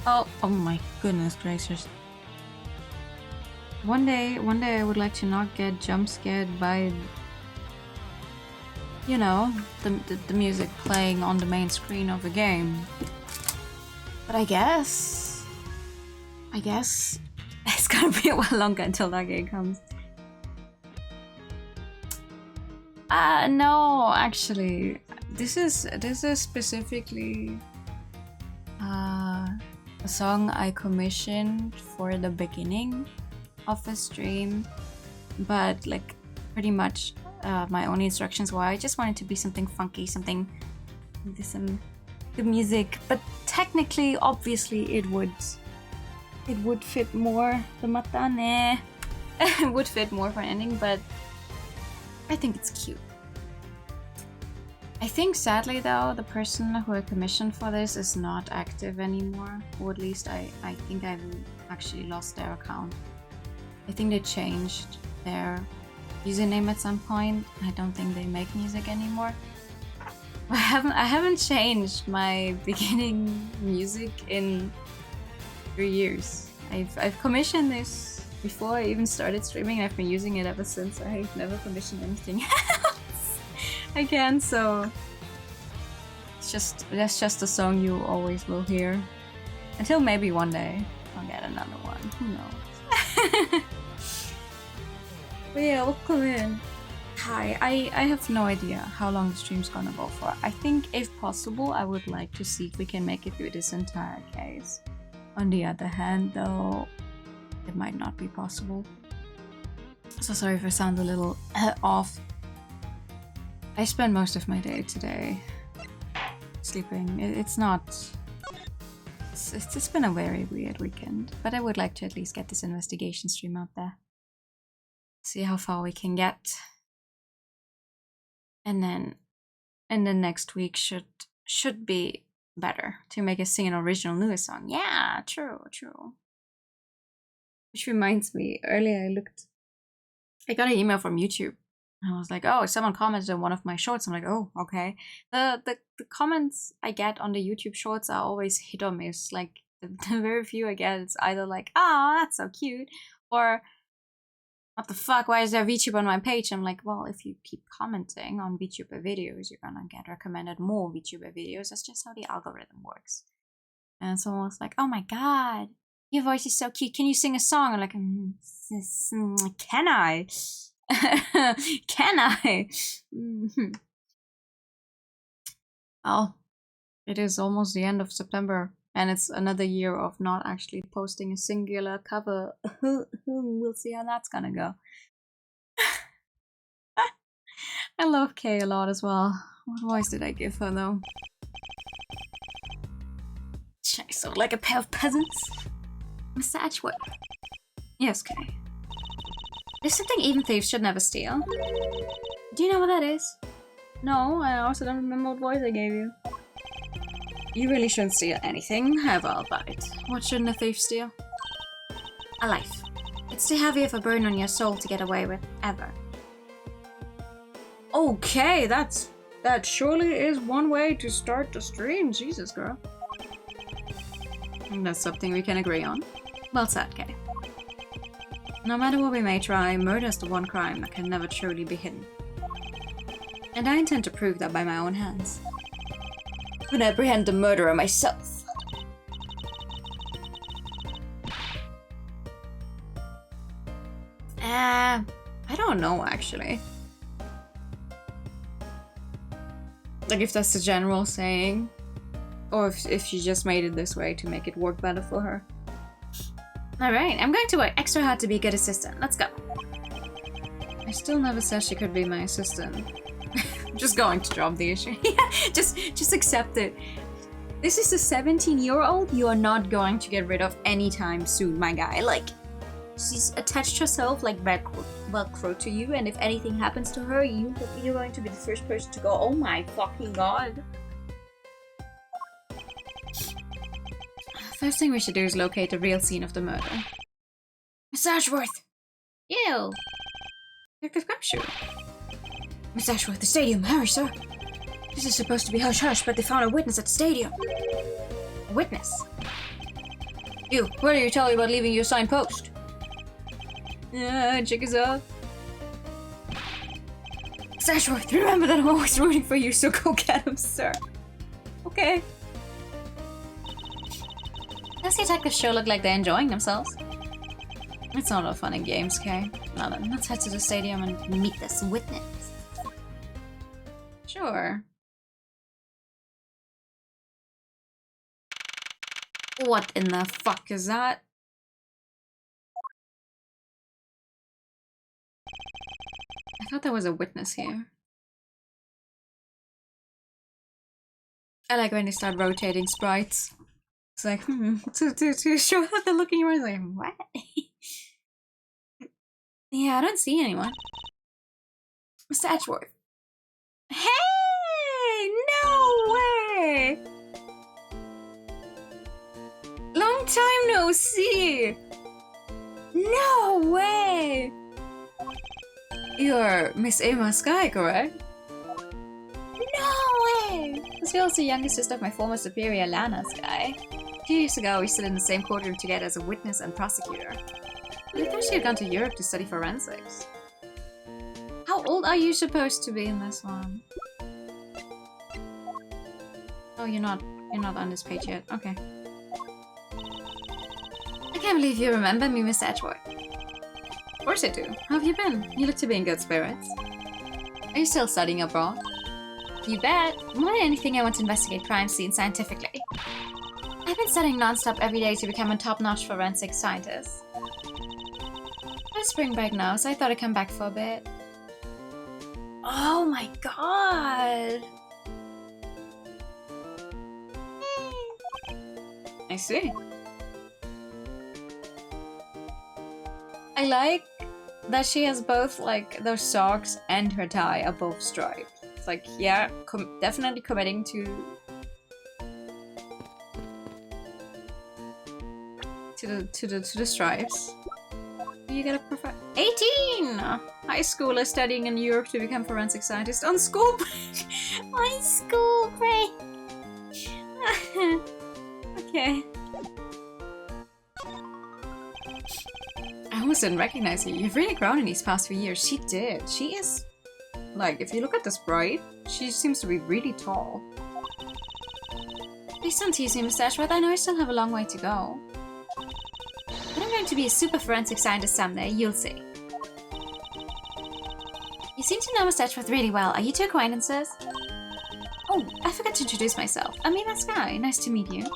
Oh my goodness gracious. One day I would like to not get jump scared by, you know, the music playing on the main screen of a game. But I guess it's gonna be a while longer until that game comes. No, actually, this is specifically a song I commissioned for the beginning of the stream, but like pretty much my only instructions were I just wanted to be something funky, something with some good music, but technically, obviously, it would fit more the matane. It would fit more for an ending, but I think it's cute. I think sadly though, the person who I commissioned for this is not active anymore, or at least I think I've actually lost their account. I think they changed their username at some point. I don't think they make music anymore. I haven't changed my beginning music in 3 years. I've commissioned this before I even started streaming, and I've been using it ever since. I've never commissioned anything else again, so that's just a song you always will hear. Until maybe one day I'll get another one. Who knows? But yeah, welcome in. Hi, I have no idea how long the stream's gonna go for. I think if possible, I would like to see if we can make it through this entire case. On the other hand, though, it might not be possible. So sorry if I sound a little off. I spent most of my day today sleeping. It's been a very weird weekend, but I would like to at least get this investigation stream out there. See how far we can get. And then next week should be better to make us sing an original Lewis song. Yeah, true. Which reminds me, earlier I got an email from YouTube. I was like, oh, someone commented on one of my shorts. I'm like, oh, okay. The comments I get on the YouTube shorts are always hit or miss. Like the very few I get, it's either like, oh, that's so cute, or what the fuck, why is there VTuber on my page? I'm like, well, if you keep commenting on VTuber videos, you're gonna get recommended more VTuber videos. That's just how the algorithm works. And someone was like, oh my god, your voice is so cute. Can you sing a song? I'm like, can I? Can I? Oh, it is almost the end of September. And it's another year of not actually posting a singular cover. We'll see how that's gonna go. I love Kay a lot as well. What voice did I give her though? I sound like a pair of peasants. Massage what? Yes, Kay. There's something even thieves should never steal. Do you know what that is? No, I also don't remember what voice I gave you. You really shouldn't steal anything, however I'll buy it. What shouldn't a thief steal? A life. It's too heavy of a burden on your soul to get away with, ever. Okay, that surely is one way to start the stream. Jesus, girl. That's something we can agree on. Well said, Kay. No matter what we may try, murder is the one crime that can never truly be hidden. And I intend to prove that by my own hands. And apprehend the murderer myself. I don't know actually. Like if that's the general saying, or if she just made it this way to make it work better for her. Alright, I'm going to work extra hard to be a good assistant. Let's go. I still never said she could be my assistant. Just going to drop the issue. Yeah, just accept it. This is a 17-year-old you are not going to get rid of anytime soon, my guy. Like, she's attached herself like Velcro to you, and if anything happens to her, you're going to be the first person to go, oh my fucking god. First thing we should do is locate the real scene of the murder. Miss Ashworth! Ew! Detective Capsule. Miss Ashworth, the stadium, hurry, sir! This is supposed to be hush-hush, but they found a witness at the stadium. A witness? You, what did you tell you about leaving your signpost? Yeah, check us out. Stashworth, remember that I'm always rooting for you, so go get him, sir. Okay. Does the detectives sure look like they're enjoying themselves? It's not all fun and games, Kay. Now then, let's head to the stadium and meet this witness. Sure. What in the fuck is that? I thought there was a witness here. I like when they start rotating sprites. It's like, to show how they're looking around, like, what? Yeah, I don't see anyone. Mr. Edgeworth. Hey! No way! Long time no see! No way! You're Miss Emma Sky, correct? No way! You're also the younger sister of my former superior, Lana Sky. 2 years ago, we stood in the same courtroom together as a witness and prosecutor. I thought she had gone to Europe to study forensics. How old are you supposed to be in this one? Oh, you're not on this page yet. Okay. I can't believe you remember me, Miss Edgeworth. Of course I do. How have you been? You look to be in good spirits. Are you still studying abroad? You bet. More than anything, I want to investigate crime scenes scientifically. I've been studying non-stop every day to become a top-notch forensic scientist. It's spring break now, so I thought I'd come back for a bit. Oh my god! I see. I like that she has both, like, those socks and her tie are both striped. It's like, yeah, definitely committing to the stripes. You get a 18! High schooler studying in Europe to become forensic scientist on school break! On school break! Okay. I almost didn't recognize you. You've really grown in these past few years. She did. She is... Like, if you look at the sprite, she seems to be really tall. Please don't tease me, Mr. Ashworth. I know I still have a long way to go. But I'm going to be a super forensic scientist someday. You'll see. You seem to know Mr. Ashworth really well. Are you two acquaintances? Oh, I forgot to introduce myself. I'm Eva Sky. Nice to meet you.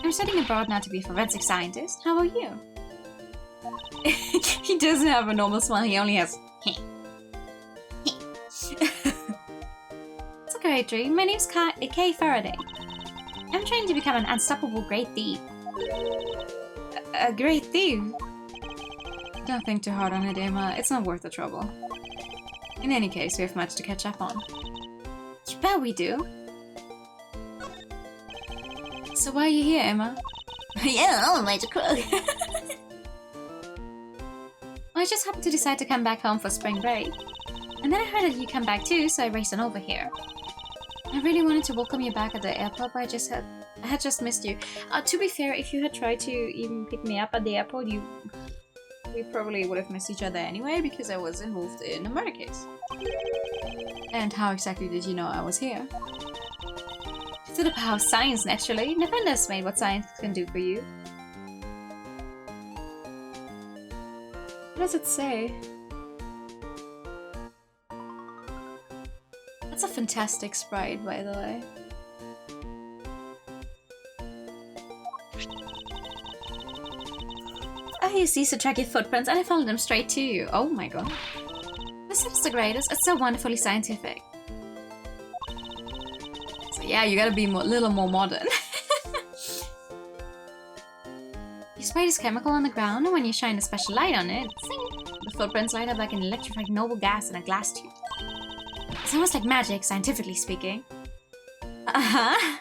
I'm studying abroad now to be a forensic scientist. How are you? He doesn't have a normal smile. He only has... It's a great dream. My name's Kay Faraday. I'm trying to become an unstoppable great thief. A great thief? Don't think too hard on it, Emma. It's not worth the trouble. In any case, we have much to catch up on. You bet we do. So why are you here, Emma? Yeah, I'm a major crook. I just happened to decide to come back home for spring break. And then I heard that you come back too, so I raced on over here. I really wanted to welcome you back at the airport, but I had just missed you. To be fair, if you had tried to even pick me up at the airport, we probably would have missed each other anyway, because I was involved in a murder case. And how exactly did you know I was here? Through the power of science, naturally. Never underestimate what science can do for you. What does it say? That's a fantastic sprite, by the way. I used these to track your footprints and I followed them straight to you. Oh my god. This is the greatest. It's so wonderfully scientific. So yeah, you gotta be a little more modern. You spray this chemical on the ground, and when you shine a special light on it, zing, the footprints light up like an electrified noble gas in a glass tube. It's almost like magic, scientifically speaking. Uh-huh.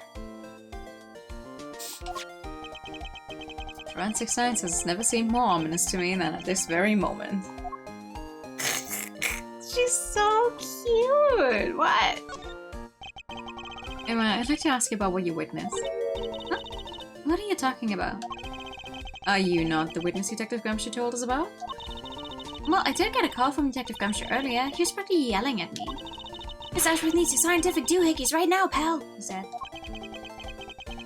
Forensic science has never seemed more ominous to me than at this very moment. She's so cute! What? Emma, I'd like to ask you about what you witnessed. Huh? What are you talking about? Are you not the witness Detective Gumshoe told us about? Well, I did get a call from Detective Gumshoe earlier. He was practically yelling at me. Miss Ashworth needs your scientific doohickeys right now, pal, he said.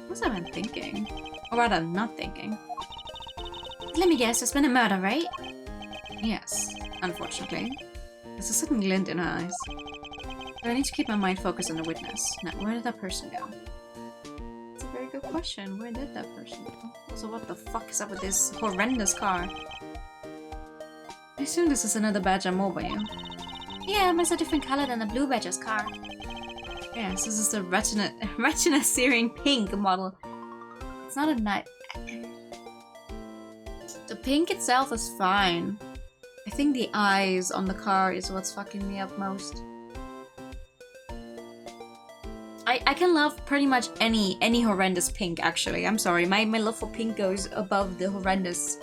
What's I been thinking? Or rather, not thinking. Let me guess, there's been a murder, right? Yes, unfortunately. There's a sudden glint in her eyes. But I need to keep my mind focused on the witness. Now, where did that person go? That's a very good question. Where did that person go? Also, what the fuck is up with this horrendous car? I assume this is another Badger mobile. Yeah, but it's a different color than the blue Badger's car. Yes, this is the retina searing pink model. It's not a nice... The pink itself is fine. I think the eyes on the car is what's fucking me up most. I can love pretty much any horrendous pink, actually. I'm sorry, my love for pink goes above the horrendous...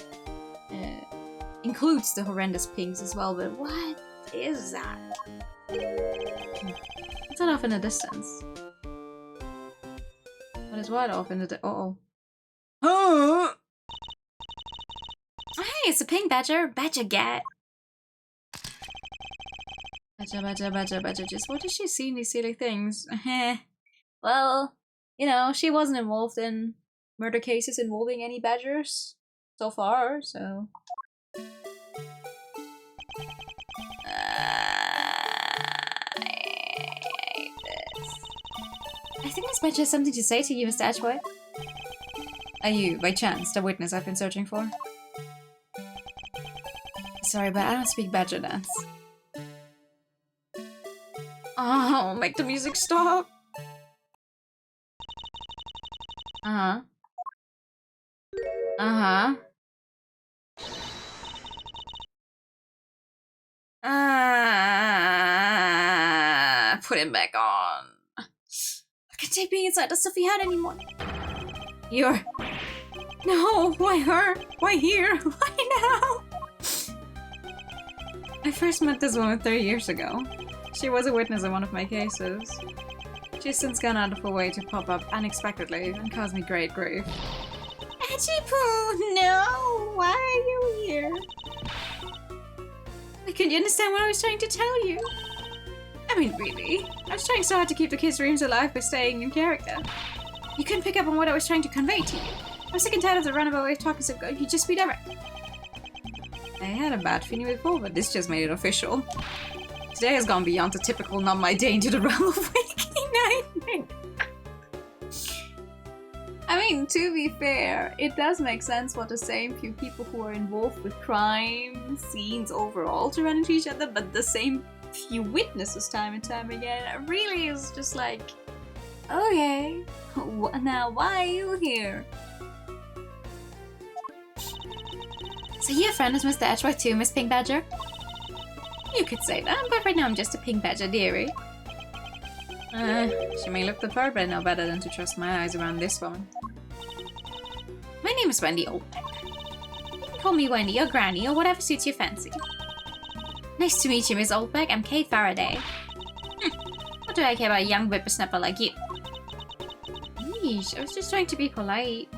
includes the horrendous pinks as well, but what is that? What's that off in the distance? What is what off in the uh-oh. Oh! Hey, it's a pink badger. Badger get. Badger. Just what does she see in these silly things? Well, you know, she wasn't involved in murder cases involving any badgers so far, so... I think this badger has something to say to you, Mr. Ashworth. Are you, by chance, the witness I've been searching for? Sorry, but I don't speak badger dance. Oh, make the music stop! Uh-huh. Uh-huh. Put him back on. I can't take being inside the stuff he had anymore. You're... No, why her? Why here? Why now? I first met this woman 30 years ago. She was a witness in one of my cases. She's since gone out of her way to pop up unexpectedly and cause me great grief. Achipoo, no! Why are you here? Couldn't you understand what I was trying to tell you? I mean, really? I was trying so hard to keep the kids' dreams alive by staying in character. You couldn't pick up on what I was trying to convey to you. I'm sick and tired of the roundabout way of talking so good. You just be direct. I had a bad feeling before, but this just made it official. Today has gone beyond the typical not my day into the realm of waking nightmare. I mean, to be fair, it does make sense what the same few people who are involved with crime scenes overall to run into each other, but the same few witnesses time and time again, it really is just like, okay, now why are you here? So your friend is Mr. Edgeworth too, Miss Pink Badger? You could say that, but right now I'm just a Pink Badger, dearie. She may look the part, but I know better than to trust my eyes around this woman. My name is Wendy Oldbeck. You can call me Wendy or Granny or whatever suits your fancy. Nice to meet you, Miss Oldbeck. I'm Kay Faraday. What do I care about a young whippersnapper like you? Yeesh, I was just trying to be polite.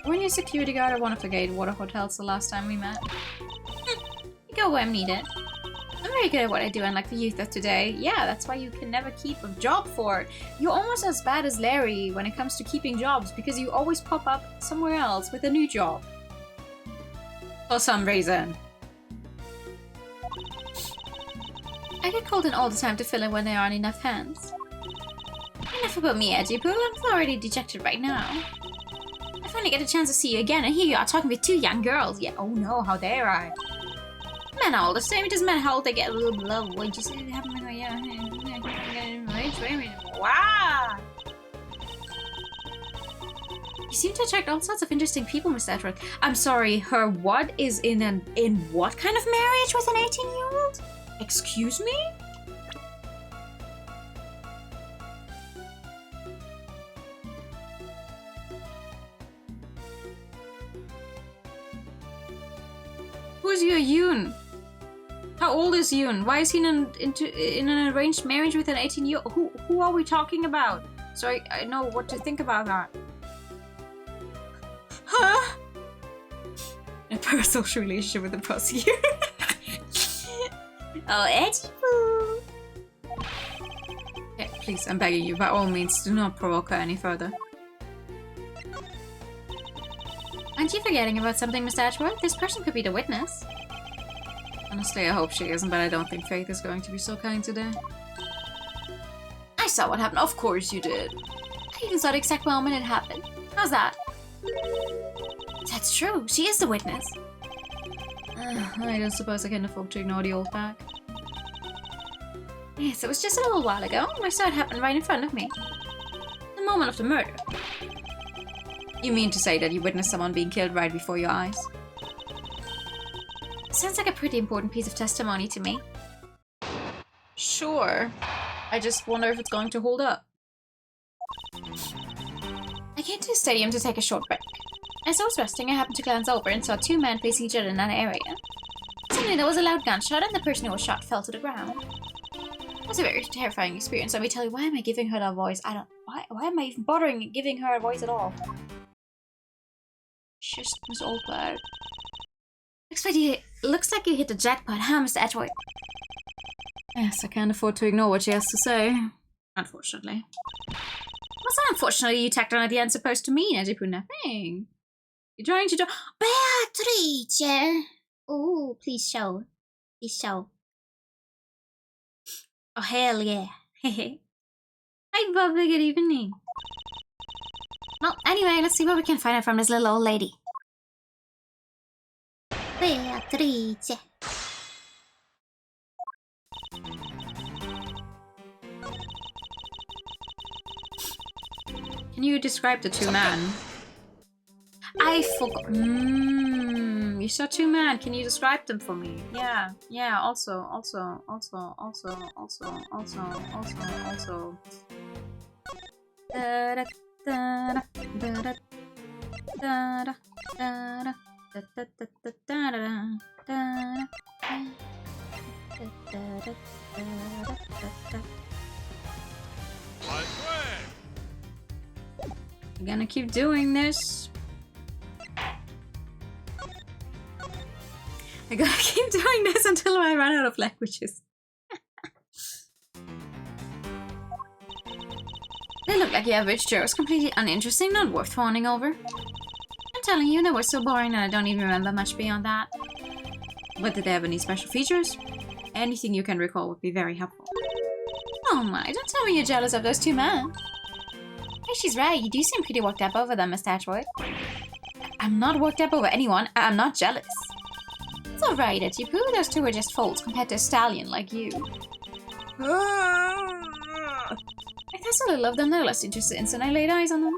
Weren't you a security guard at one of the Gatewater hotels the last time we met? I go where I'm needed. I'm very good at what I do, unlike the youth of today. Yeah, that's why you can never keep a job for it. You're almost as bad as Larry when it comes to keeping jobs, because you always pop up somewhere else with a new job. For some reason. I get called in all the time to fill in when there aren't enough hands. Enough about me, Edgy-Poo. I'm already dejected right now. I finally get a chance to see you again, and here you are talking with two young girls. Yeah, oh no, how dare I. Men are all the same, it doesn't matter how old they get, a little love, what just happen when wow! You seem to attract all sorts of interesting people, Mr. Edward. I'm sorry, her what is in what kind of marriage with an 18-year-old? Excuse me? Who's your Yoon? How old is Yoon? Why is he in an arranged marriage with an 18-year-old? Who are we talking about? so I know what to think about that. Huh? A parasocial relationship with the prosecutor. Oh, edgy poo. Okay, please, I'm begging you, by all means, do not provoke her any further. Aren't you forgetting about something, Mr. Edgeworth? This person could be the witness. Honestly, I hope she isn't, but I don't think Faith is going to be so kind today. I saw what happened. Of course you did. I even saw the exact moment it happened. How's that? That's true. She is the witness. I don't suppose I can afford to ignore the old fact. Yes, it was just a little while ago. I saw it happen right in front of me. The moment of the murder. You mean to say that you witnessed someone being killed right before your eyes? Sounds like a pretty important piece of testimony to me. Sure. I just wonder if it's going to hold up. I came to the stadium to take a short break. As I was resting, I happened to glance over and saw two men facing each other in that area. Suddenly there was a loud gunshot and the person who was shot fell to the ground. It was a very terrifying experience. Let me tell you, why am I giving her that voice? Why am I even bothering giving her a voice at all? Just Miss Oldberg. Looks like you hit the jackpot, huh, Mr. Edgeworth? Yes, I can't afford to ignore what she has to say. Unfortunately. What's that unfortunately you tacked on at the end supposed to mean, as you put nothing? You're trying to do— Beatrice! Oh, please show. Please show. Oh, hell yeah. Hi, Bobby, good evening. Well, anyway, let's see what we can find out from this little old lady. Beatrice. Can you describe the two men? I forgot. You saw two men. Can you describe them for me? Yeah. Also. I'm gonna keep doing this. I gotta keep doing this until I run out of languages. They look like the average Joes, completely uninteresting, not worth fawning over. I'm telling you, they were so boring that I don't even remember much beyond that. But did they have any special features? Anything you can recall would be very helpful. Oh my, don't tell me you're jealous of those two men. Hey, she's right, you do seem pretty worked up over them, Miss Edgeworth. I'm not worked up over anyone, I'm not jealous. It's alright, Etty-Poo, those two were just foals compared to a stallion like you. I thought so little of them, they're less interested instant I laid eyes on them.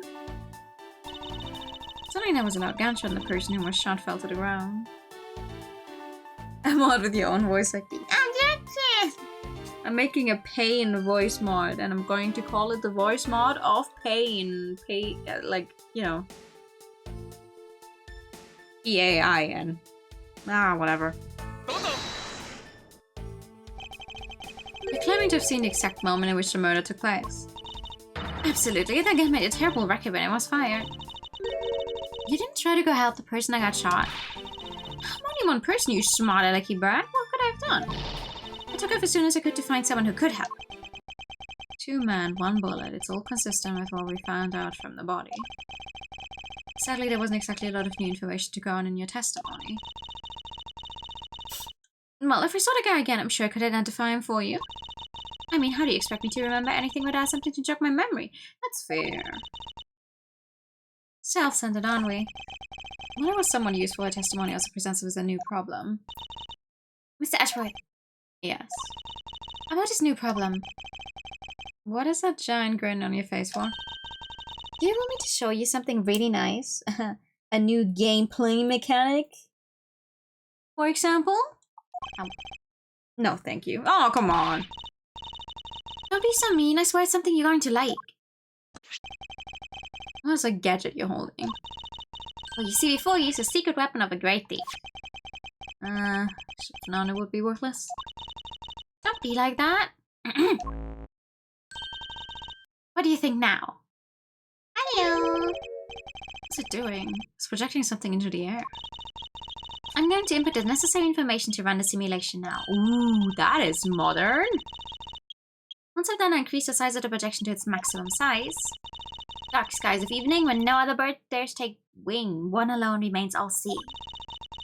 Suddenly there was a loud gunshot and the person who was shot fell to the ground. I'm odd with your own voice acting. I'm making a pain voice mod and I'm going to call it the voice mod of pain. Like, you know. P-A-I-N. Ah, whatever. You're claiming to have seen the exact moment in which the murder took place. Absolutely, I think I made a terrible record when I was fired. You didn't try to go help the person that got shot? I'm only one person, you smart alecky brat. What could I have done? I took off as soon as I could to find someone who could help. 2 men, 1 bullet. It's all consistent with what we found out from the body. Sadly, there wasn't exactly a lot of new information to go on in your testimony. Well, if we saw the guy again, I'm sure I could identify him for you. I mean, how do you expect me to remember anything without something to jog my memory? That's fair. Self-centered, aren't we? Whenever someone useful, a testimony also presents us with a new problem. Mr. Edgeworth. Yes. About his new problem. What is that giant grin on your face for? Do you want me to show you something really nice? A new gameplay mechanic? For example? No, thank you. Oh, come on. Don't be so mean. I swear it's something you're going to like. What's a gadget you're holding? Well, you see, before you use a secret weapon of a great thief. Should have known it would be worthless. Don't be like that. What do you think now? Hello. What's it doing? It's projecting something into the air. I'm going to input the necessary information to run the simulation now. Ooh, that is modern. Once I've done, I increase the size of the projection to its maximum size. Dark skies of evening, when no other bird dares take wing, one alone remains all see.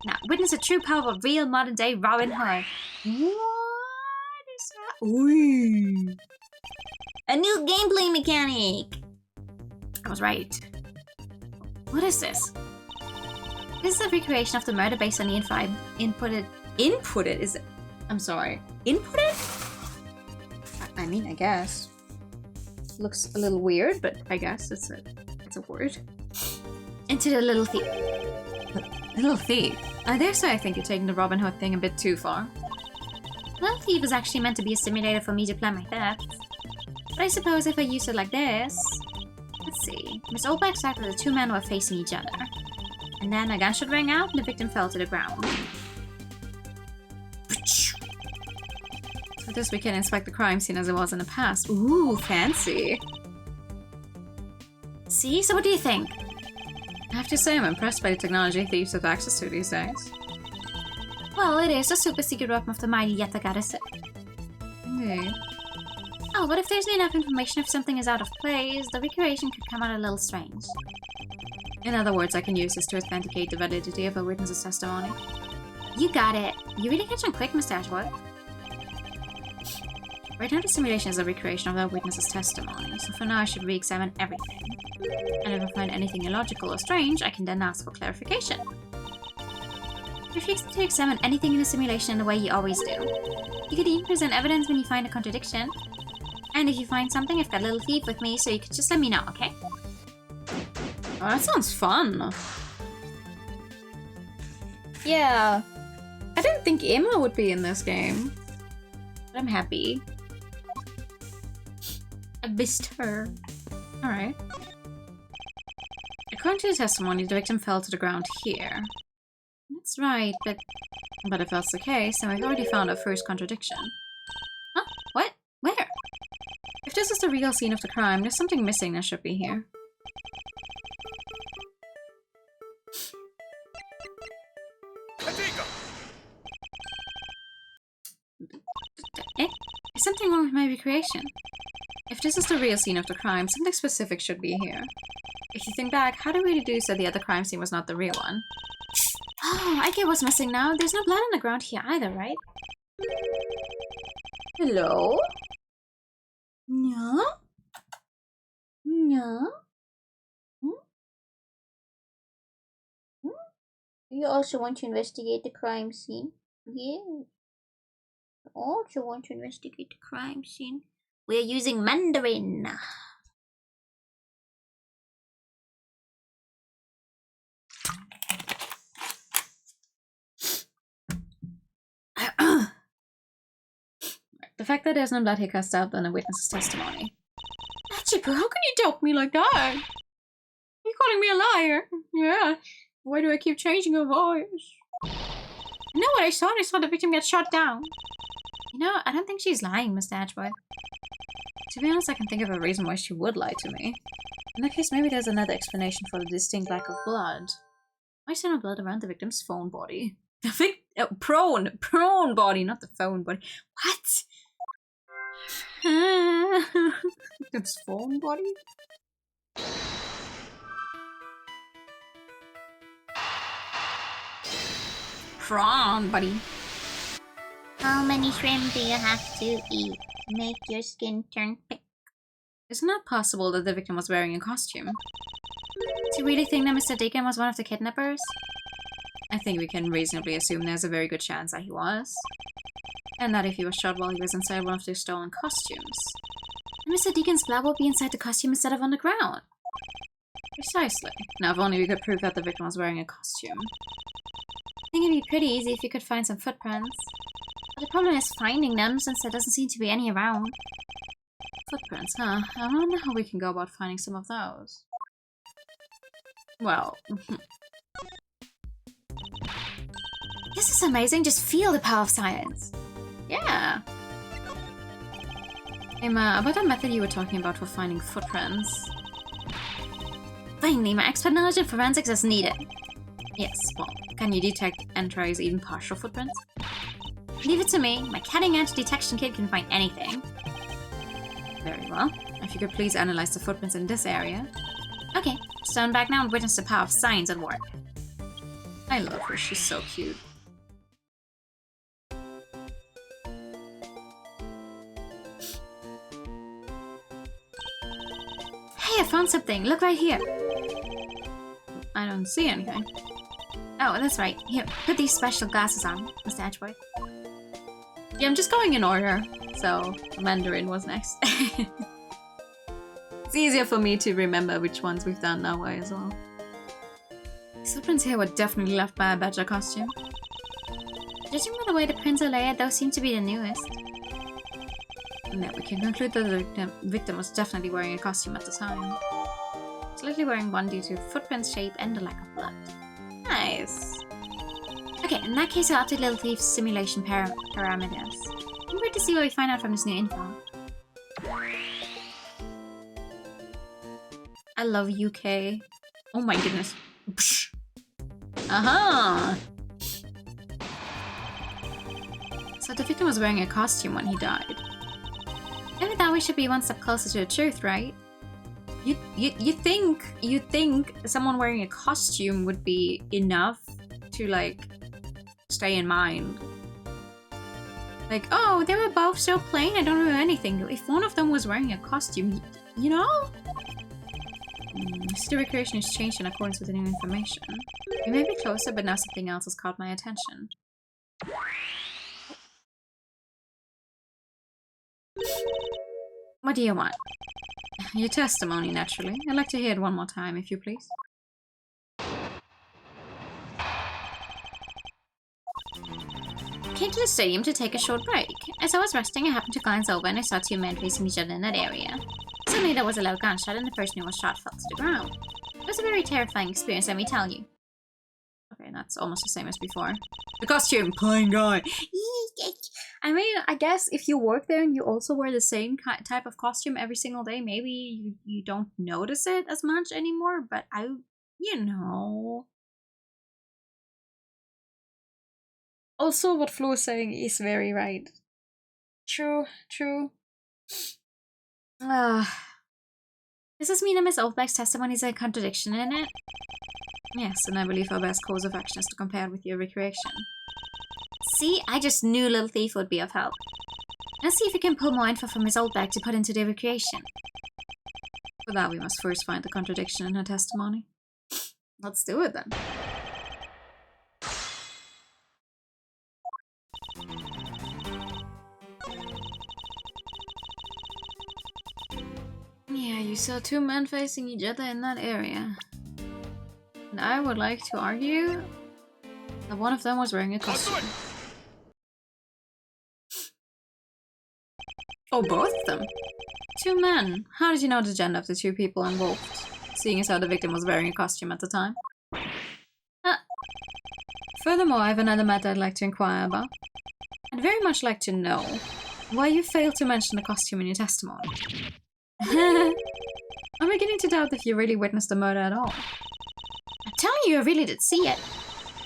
Now, witness the true power of real modern-day Robin Hood. What is that? Ooh. A new gameplay mechanic. I was right. What is this? This is a recreation of the murder based on the info inputted is it? I'm sorry. Inputted? I mean, I guess. Looks a little weird, but I guess it's a word. Into the little thief. Little thief? I dare say I think you're taking the Robin Hood thing a bit too far. Little thief is actually meant to be a simulator for me to plan my thefts. But I suppose if I use it like this... Let's see. Miss Oldback started with the two men who were facing each other. And then a gunshot rang out and the victim fell to the ground. With this we can inspect the crime scene as it was in the past. Ooh, fancy. See? So what do you think? I have to say I'm impressed by the technology thieves have access to these days. Well, it is a super secret weapon of the mighty Yatagarasu. Indeed. Oh, but if there's not enough information, if something is out of place, the recreation could come out a little strange. In other words, I can use this to authenticate the validity of a witness's testimony. You got it. You really catch on quick, Mr. Ashwood. Right now the simulation is a recreation of that witness's testimony, so for now I should re-examine everything. And if I find anything illogical or strange, I can then ask for clarification. Refuse to examine anything in the simulation in the way you always do. You could even present evidence when you find a contradiction. And if you find something, I've got a little thief with me, so you could just let me know, okay? Oh, that sounds fun. Yeah. I didn't think Emma would be in this game. But I'm happy. I missed her. Alright. According to the testimony, the victim fell to the ground here. That's right, but if that's the case, then we've already found our first contradiction. Huh? What? Where? If this is the real scene of the crime, there's something missing that should be here. Eh? Is something wrong with my recreation? If this is the real scene of the crime, something specific should be here. If you think back, how do we deduce that the other crime scene was not the real one? Oh, I get what's missing now. There's no blood on the ground here either, right? Hello? No? No? You also want to investigate the crime scene? Yeah. I also want to investigate the crime scene. We're using Mandarin. The fact that there's no blood here casts doubt on a witness's testimony. Hachiku, how can you doubt me like that? You're calling me a liar. Yeah. Why do I keep changing your voice? I know what I saw. I saw the victim get shot down. You know, I don't think she's lying, Mr. Ashwood. To be honest, I can think of a reason why she would lie to me. In that case, maybe there's another explanation for the distinct lack of blood. Why is there no blood around the victim's phone body? The prone body, not the phone body. What? Victim's phone body? Prawn body. How many shrimp do you have to eat to make your skin turn pink? Isn't that possible that the victim was wearing a costume? Do you really think that Mr. Deacon was one of the kidnappers? I think we can reasonably assume there's a very good chance that he was. And that if he was shot while he was inside one of their stolen costumes. And Mr. Deacon's blood will be inside the costume instead of on the ground. Precisely. Now, if only we could prove that the victim was wearing a costume. I think it'd be pretty easy if you could find some footprints. But the problem is finding them, since there doesn't seem to be any around. Footprints, huh? I wonder how we can go about finding some of those. Well... This is amazing, just feel the power of science. Yeah. Emma, about that method you were talking about for finding footprints. Finally, my expert knowledge in forensics is needed. Yes, well, can you detect and trace even partial footprints? Leave it to me. My cutting-edge detection kit can find anything. Very well. If you could please analyze the footprints in this area. Okay, stand back now and witness the power of science at work. I love her, she's so cute. Hey, I found something! Look right here! I don't see anything. Oh, that's right. Here, put these special glasses on, Mr. Edgeworth. Yeah, I'm just going in order. So, Mandarin was next. It's easier for me to remember which ones we've done that way as well. These footprints here were definitely left by a badger costume. Judging by the way the prints are layered, those seem to be the newest. Now we can conclude that the victim was definitely wearing a costume at the time. Slightly wearing one due to footprint shape and the lack of blood. Nice. Okay, in that case I'll update Little Thief's simulation parameters. I'm ready to see what we find out from this new info. I love UK. Oh my goodness. Aha! So the victim was wearing a costume when he died. Maybe that we should be one step closer to the truth, right? You think someone wearing a costume would be enough to like stay in mind? Like, oh, they were both so plain, I don't know anything. If one of them was wearing a costume, you know? The recreation is changed in accordance with the new information. We may be closer, but now something else has caught my attention. What do you want? Your testimony, naturally. I'd like to hear it one more time, if you please. Came to the stadium to take a short break. As I was resting, I happened to glance over and I saw two men facing each other in that area. Suddenly there was a loud gunshot and the person who was shot fell to the ground. It was a very terrifying experience, let me tell you. Okay, that's almost the same as before. The costume! Plain guy! I mean, I guess if you work there and you also wear the same type of costume every single day, maybe you don't notice it as much anymore, but you know. Also, what Flo is saying is very right. True. Does this mean that Miss Oldback's testimony is a contradiction in it? Yes, and I believe our best course of action is to compare it with your recreation. See, I just knew Little Thief would be of help. Let's see if we can pull more info from Miss Oldback to put into the recreation. For that, we must first find the contradiction in her testimony. Let's do it then. Yeah, you saw two men facing each other in that area. And I would like to argue that one of them was wearing a costume. Oh, both of them? Two men. How did you know the gender of the two people involved? Seeing as how the victim was wearing a costume at the time. Furthermore, I have another matter I'd like to inquire about. I'd very much like to know why you failed to mention the costume in your testimony. I'm beginning to doubt if you really witnessed the murder at all. I'm telling you, I really did see it.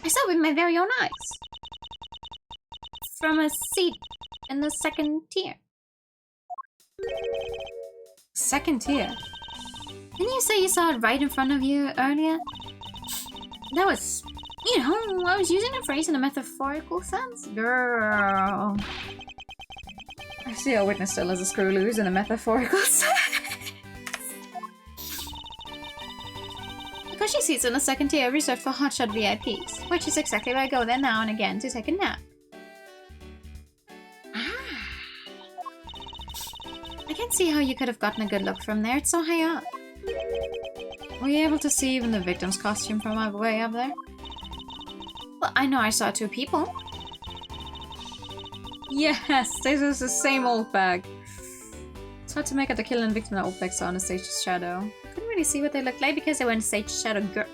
I saw it with my very own eyes. From a seat in the second tier. Second tier? Didn't you say you saw it right in front of you earlier? That was, you know, I was using the phrase in a metaphorical sense. Girl. I see our witness still as a screw loose in a metaphorical sense. Because she seats in the second tier reserved for hotshot VIPs, which is exactly why I go there now and again to take a nap. I can't see how you could have gotten a good look from there, it's so high up. Were you able to see even the victim's costume from my way up there? Well, I know I saw two people. Yes, this is the same old bag. It's hard to make out the killer and victim that old bag saw in the stage's shadow. I couldn't really see what they looked like because they were in the stage shadow. Girl.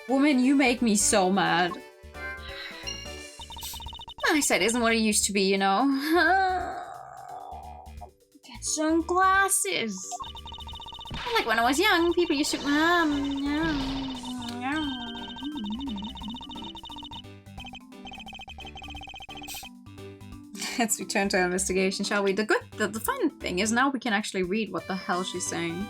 Woman, you make me so mad. My eyesight isn't what it used to be, you know. Sunglasses! Like when I was young, people used to... Let's return to our investigation, shall we? The fun thing is now we can actually read what the hell she's saying.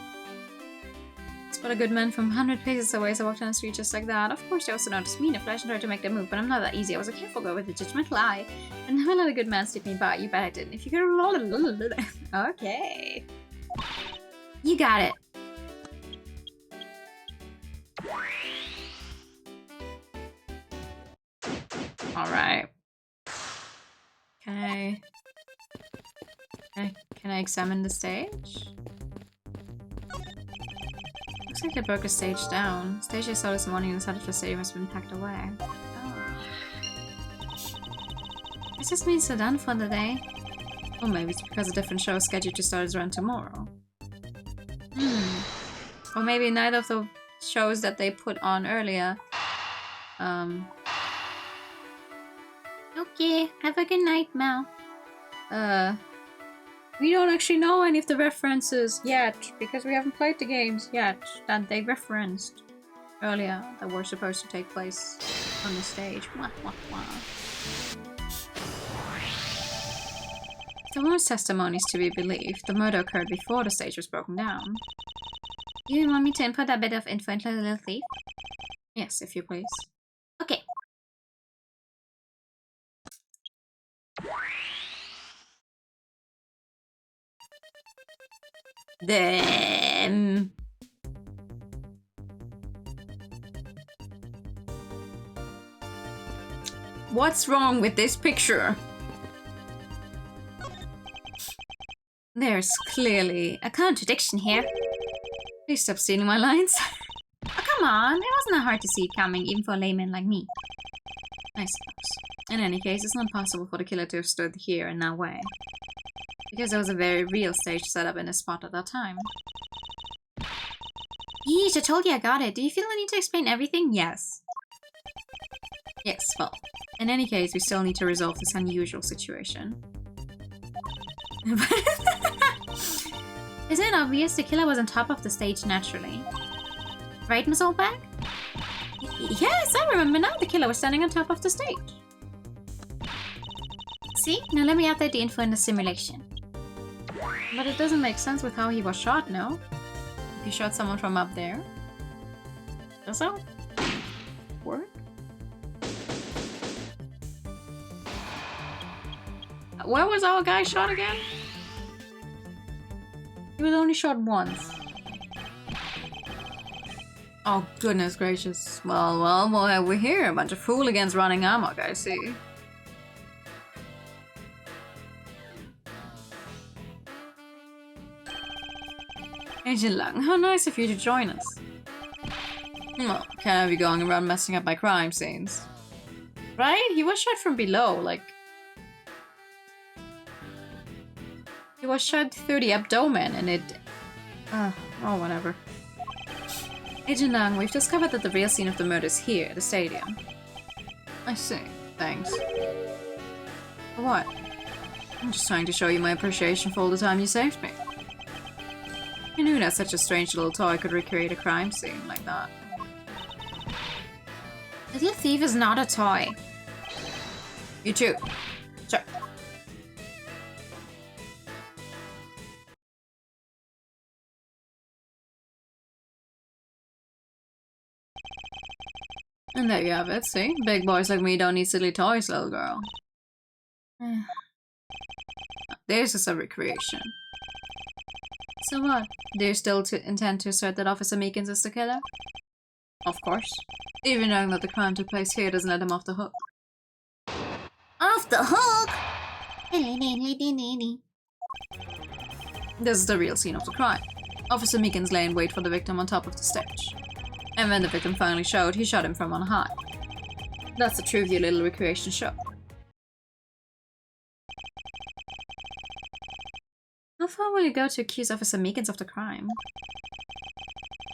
Spot a good man from 100 paces away, so I walked down the street just like that. Of course, they also noticed me in a flash and tried to make them move, but I'm not that easy. I was a careful girl with a judgmental eye, and never let a good man slip me by. You bet I didn't. If you could... Okay. You got it. Alright. Can I examine the stage? Looks like I broke a stage down. Stage I saw this morning inside of the stadium has been packed away. Oh. This just means they're done for the day. Or maybe it's because a different show is scheduled to start around tomorrow. Or maybe neither of the shows that they put on earlier. Okay, have a good night, Mel. We don't actually know any of the references yet, because we haven't played the games yet that they referenced earlier that were supposed to take place on the stage. Wah, wah, wah. The woman's testimony is to be believed. The murder occurred before the stage was broken down. You want me to input a bit of info into the little thief? Yes, if you please. Okay. Then... What's wrong with this picture? There's clearly a contradiction here. Please stop stealing my lines. Oh, come on, it wasn't that hard to see it coming, even for a layman like me. I suppose. In any case, it's not possible for the killer to have stood here in that way. Because there was a very real stage set up in this spot at that time. Yeesh, I told you I got it. Do you feel the need to explain everything? Yes. Yes, well. In any case, we still need to resolve this unusual situation. Isn't it obvious the killer was on top of the stage naturally? Right, Miss Oldback? Yes, I remember now the killer was standing on top of the stage. See? Now let me update the info in the simulation. But it doesn't make sense with how he was shot, no? If you shot someone from up there. Does that work? Where was our guy shot again? He was only shot once. Oh, goodness gracious. Well, we're here. A bunch of hooligans running amok, I see. Agent Lang, how nice of you to join us. Well, can't have you going around messing up my crime scenes. Right? He was shot from below, like... He was shot through the abdomen and it... oh, whatever. Agent Lang, we've discovered that the real scene of the murder is here, the stadium. I see. Thanks. For what? I'm just trying to show you my appreciation for all the time you saved me. Who knew that such a strange little toy could recreate a crime scene like that? Little thief is not a toy. You too. Sure. And there you have it, see? Big boys like me don't need silly toys, little girl. This is a recreation. So what? Do you still intend to assert that Officer Meekins is the killer? Of course. Even knowing that the crime took place here doesn't let him off the hook. Off the hook? This is the real scene of the crime. Officer Meekins lay in wait for the victim on top of the stage. And when the victim finally showed, he shot him from on high. That's a trivial little recreation show. How far will you go to accuse Officer Meekins of the crime?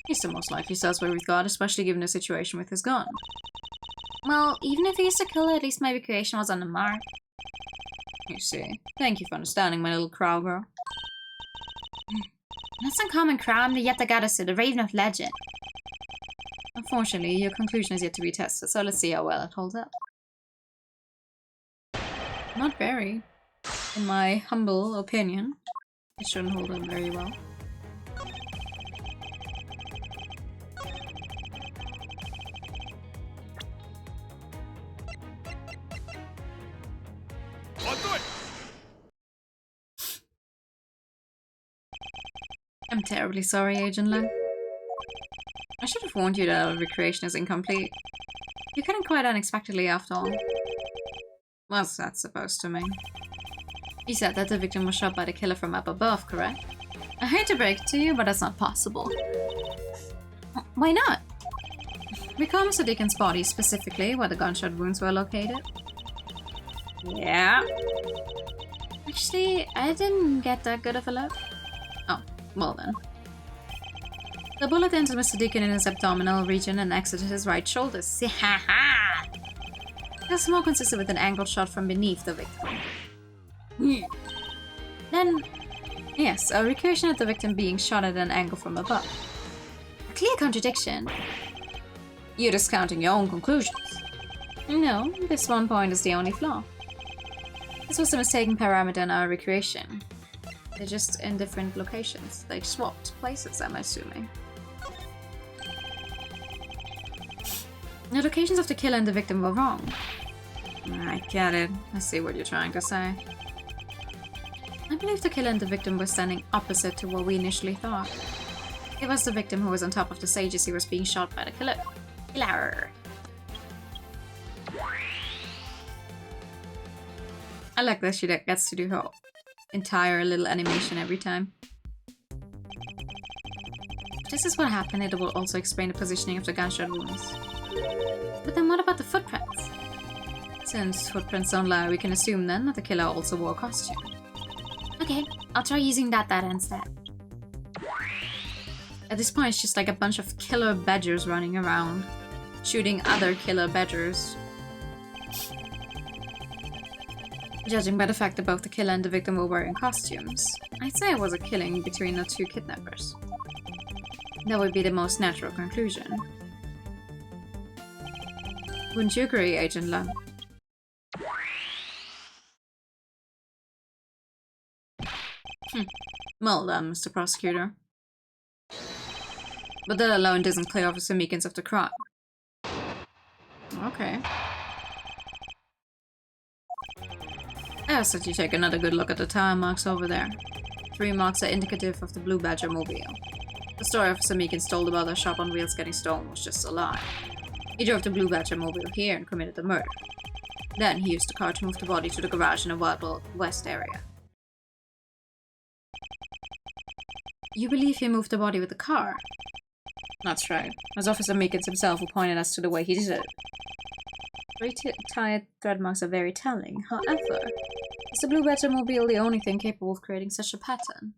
He's the most likely suspect we've got, especially given the situation with his gun. Well, even if he's the killer, at least my recreation was on the mark. You see. Thank you for understanding, my little crow girl. That's uncommon crime, yet the goddess to the Raven of Legend. Unfortunately, your conclusion is yet to be tested, so let's see how well it holds up. Not very. In my humble opinion, it shouldn't hold up very well. I'm terribly sorry, Agent Lang. I should have warned you that our recreation is incomplete. You couldn't quite unexpectedly after all. What's that supposed to mean? You said that the victim was shot by the killer from up above, correct? I hate to break it to you, but that's not possible. Why not? Recall Mr. Deacon's body, specifically where the gunshot wounds were located. Yeah. Actually, I didn't get that good of a look. Oh, well then. The bullet entered Mr. Deacon in his abdominal region and exited his right shoulder. Ha ha! This more consistent with an angled shot from beneath the victim. Then, yes, a recreation of the victim being shot at an angle from above. A clear contradiction. You're discounting your own conclusions. No, this one point is the only flaw. This was a mistaken parameter in our recreation. They're just in different locations. They swapped places, I'm assuming. The locations of the killer and the victim were wrong. I get it. I see what you're trying to say. I believe the killer and the victim were standing opposite to what we initially thought. It was the victim who was on top of the stage as he was being shot by the killer. Killer! I like that she gets to do her entire little animation every time. If this is what happened, it will also explain the positioning of the gunshot wounds. But then what about the footprints? Since footprints don't lie, we can assume then that the killer also wore a costume. Okay, I'll try using that instead. At this point, it's just like a bunch of killer badgers running around, shooting other killer badgers. Judging by the fact that both the killer and the victim were wearing costumes, I'd say it was a killing between the two kidnappers. That would be the most natural conclusion. Wouldn't you agree, Agent Lung? Well done, Mr. Prosecutor. But that alone doesn't clear Officer Meekins of the crime. Okay. I ask that you take another good look at the tire marks over there. 3 marks are indicative of the Blue Badger mobile. The story Officer Meekins told about the shop on wheels getting stolen was just a lie. He drove the Blue Badger mobile here and committed the murder. Then he used the car to move the body to the garage in the Wild West area. You believe he moved the body with the car? That's right, as Officer Meekins himself who pointed us to the way he did it. 3 tire thread marks are very telling. However, is the Blue Badger mobile the only thing capable of creating such a pattern?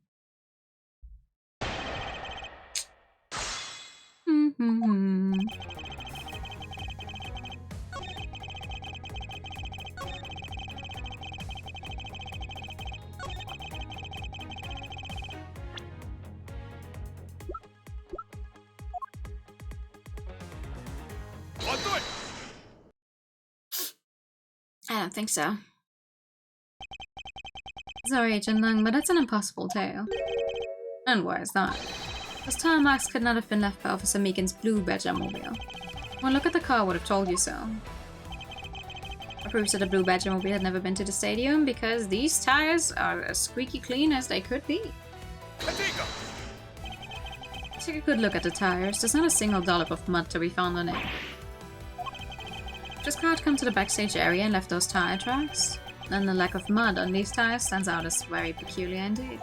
I don't think so. Sorry, Agent Lung, but that's an impossible tale. And why is that? Those tire marks could not have been left by Officer Meekins' Blue Badger mobile. One look at the car would have told you so. It proves that the Blue Badger mobile had never been to the stadium because these tires are as squeaky clean as they could be. Take a good look at the tires. There's not a single dollop of mud to be found on it. This car had come to the backstage area and left those tire tracks. And the lack of mud on these tires stands out as very peculiar indeed.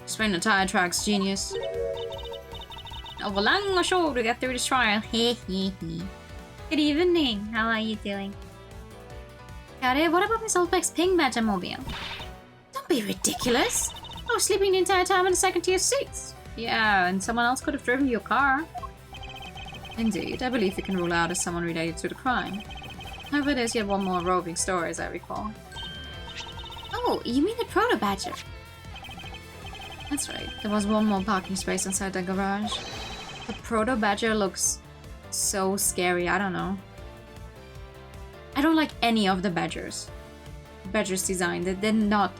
Explain the tire tracks, genius. Over long or short, we got through this trial. Good evening. How are you doing? Howdy, what about Miss Oldbeck's Pink Badger mobile? Don't be ridiculous. I was sleeping the entire time in the second-tier seats. Yeah, and someone else could have driven your car. Indeed, I believe you can rule out as someone related to the crime. However, there's yet one more roving story, as I recall. Oh, you mean the Proto-Badger? That's right. There was one more parking space inside the garage. The proto badger looks so scary. I don't know. I don't like any of the badgers. Badger's design. They're not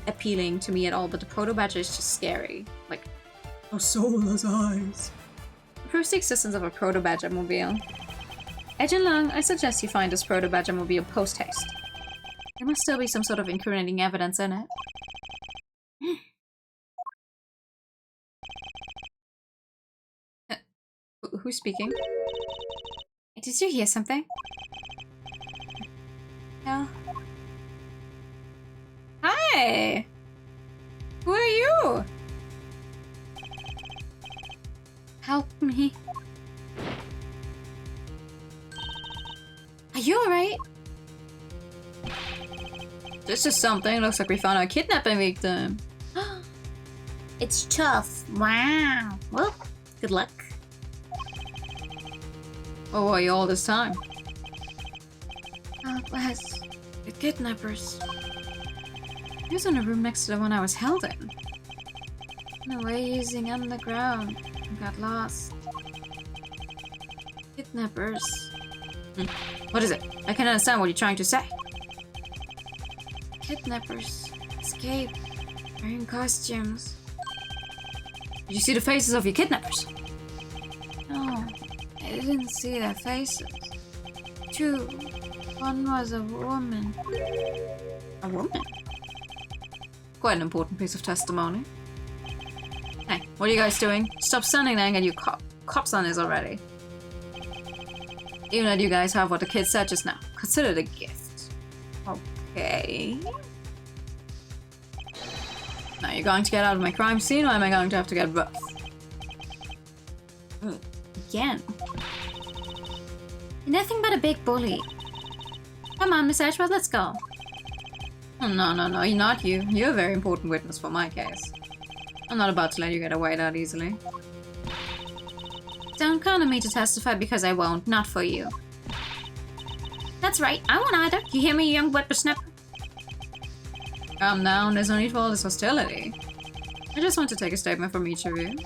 appealing to me at all, but the proto badger is just scary. Like, those soulless eyes. Proves the existence of a proto badger mobile. Agent Lang, I suggest you find this proto badger mobile post haste. There must still be some sort of incriminating evidence in it. Who's speaking? Did you hear something? No. Hi! Who are you? Help me. Are you alright? This is something. Looks like we found our kidnapping victim. It's tough. Wow. Well, good luck. Where were you all this time? Bless. The kidnappers. He was in a room next to the one I was held in. No way using underground. I got lost. Kidnappers. What is it? I can't understand what you're trying to say. Kidnappers. Escape. Wearing costumes. Did you see the faces of your kidnappers? No. I didn't see their faces. Two. One was a woman. A woman? Quite an important piece of testimony. Hey, what are you guys doing? Stop standing there and get your cops on this already. Even though you guys have what the kid said just now. Consider it a gift. Okay. Now you're going to get out of my crime scene, or am I going to have to get rough? Again. You're nothing but a big bully. Come on, Miss Ashworth, let's go. Oh, no, you're not you. You're a very important witness for my case. I'm not about to let you get away that easily. Don't count on me to testify because I won't, not for you. That's right, I won't either. You hear me, young whippersnapper? Calm down, there's no need for all this hostility. I just want to take a statement from each of you.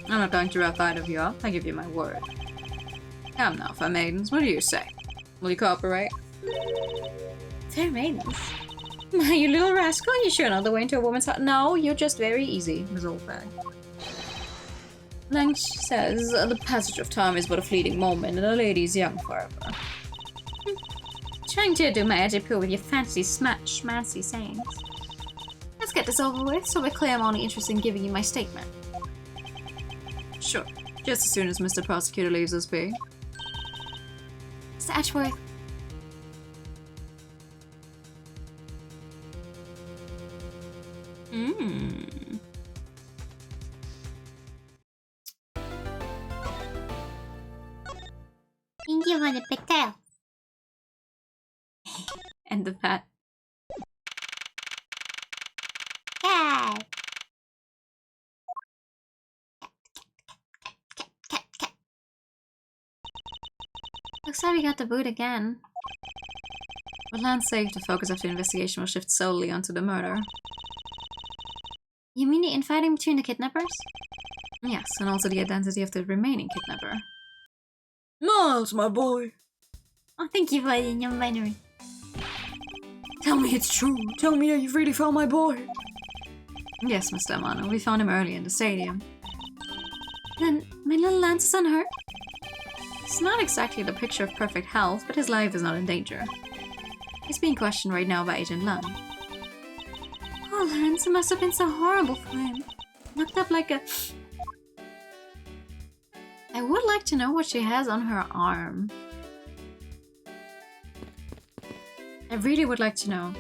I'm not going to wrap either of you up, I give you my word. Come now, fair maidens, what do you say? Will you cooperate? Fair maidens? You little rascal, you sure know the way into a woman's heart? No, you're just very easy, Miss Oldbag. Lang says the passage of time is but a fleeting moment and a lady is young forever. Trying to do my edipure with your fancy schmancy sayings. Let's get this over with so we're clear I'm only interested in giving you my statement. Sure, just as soon as Mr. Prosecutor leaves us be. Mr. Ashworth. Think you want a big tail? And the pet. Cat. Looks like we got the boot again. For Lan's sake, the focus of the investigation will shift solely onto the murder. You mean the infighting between the kidnappers? Yes, and also the identity of the remaining kidnapper. Miles, my boy! Oh, thank you for in your memory. Tell me it's true. Tell me that you've really found my boy. Yes, Mr. Amano. We found him early in the stadium. Then, my little Lance is unhurt? It's not exactly the picture of perfect health, but his life is not in danger. He's being questioned right now by Agent Lund. Oh, Lance, it must have been so horrible for him. Looked up like a... I would like to know what she has on her arm. I really would like to know.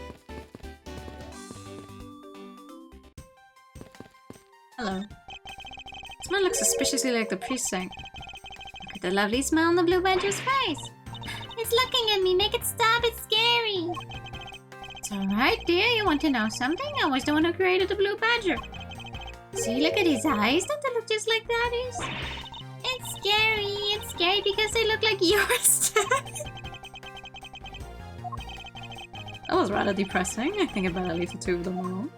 Hello. This man looks suspiciously like the precinct. Look at the lovely smile on the blue badger's face. It's looking at me. Make it stop. It's scary. It's alright, dear. You want to know something? I was the one who created the blue badger. See, look at his eyes. Don't they look just like Daddy's? It's scary. It's scary because they look like yours. That was rather depressing. I think I better leave the two of them alone.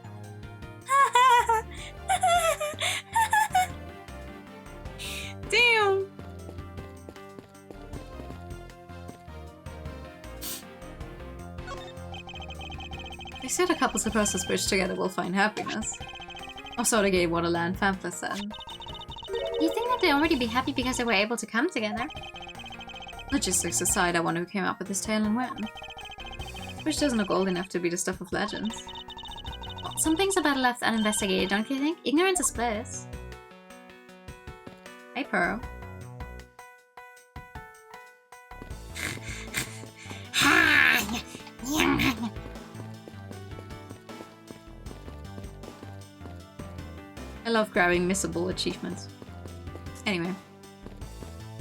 They said a couple supposed to bridge together will find happiness. Or so the gay Waterland pamphlet said. Do you think that they'd already be happy because they were able to come together? Logistics aside, I wonder who came up with this tale and when. This bridge doesn't look old enough to be the stuff of legends. Well, some things are better left uninvestigated, don't you think? Ignorance is bliss. Hey, Pearl. I love grabbing missable achievements. Anyway.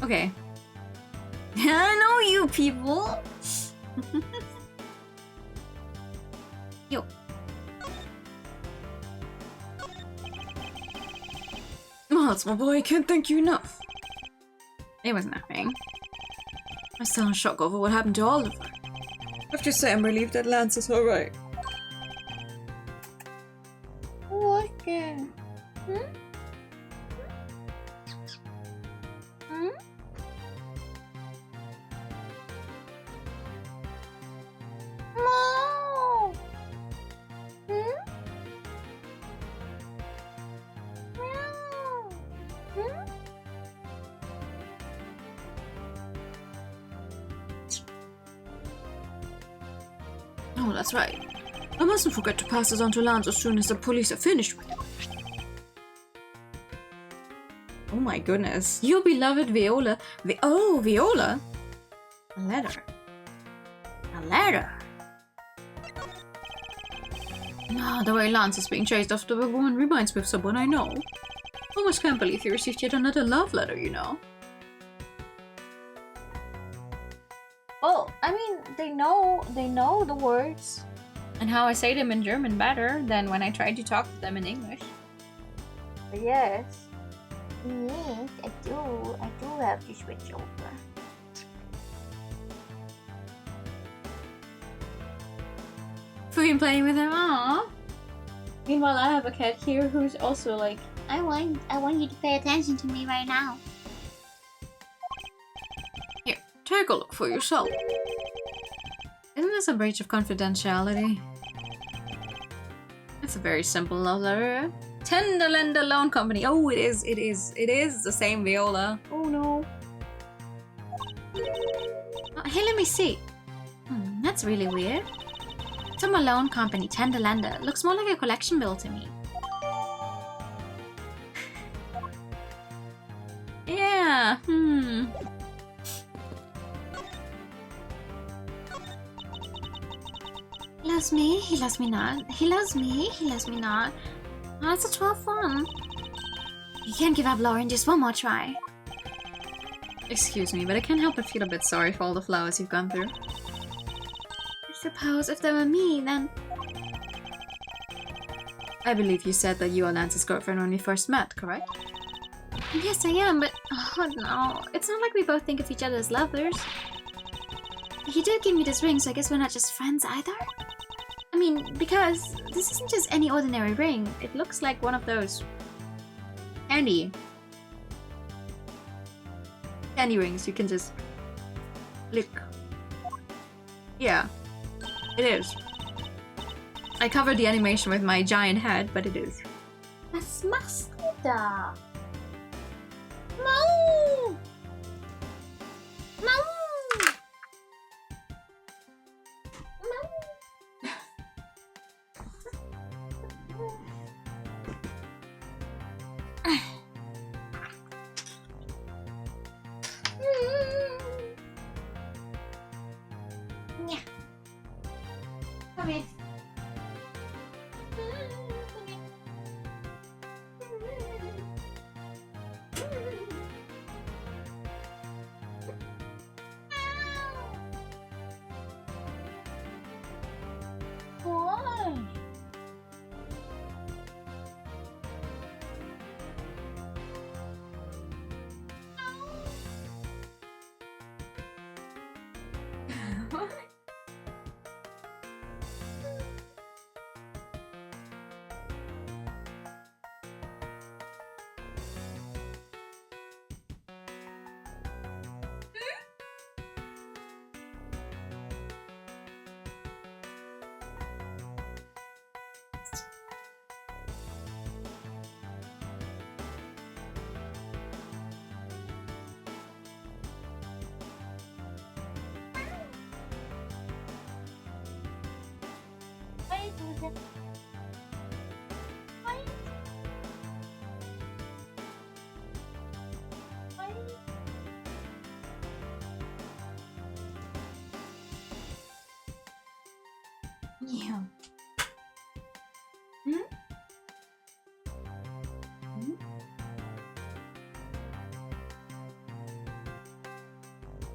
Okay. I know you people! Yo. Oh, that's my boy. I can't thank you enough. It was nothing. I'm still in shock over what happened to Oliver. I have to say I'm relieved that Lance is alright. What the? No. Oh, that's right. I mustn't forget to pass this on to Lance as soon as the police are finished with it. Oh my goodness. Your beloved Viola. Viola? A letter. A letter? No, the way Lance is being chased after the woman reminds me of someone I know. Almost can't believe he received yet another love letter, you know. Well, I mean, they know the words. And how I say them in German better than when I try to talk to them in English. Yes. Yes, I do have to switch over. Have you been playing with him? Aww. Meanwhile, I have a cat here who's also like, I want you to pay attention to me right now. here, take a look for yourself. Isn't this a breach of confidentiality? It's a very simple love letter. Tenderlander Loan Company. Oh, it is the same Viola. Oh no. Oh, hey, let me see. That's really weird. Some loan company, Tenderlander. Looks more like a collection bill to me. Yeah, He loves me, he loves me not. He loves me, he loves me not. Oh, that's a 12-1. You can't give up, Lauren. Just one more try. Excuse me, but I can't help but feel a bit sorry for all the flowers you've gone through. I suppose if they were me, then... I believe you said that you are Lance's girlfriend when we first met, correct? Yes, I am, but... Oh, no. It's not like we both think of each other as lovers. He did give me this ring, so I guess we're not just friends either? I mean, because this isn't just any ordinary ring. It looks like one of those... Candy rings you can just lick. Yeah, it is. I covered the animation with my giant head, but it is. Was machst du da? Mau! Mau! Come here. Why? Yeah. Hmm? Hmm?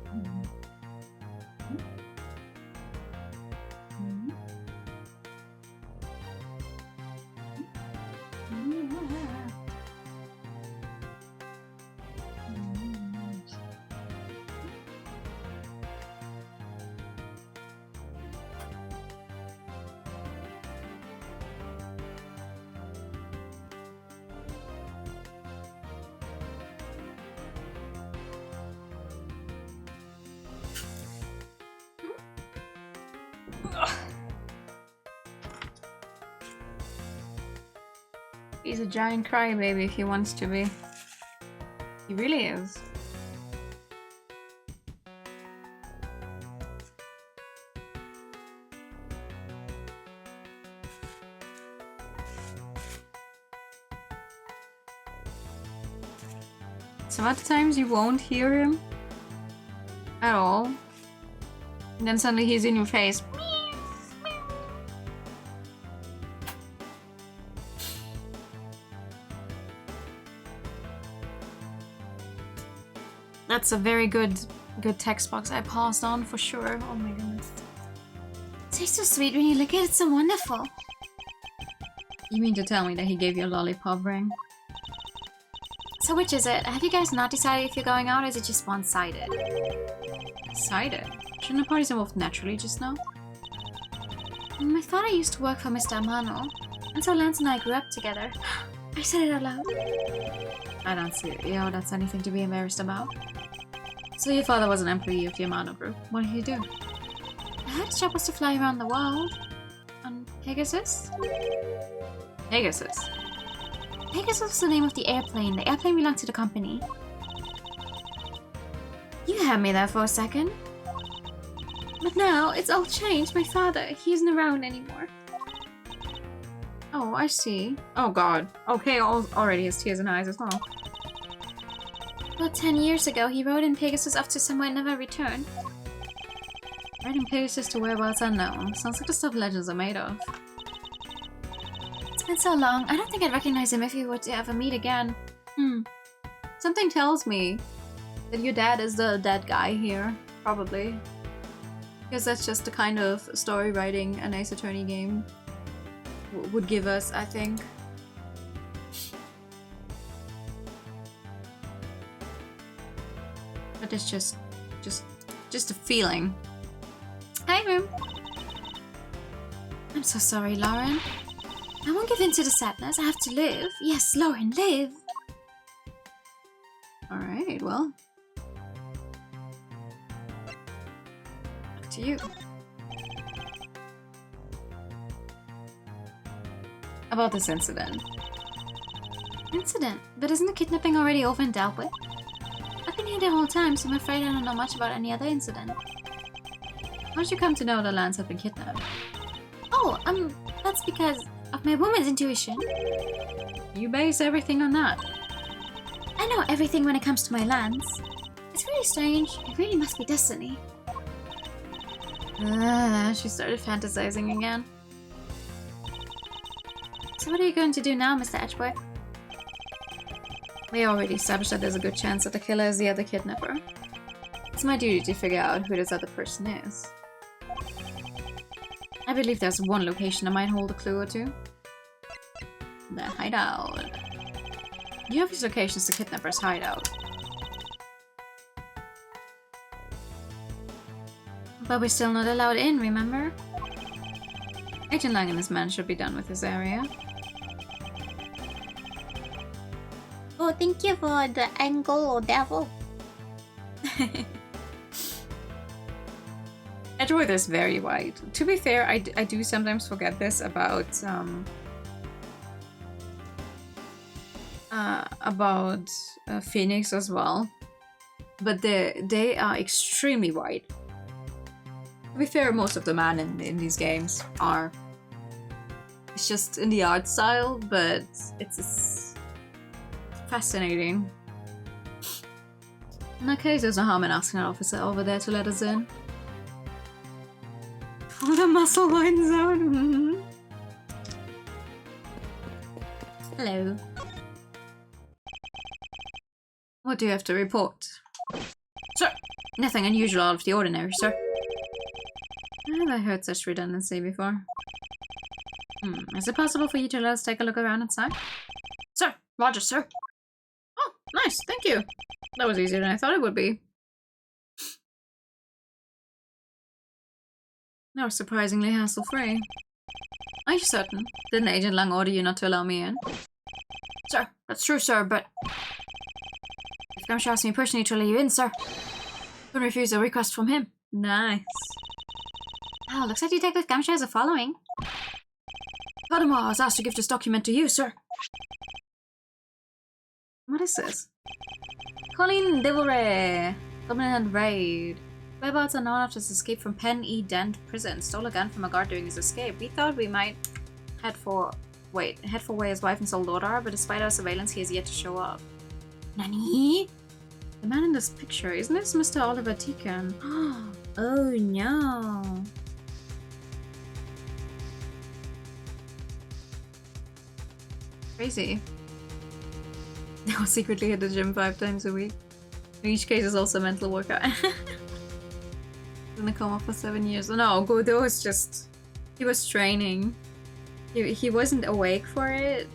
Hmm? Hmm? He's a giant crybaby if he wants to be. He really is. Some other times you won't hear him at all. And then suddenly he's in your face. That's a very good text box I passed on for sure. Oh my goodness. It tastes so sweet when you lick it. It's so wonderful. You mean to tell me that he gave you a lollipop ring? So which is it? Have you guys not decided if you're going out or is it just one-sided? Sided? Shouldn't the parties evolve naturally just now? My father used to work for Mr. Amano, and so Lance and I grew up together. I said it out loud. I don't see how that's anything to be embarrassed about. So your father was an employee of the Amano group. What did he do? I heard his job was to fly around the world. On Pegasus? Pegasus? Pegasus was the name of the airplane. The airplane belonged to the company. You had me there for a second. But now, it's all changed. My father, he isn't around anymore. Oh, I see. Oh god. Okay, already has tears in eyes as well. About 10 years ago, he rode in Pegasus off to somewhere and never returned. Riding Pegasus to whereabouts unknown. Sounds like the stuff legends are made of. It's been so long, I don't think I'd recognize him if we were to ever meet again. Something tells me that your dad is the dead guy here. Probably. Because that's just the kind of story writing an Ace Attorney game would give us, I think. But it's just a feeling. Hi, Room. I'm so sorry, Lauren. I won't give in to the sadness. I have to live. Yes, Lauren, live. Alright, well. Back to you. About this incident. Incident? But isn't the kidnapping already over and dealt with? I've been here the whole time, so I'm afraid I don't know much about any other incident. How did you come to know that Lance had been kidnapped? Oh, that's because of my woman's intuition. You base everything on that. I know everything when it comes to my Lance. It's really strange. It really must be destiny. She started fantasizing again. So what are you going to do now, Mr. Edgeworth? We already established that there's a good chance that the killer is the other kidnapper. It's my duty to figure out who this other person is. I believe there's one location that might hold a clue or two. The hideout. The obvious location is the kidnapper's hideout. But we're still not allowed in, remember? Agent Lang and his men should be done with this area. Oh, thank you for the angle, devil. Edgeworth is very wide. To be fair, I do sometimes forget this about Phoenix as well. But they are extremely wide. To be fair, most of the men in these games are. It's just in the art style, but it's fascinating. In that case, there's no harm in asking an officer over there to let us in. Oh, the muscle winds out. Hello. What do you have to report? Sir, nothing unusual out of the ordinary, sir. Have I heard such redundancy before? Is it possible for you to let us take a look around inside? Sir, Roger, sir. Oh, nice, thank you. That was easier than I thought it would be. That was surprisingly hassle-free. Are you certain? Didn't Agent Lang order you not to allow me in? Sir, that's true, sir, but... If Gramsci asked me personally to let you in, sir, don't refuse a request from him. Nice. Oh, looks like Detective Gramsci has a following. Furthermore, I was asked to give this document to you, sir. What is this? Colleen Devilray. Dominant Raid. Whereabouts unknown after his escape from Penn E. Dent prison. Stole a gun from a guard during his escape. We thought we might head for where his wife and sole daughter are, but despite our surveillance, he has yet to show up. Nani? The man in this picture, isn't this Mr. Oliver Deacon? Oh no. Crazy. They all secretly hit the gym 5 times a week. In each case is also a mental workout. In the coma for 7 years. No, Godot was just... He was training. He wasn't awake for it.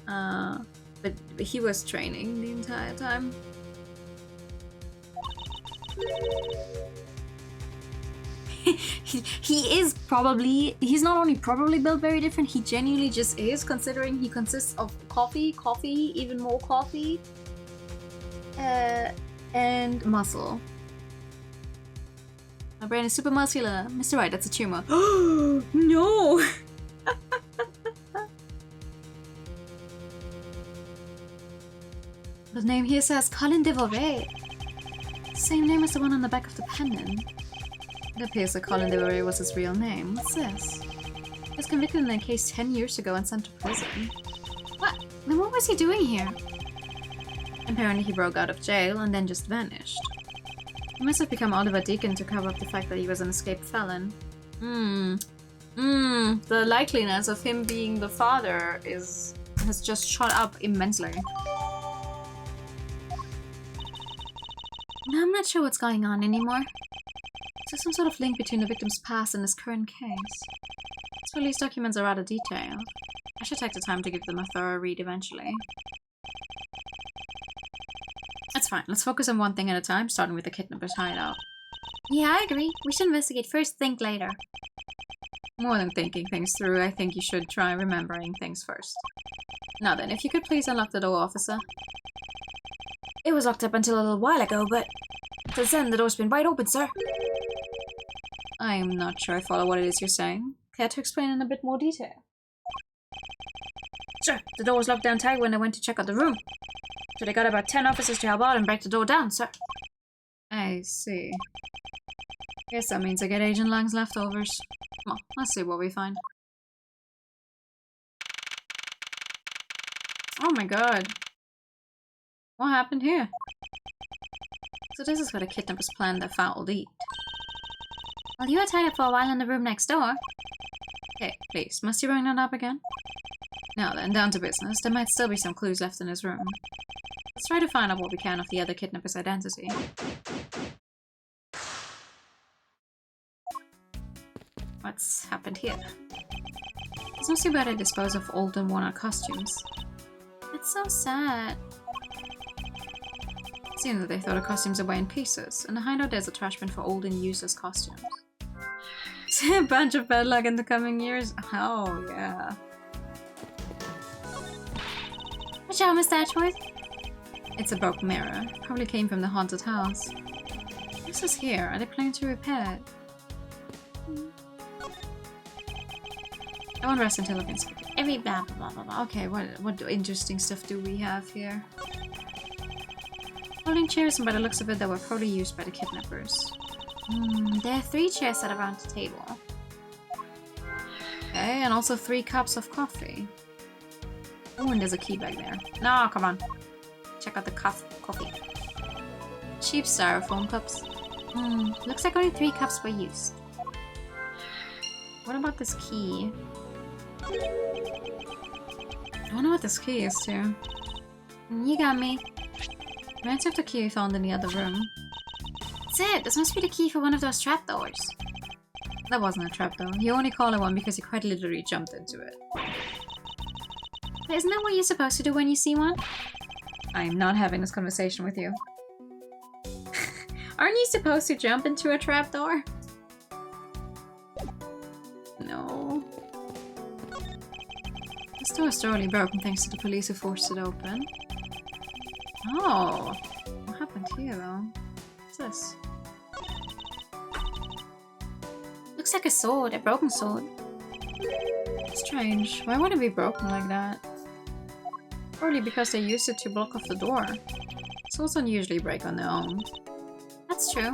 But he was training the entire time. He is probably... He's not only probably built very different, he genuinely just is, considering he consists of coffee, even more coffee, and muscle. My brain is super muscular. Mr. Right, that's a tumor. Oh no! The name here says Colin Devilray. Same name as the one on the back of the pendant. It appears that Colin Devilray was his real name. What's this? He was convicted in a case 10 years ago and sent to prison. What? Then what was he doing here? Apparently he broke out of jail and then just vanished. He must have become Oliver Deacon to cover up the fact that he was an escaped felon. The likeliness of him being the father has just shot up immensely. Now I'm not sure what's going on anymore. Is there some sort of link between the victim's past and his current case? These police documents are rather detailed. I should take the time to give them a thorough read eventually. That's fine, let's focus on one thing at a time, starting with the kidnapper's hideout. Yeah, I agree. We should investigate first, think later. More than thinking things through, I think you should try remembering things first. Now then, if you could please unlock the door, officer. It was locked up until a little while ago, but since then the door's been wide open, sir. I'm not sure I follow what it is you're saying. Care to explain in a bit more detail? Sir, the door was locked down tight when I went to check out the room. So they got about 10 officers to help out and break the door down, sir. I see. Guess that means I get Agent Lang's leftovers. Come on, let's see what we find. Oh my god. What happened here? So this is where the kidnappers planned their foul deed. Well, you were tied up for a while in the room next door. Okay, please, must you bring that up again? Now then, down to business. There might still be some clues left in his room. Let's try to find out what we can of the other kidnapper's identity. What's happened here? This must be where they dispose of old and worn-out costumes. It's so sad. It seems that they throw the costumes away in pieces. In the hideout there's a trash bin for old and useless costumes. See a bunch of bad luck in the coming years? Oh, yeah. Watch out, Mr. Ashworth. It's a broken mirror. Probably came from the haunted house. What's this here? Are they planning to repair it? I won't rest until I've inspected every blah blah blah blah. Okay, what interesting stuff do we have here? Folding chairs, and by the looks of it, they were probably used by the kidnappers. There are 3 chairs set around the table. Okay, and also 3 cups of coffee. Oh, and there's a key back there. No, come on. Check out the coffee. Cheap styrofoam cups. Looks like only 3 cups were used. What about this key? I wonder what this key is to. You got me. Reminds me of the key we found in the other room. That's it. This must be the key for one of those trapdoors. That wasn't a trapdoor. You only call it one because you quite literally jumped into it. But isn't that what you're supposed to do when you see one? I'm not having this conversation with you. Aren't you supposed to jump into a trapdoor? No. This door is thoroughly broken thanks to the police who forced it open. Oh. What happened here though? What's this? Looks like a sword, a broken sword. Strange. Why would it be broken like that? Probably because they used it to block off the door. Swords don't usually break on their own. That's true.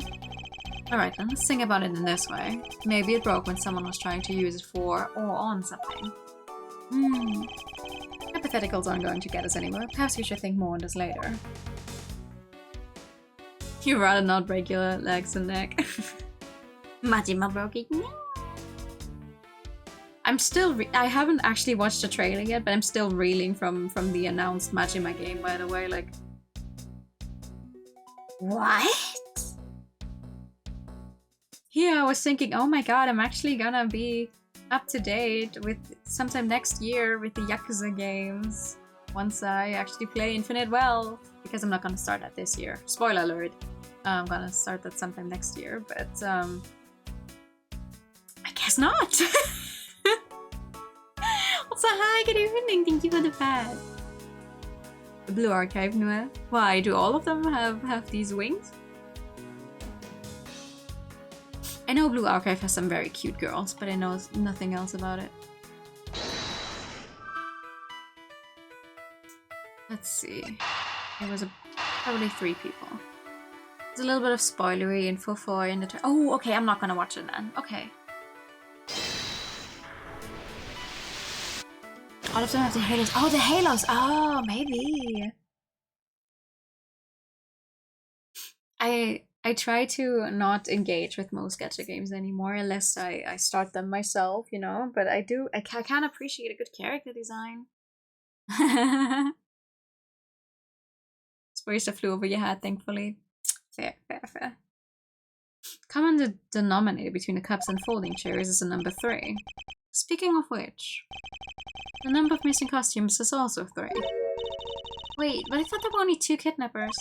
Alright, then let's think about it in this way. Maybe it broke when someone was trying to use it for or on something. Hypotheticals aren't going to get us anywhere. Perhaps we should think more on this later. You'd rather not break your legs and neck. Majima broke it. I'm still I haven't actually watched the trailer yet, but I'm still reeling from the announced Majima game, by the way, like... What? Here I was thinking, oh my god, I'm actually gonna be up to date with sometime next year with the Yakuza games. Once I actually play Infinite Wealth. Because I'm not gonna start that this year. Spoiler alert. I'm gonna start that sometime next year, but I guess not! Also, hi, good evening, thank you for the pad. The Blue Archive, Noel. Why, do all of them have these wings? I know Blue Archive has some very cute girls, but I know nothing else about it. Let's see. There was probably 3 people. There's a little bit of spoilery info for in the oh, okay, I'm not gonna watch it then. Okay. All of them have the halos. Oh, the halos! Oh, maybe. I try to not engage with most gacha games anymore unless I start them myself, you know? But I can appreciate a good character design. Sprays that flew over your head, thankfully. Fair, fair, fair. Common denominator between the cups and folding chairs is a number 3. Speaking of which, the number of missing costumes is also 3. Wait, but I thought there were only 2 kidnappers.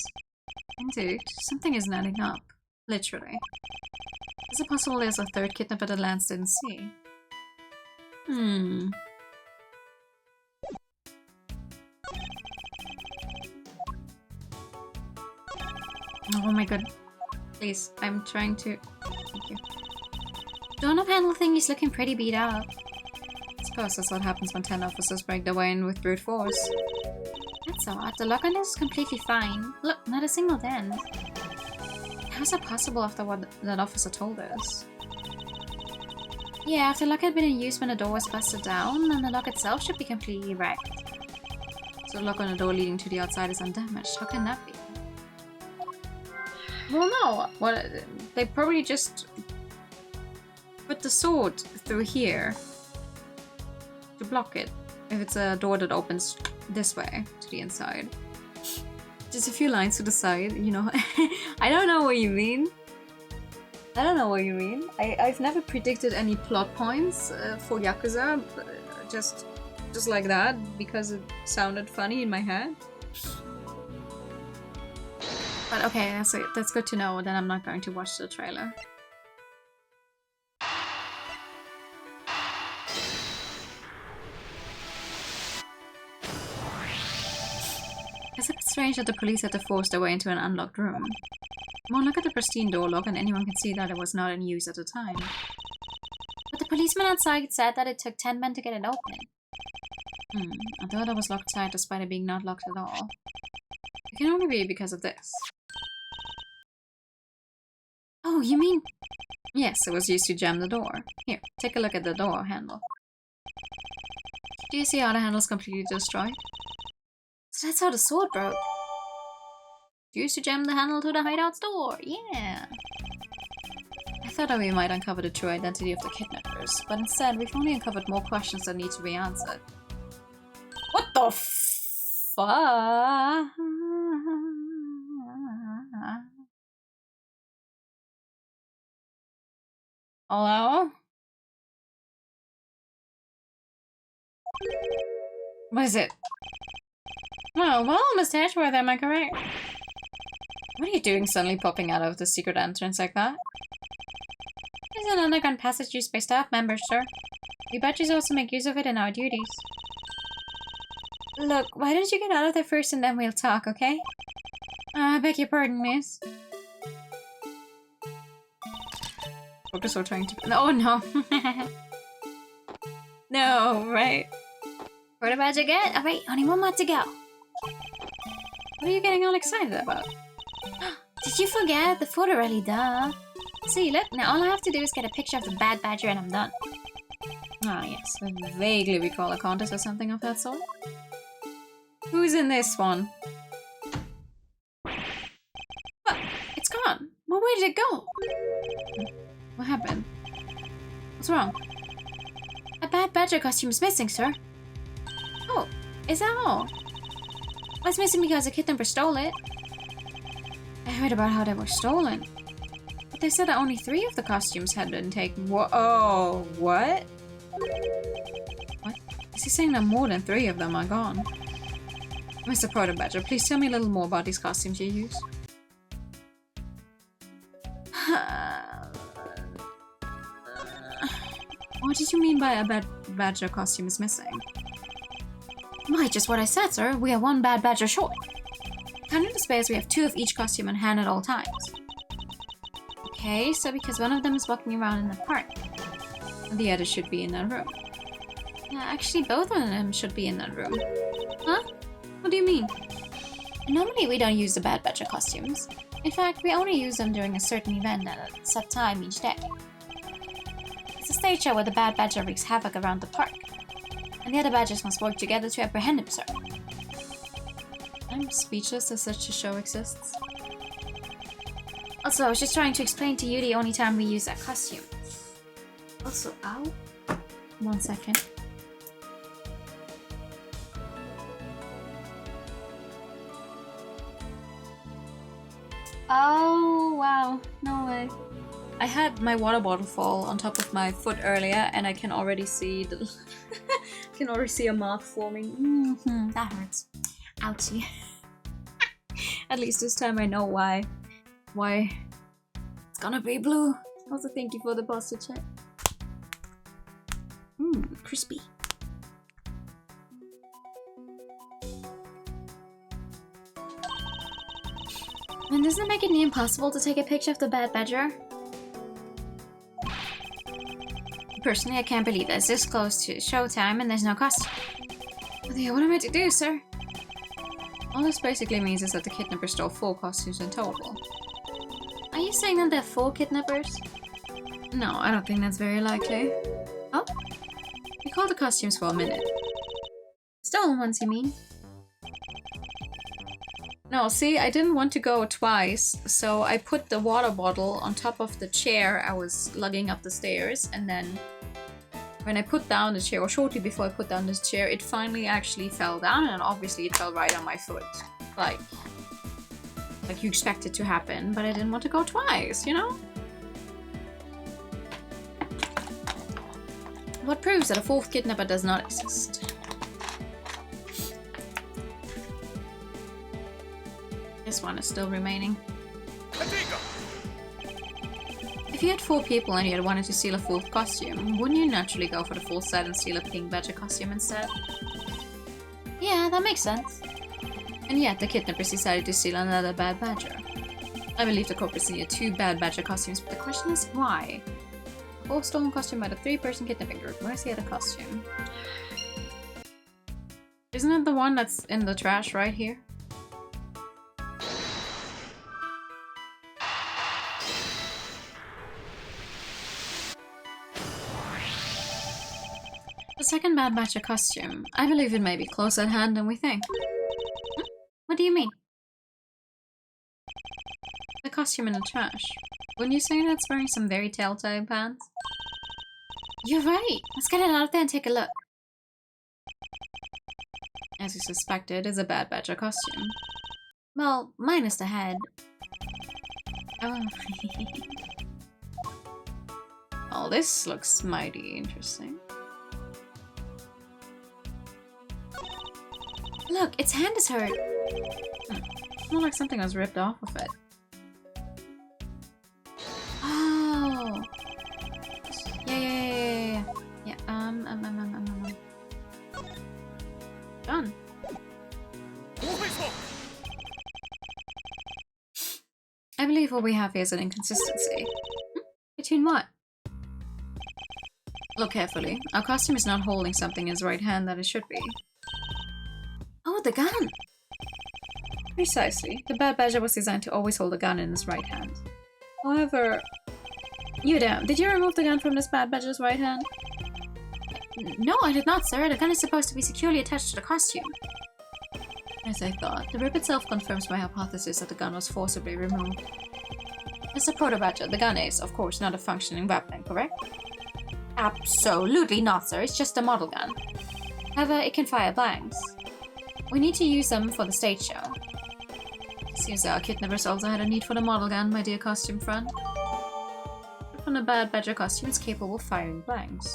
Indeed, something isn't adding up. Literally. Is it possible there's a 3rd kidnapper that Lance didn't see? Oh my god. Please, I'm trying to... Thank you. Doorknob handle thing is looking pretty beat up. I suppose that's what happens when 10 officers break their way in with brute force. That's odd. The lock on this is completely fine. Look, not a single dent. How's that possible after what that officer told us? Yeah, if the lock had been in use when the door was busted down, then the lock itself should be completely wrecked. So the lock on the door leading to the outside is undamaged. How can that be? Well, no. What? They probably just put the sword through here to block it. If it's a door that opens this way to the inside. Just a few lines to the side, you know. I don't know what you mean. I don't know what you mean. I've never predicted any plot points for Yakuza, just like that, because it sounded funny in my head. But okay, that's good to know. Then I'm not going to watch the trailer. It's a bit strange that the police had to force their way into an unlocked room. Come on, look at the pristine door lock and anyone can see that it was not in use at the time. But the policeman outside said that it took 10 men to get it open. I thought it was locked tight despite it being not locked at all. It can only be because of this. Oh, you mean... Yes, it was used to jam the door. Here, take a look at the door handle. Do you see how the handle's completely destroyed? So that's how the sword broke. Used to jam the handle to the hideout's door. Yeah. I thought that we might uncover the true identity of the kidnappers, but instead we've only uncovered more questions that need to be answered. What the fuck? Hello? What is it? Oh, well, Mr. Edgeworth, am I correct? What are you doing suddenly popping out of the secret entrance like that? There's an underground passage used by staff members, sir. We badgers also make use of it in our duties. Look, why don't you get out of there first and then we'll talk, okay? I beg your pardon, miss. We're still trying to... Oh, no. No, right. Where the badge again? Alright, only one more to go. What are you getting all excited about? Did you forget? The photo rally, duh. See, look, now all I have to do is get a picture of the bad badger and I'm done. Ah, yes. I vaguely recall a contest or something of that sort. Who's in this one? What? It's gone. Well, where did it go? What happened? What's wrong? A bad badger costume is missing, sir. Oh, is that all? Well, it's missing because a kidnapper stole it. I heard about how they were stolen. But they said that only 3 of the costumes had been taken. Oh, what? What? Is he saying that more than 3 of them are gone? Mr. Proto Badger, please tell me a little more about these costumes you use. What did you mean by a bad badger costume is missing? Why, just what I said, sir. We are 1 bad badger short. Counting the spares, we have 2 of each costume on hand at all times. Okay, so because one of them is walking around in the park, and the other should be in that room. Actually, both of them should be in that room. Huh? What do you mean? Normally, we don't use the bad badger costumes. In fact, we only use them during a certain event at a set time each day. It's a stage show where the bad badger wreaks havoc around the park, and the other badgers must work together to apprehend him, sir. I'm speechless that such a show exists. Also, I was just trying to explain to you the only time we use that costume. Also, ow. 1 second. Oh, wow. No way. I had my water bottle fall on top of my foot earlier, and I can already see the... I can already see a mark forming. That hurts. Ouchie. At least this time I know why. Why? It's gonna be blue. Also, thank you for the pasta check. Crispy. And doesn't it make it near impossible to take a picture of the bad badger? Personally, I can't believe it's this close to showtime and there's no costume. But yeah, what am I to do, sir? All this basically means is that the kidnapper stole 4 costumes in total. Are you saying that there are 4 kidnappers? No, I don't think that's very likely. Oh? We called the costumes for a minute. Stolen ones, you mean? No, see, I didn't want to go twice, so I put the water bottle on top of the chair I was lugging up the stairs, and then when I put down the chair, or shortly before I put down this chair, it finally actually fell down, and obviously it fell right on my foot. Like you expect it to happen, but I didn't want to go twice, you know? What proves that a 4th kidnapper does not exist. This one is still remaining. If you had 4 people and you had wanted to steal a 4th costume, wouldn't you naturally go for the full set and steal a pink badger costume instead? Yeah, that makes sense. And yet, the kidnappers decided to steal another bad badger. I believe the culprits needed 2 bad badger costumes, but the question is why? A 4th stolen costume by the 3-person kidnapping group. Where's the other costume? Isn't it the one that's in the trash right here? The second Bad Batcher costume. I believe it may be close at hand than we think. What do you mean? The costume in the trash. Wouldn't you say that's wearing some very telltale pants? You're right. Let's get it out there and take a look. As you suspected, it's a Bad Batcher costume. Well, minus the head. Oh. Oh, this looks mighty interesting. Look, its hand is hurt. More like something was ripped off of it. Oh. Yeah. Done. I believe what we have here is an inconsistency. Between what? Look carefully. Our costume is not holding something in his right hand that it should be. Oh, the gun! Precisely. The Bad Badger was designed to always hold a gun in his right hand. However... Yuda, did you remove the gun from this Bad Badger's right hand? No, I did not, sir. The gun is supposed to be securely attached to the costume. As I thought, the rip itself confirms my hypothesis that the gun was forcibly removed. Mr. Proto-Badger, the gun is, of course, not a functioning weapon, correct? Absolutely not, sir. It's just a model gun. However, it can fire blanks. We need to use them for the stage show. Seems our kidnappers also had a need for the model gun, my dear costume friend. From the Bad Badger costume, it's capable of firing blanks.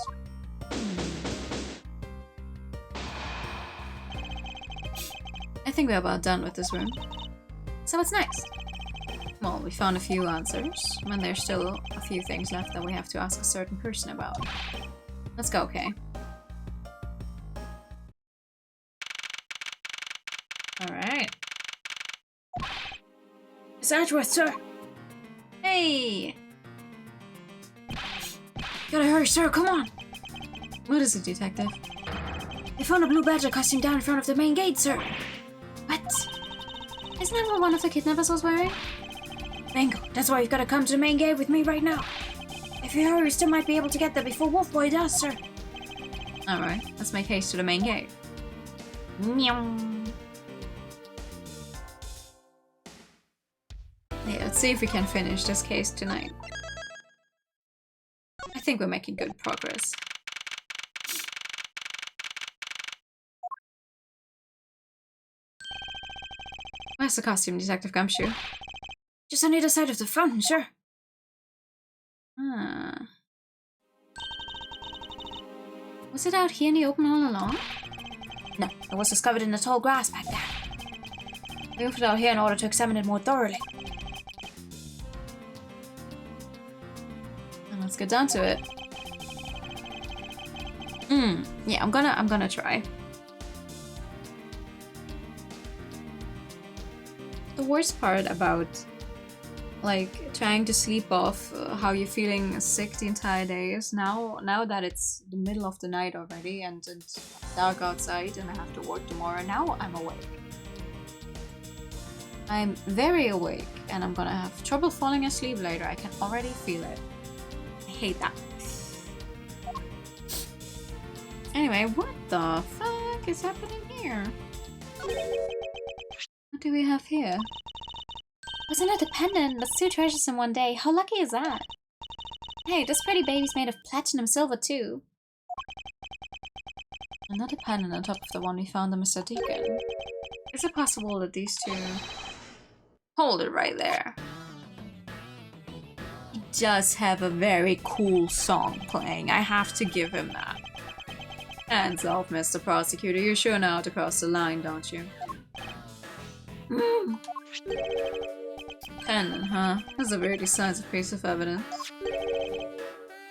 I think we're about done with this room. So what's next? Well, we found a few answers, and there's still a few things left that we have to ask a certain person about. Let's go, okay? Alright. It's Edgeworth, sir! Hey! Gotta hurry, sir, come on! What is it, detective? They found a blue badger costume down in front of the main gate, sir! What? Isn't that what one of the kidnappers was wearing? Bingo, that's why you've gotta come to the main gate with me right now. If you hurry, we still might be able to get there before Wolf Boy does, sir. Alright, let's make haste to the main gate. Meow. Yeah, let's see if we can finish this case tonight. I think we're making good progress. Where's the costume, Detective Gumshoe? Just on either side of the fountain, sure. Ah. Was it out here in the open all along? No, it was discovered in the tall grass back there. We moved it out here in order to examine it more thoroughly. And let's get down to it. Yeah, I'm gonna try. The worst part about like trying to sleep off how you're feeling sick the entire day is now that it's the middle of the night already and it's dark outside and I have to work tomorrow. Now I'm awake. I'm very awake and I'm gonna have trouble falling asleep later. I can already feel it. I hate that. Anyway, what the fuck is happening here? What do we have here? Wasn't it a pendant? That's 2 treasures in one day. How lucky is that? Hey, this pretty baby's made of platinum silver too. Another pendant on top of the one we found in Mr. Deacon. Is it possible that these two... Hold it right there. He does have a very cool song playing. I have to give him that. Hands off, Mr. Prosecutor. You sure know how to cross the line, don't you? Pendant, huh? That's a very decisive piece of evidence.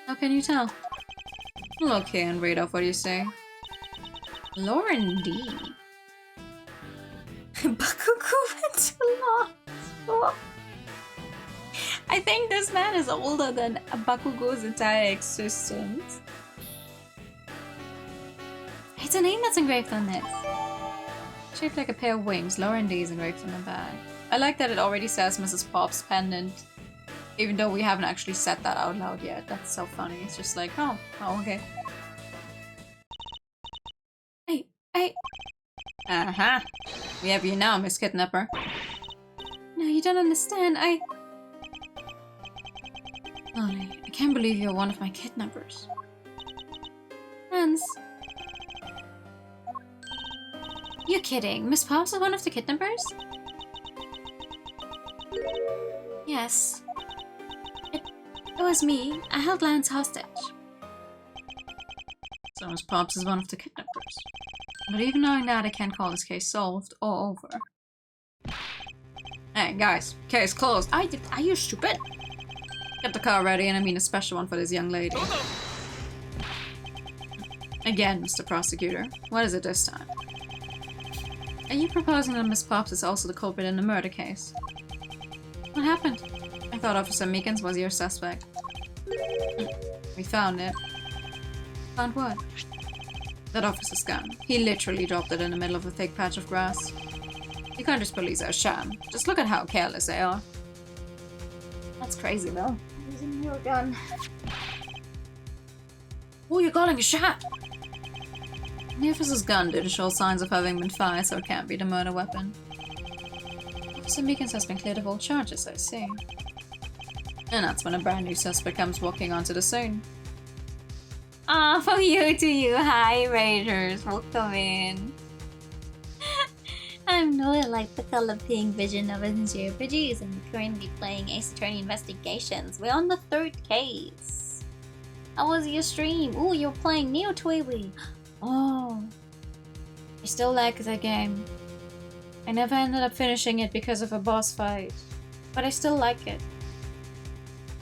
How can you tell? Look here and read off what you say. Lauren D. Bakugo went too long. Oh. I think this man is older than Bakugo's entire existence. It's a name that's engraved on this. Shaped like a pair of wings, Lauren D is engraved on the bag. I like that it already says Mrs. Pop's pendant, even though we haven't actually said that out loud yet. That's so funny. It's just like, oh okay. Aha! We have you now, Miss Kidnapper. No, you don't understand. Lolly, I can't believe you're one of my kidnappers. Hans. You're kidding. Miss Pops is one of the kidnappers? Yes. It was me. I held Lance hostage. So Miss Pops is one of the kidnappers. But even knowing that, I can't call this case solved or over. Hey, guys. Case closed. Are you stupid? Get the car ready, and I mean a special one for this young lady. Again, Mr. Prosecutor. What is it this time? Are you proposing that Miss Pops is also the culprit in the murder case? What happened? I thought Officer Meekins was your suspect. We found it. Found what? That officer's gun. He literally dropped it in the middle of a thick patch of grass. You can't just police a sham. Just look at how careless they are. That's crazy, though. Using your gun. Who are you calling a sham? The officer's gun didn't show signs of having been fired, so it can't be the murder weapon. Officer Meekins has been cleared of all charges, I see. And that's when a brand new suspect comes walking onto the scene. Ah, from you to you, hi Raiders, welcome in. I'm Noah, like the color pink vision of a sincere produce, and currently playing Ace Attorney Investigations. We're on the 3rd case. How was your stream? Ooh, you're playing Neo Twiwi. Oh. I still like the game. I never ended up finishing it because of a boss fight, but I still like it.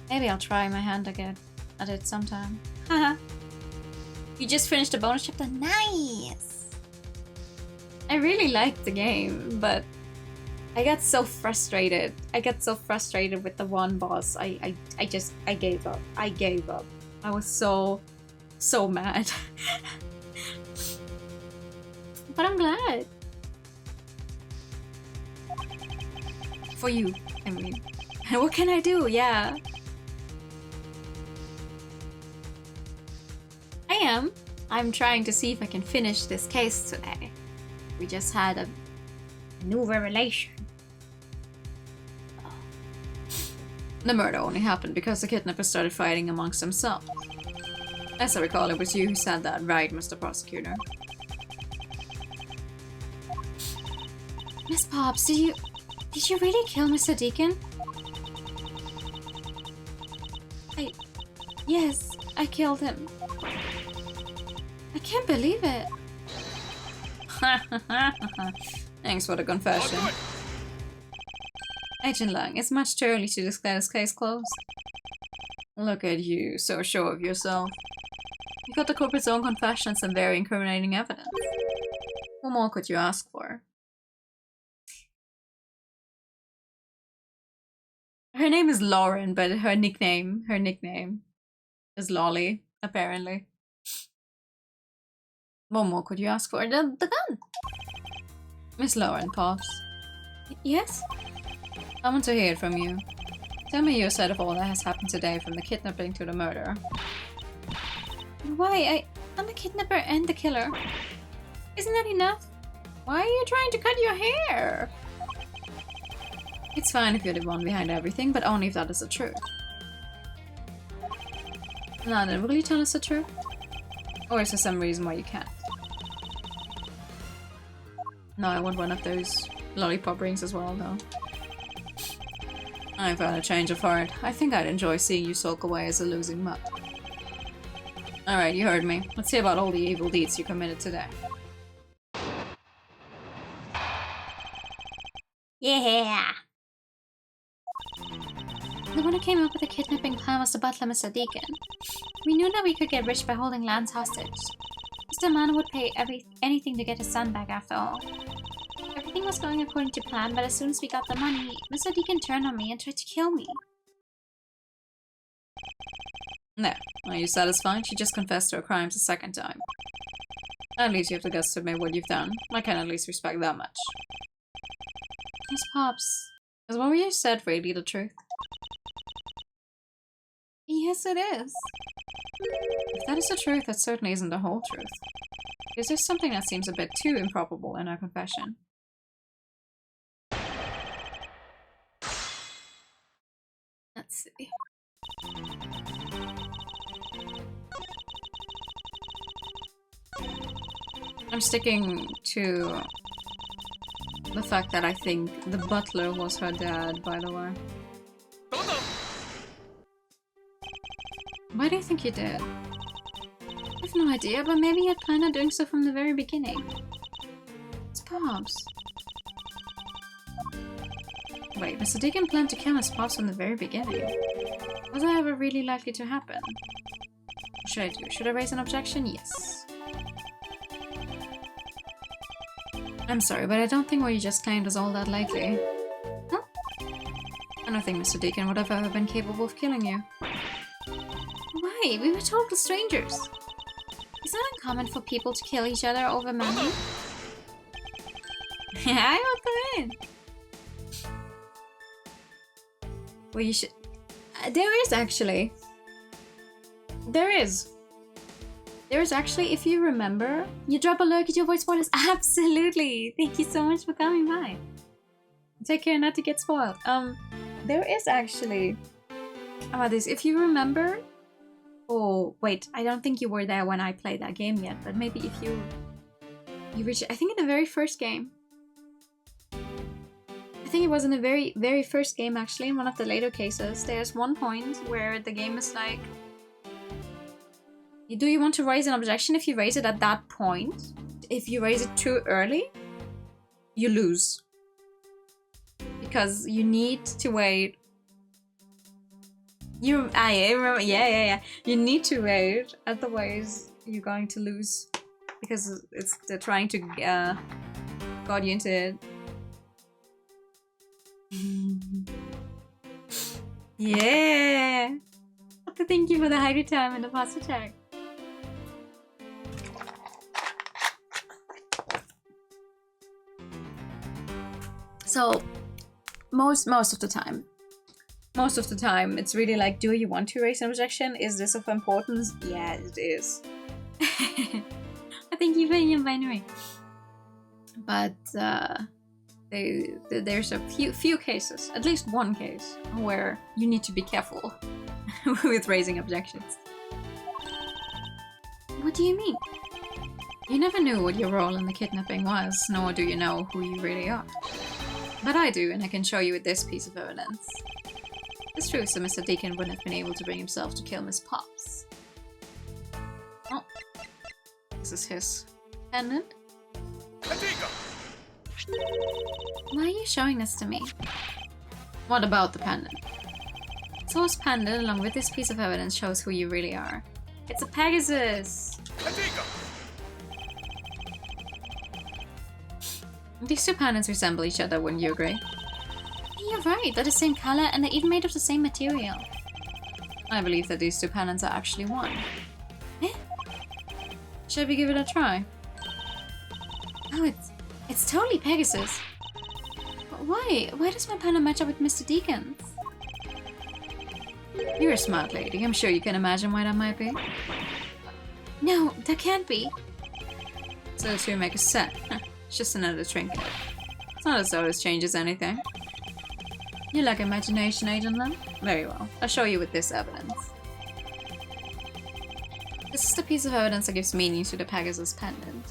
Maybe I'll try my hand again at it sometime. Haha. You just finished a bonus chapter? Nice! I really liked the game, but I got so frustrated. I got so frustrated with the one boss. I gave up. I gave up. I was so mad. But I'm glad. For you, I mean. What can I do? Yeah. I'm trying to see if I can finish this case today. We just had a new revelation. The murder only happened because the kidnappers started fighting amongst themselves. As I recall, it was you who said that, right, Mr. Prosecutor? Miss Pops, did you really kill Mr. Deacon? Yes, I killed him. I can't believe it. Thanks for the confession. Agent Lang, it's much too early to declare this case closed. Look at you, so sure of yourself. You got the culprit's own confession and some very incriminating evidence. What more could you ask for? Her name is Lauren, but her nickname is Lolly, apparently. What more could you ask for? The gun! Miss Lauren, Pops. Yes? I want to hear it from you. Tell me your side of all that has happened today, from the kidnapping to the murder. Why? I'm the kidnapper and the killer. Isn't that enough? Why are you trying to cut your hair? It's fine if you're the one behind everything, but only if that is the truth. Now then, will you tell us the truth? Or is there some reason why you can't? No, I want one of those lollipop rings as well, though. I've had a change of heart. I think I'd enjoy seeing you sulk away as a losing mutt. Alright, you heard me. Let's see about all the evil deeds you committed today. Yeah! The one who came up with the kidnapping plan was the butler, Mr. Deacon. We knew that we could get rich by holding Lance hostage. Mr. Man would pay anything to get his son back after all. Everything was going according to plan, but as soon as we got the money, Mr. Deacon turned on me and tried to kill me. No. Are you satisfied? She just confessed to her crimes a second time. At least you have the guts to admit what you've done. I can at least respect that much. Miss Pops. Is what you said really the truth? Yes, it is. If that is the truth, that certainly isn't the whole truth. Is there something that seems a bit too improbable in her confession? Let's see. I'm sticking to the fact that I think the butler was her dad, by the way. Why do you think you did? I have no idea, but maybe he had planned on doing so from the very beginning. It's Pops. Wait, Mr. Deacon planned to kill his Pops from the very beginning? Was that ever really likely to happen? What should I do? Should I raise an objection? Yes. I'm sorry, but I don't think what you just claimed is all that likely. Huh? I don't think Mr. Deacon would have ever been capable of killing you. Why? We were total strangers. Is that uncommon for people to kill each other over money? I want that in. Well, you should... there is actually. There is. There's actually, if you remember, you drop a lurk at your voice spoilers. Absolutely. Thank you so much for coming by. Take care not to get spoiled. There is actually. How about this? If you remember. Oh, wait. I don't think you were there when I played that game yet. But maybe if you reach. I think in the very first game. I think it was in the very, very first game actually. In one of the later cases. There's one point where the game is like. Do you want to raise an objection? If you raise it at that point, if you raise it too early, you lose. Because you need to wait. Yeah. You need to wait, otherwise you're going to lose. Because they're trying to guard you into it. Yeah! Thank you for the hydro time and the pasta tag. So, most of the time, it's really like, do you want to raise an objection? Is this of importance? Yeah, it is. I think you very binary. But there's a few cases, at least one case, where you need to be careful with raising objections. What do you mean? You never knew what your role in the kidnapping was, nor do you know who you really are. But I do, and I can show you with this piece of evidence. It's true, so Mr. Deacon wouldn't have been able to bring himself to kill Miss Pops. Oh. This is his pendant. Why are you showing this to me? What about the pendant? Source pendant, along with this piece of evidence, shows who you really are. It's a Pegasus! These two pendants resemble each other, wouldn't you agree? You're right, they're the same color and they're even made of the same material. I believe that these two pendants are actually one. Eh? Shall we give it a try? Oh, it's totally Pegasus. But why? Why does my pendant match up with Mr. Deacon's? You're a smart lady. I'm sure you can imagine why that might be. No, that can't be. So the two make a set. It's just another trinket. It's not as though this changes anything. You like imagination, Agent Lim? Very well. I'll show you with this evidence. This is the piece of evidence that gives meaning to the Pegasus pendant.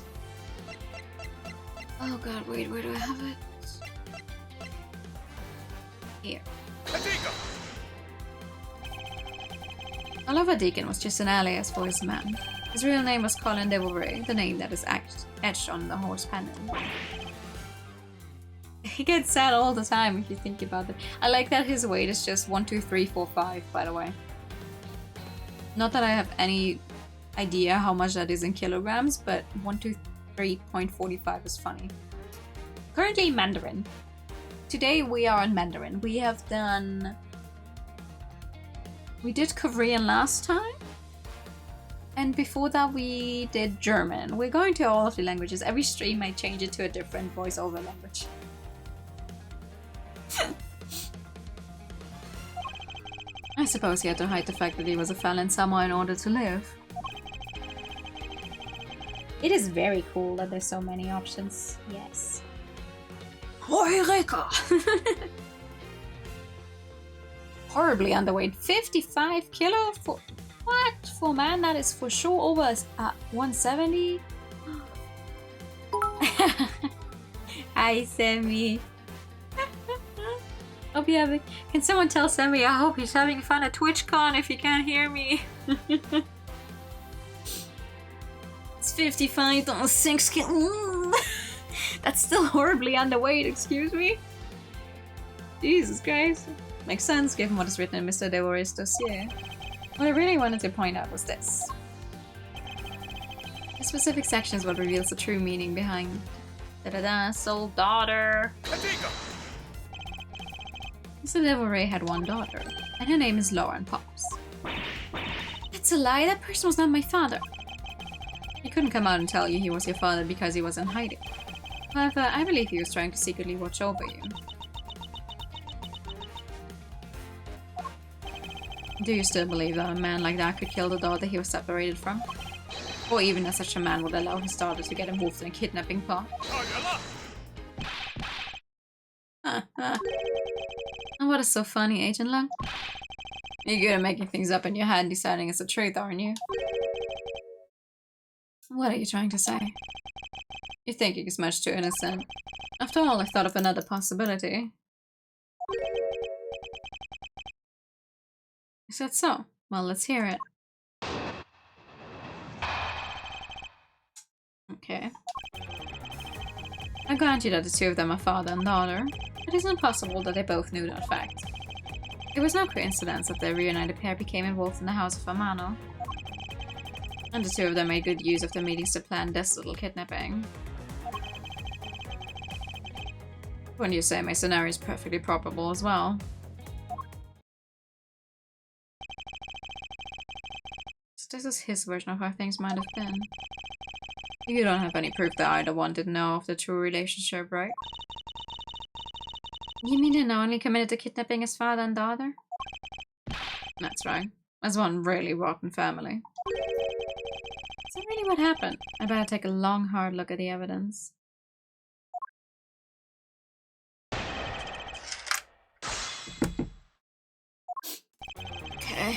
Oh god, wait, where do I have it? Here. Oliver Deacon was just an alias for his man. His real name was Colin Devilry, the name that is etched on the horse pendant. He gets sad all the time if you think about it. I like that his weight is just 1, 2, 3, 4, 5, by the way. Not that I have any idea how much that is in kilograms, but 123.45 is funny. Currently Mandarin. Today we are on Mandarin. We have done... We did Korean last time. And before that we did German. We're going to all of the languages. Every stream I change it to a different voiceover language. I suppose he had to hide the fact that he was a felon somewhere in order to live. It is very cool that there's so many options. Yes. Eureka! Horribly underweight. 55 kilo for what? For a man that is for sure over 170. Hi, Sammy. Hope you having. Can someone tell Sammy I hope he's having fun at TwitchCon if you can't hear me? It's 55 on 6 kilo. That's still horribly underweight, excuse me. Jesus Christ. Makes sense given what is written in Mr. Devore's dossier. What I really wanted to point out was this. The specific section is what reveals the true meaning behind soul daughter. Mr. Devore had one daughter, and her name is Lauren Pops. That's a lie, that person was not my father. He couldn't come out and tell you he was your father because he was in hiding. However, I believe he was trying to secretly watch over you. Do you still believe that a man like that could kill the daughter he was separated from? Or even that such a man would allow his daughter to get involved in a kidnapping plot? And what is so funny, Agent Lung? You're good at making things up in your head and deciding it's the truth, aren't you? What are you trying to say? You're thinking it's much too innocent. After all, I thought of another possibility. Is that so? Well, let's hear it. Okay. I grant you that the two of them are father and daughter, but it's not possible that they both knew that fact. It was no coincidence that the reunited pair became involved in the House of Amano. And the two of them made good use of the meetings to plan this little kidnapping. Wouldn't you say my scenario is perfectly probable as well? So this is his version of how things might have been. You don't have any proof that either one didn't know of the true relationship, right? You mean they knowingly committed to kidnapping his father and daughter? That's right. As one really rotten family. Is that really what happened? I better take a long, hard look at the evidence. Okay.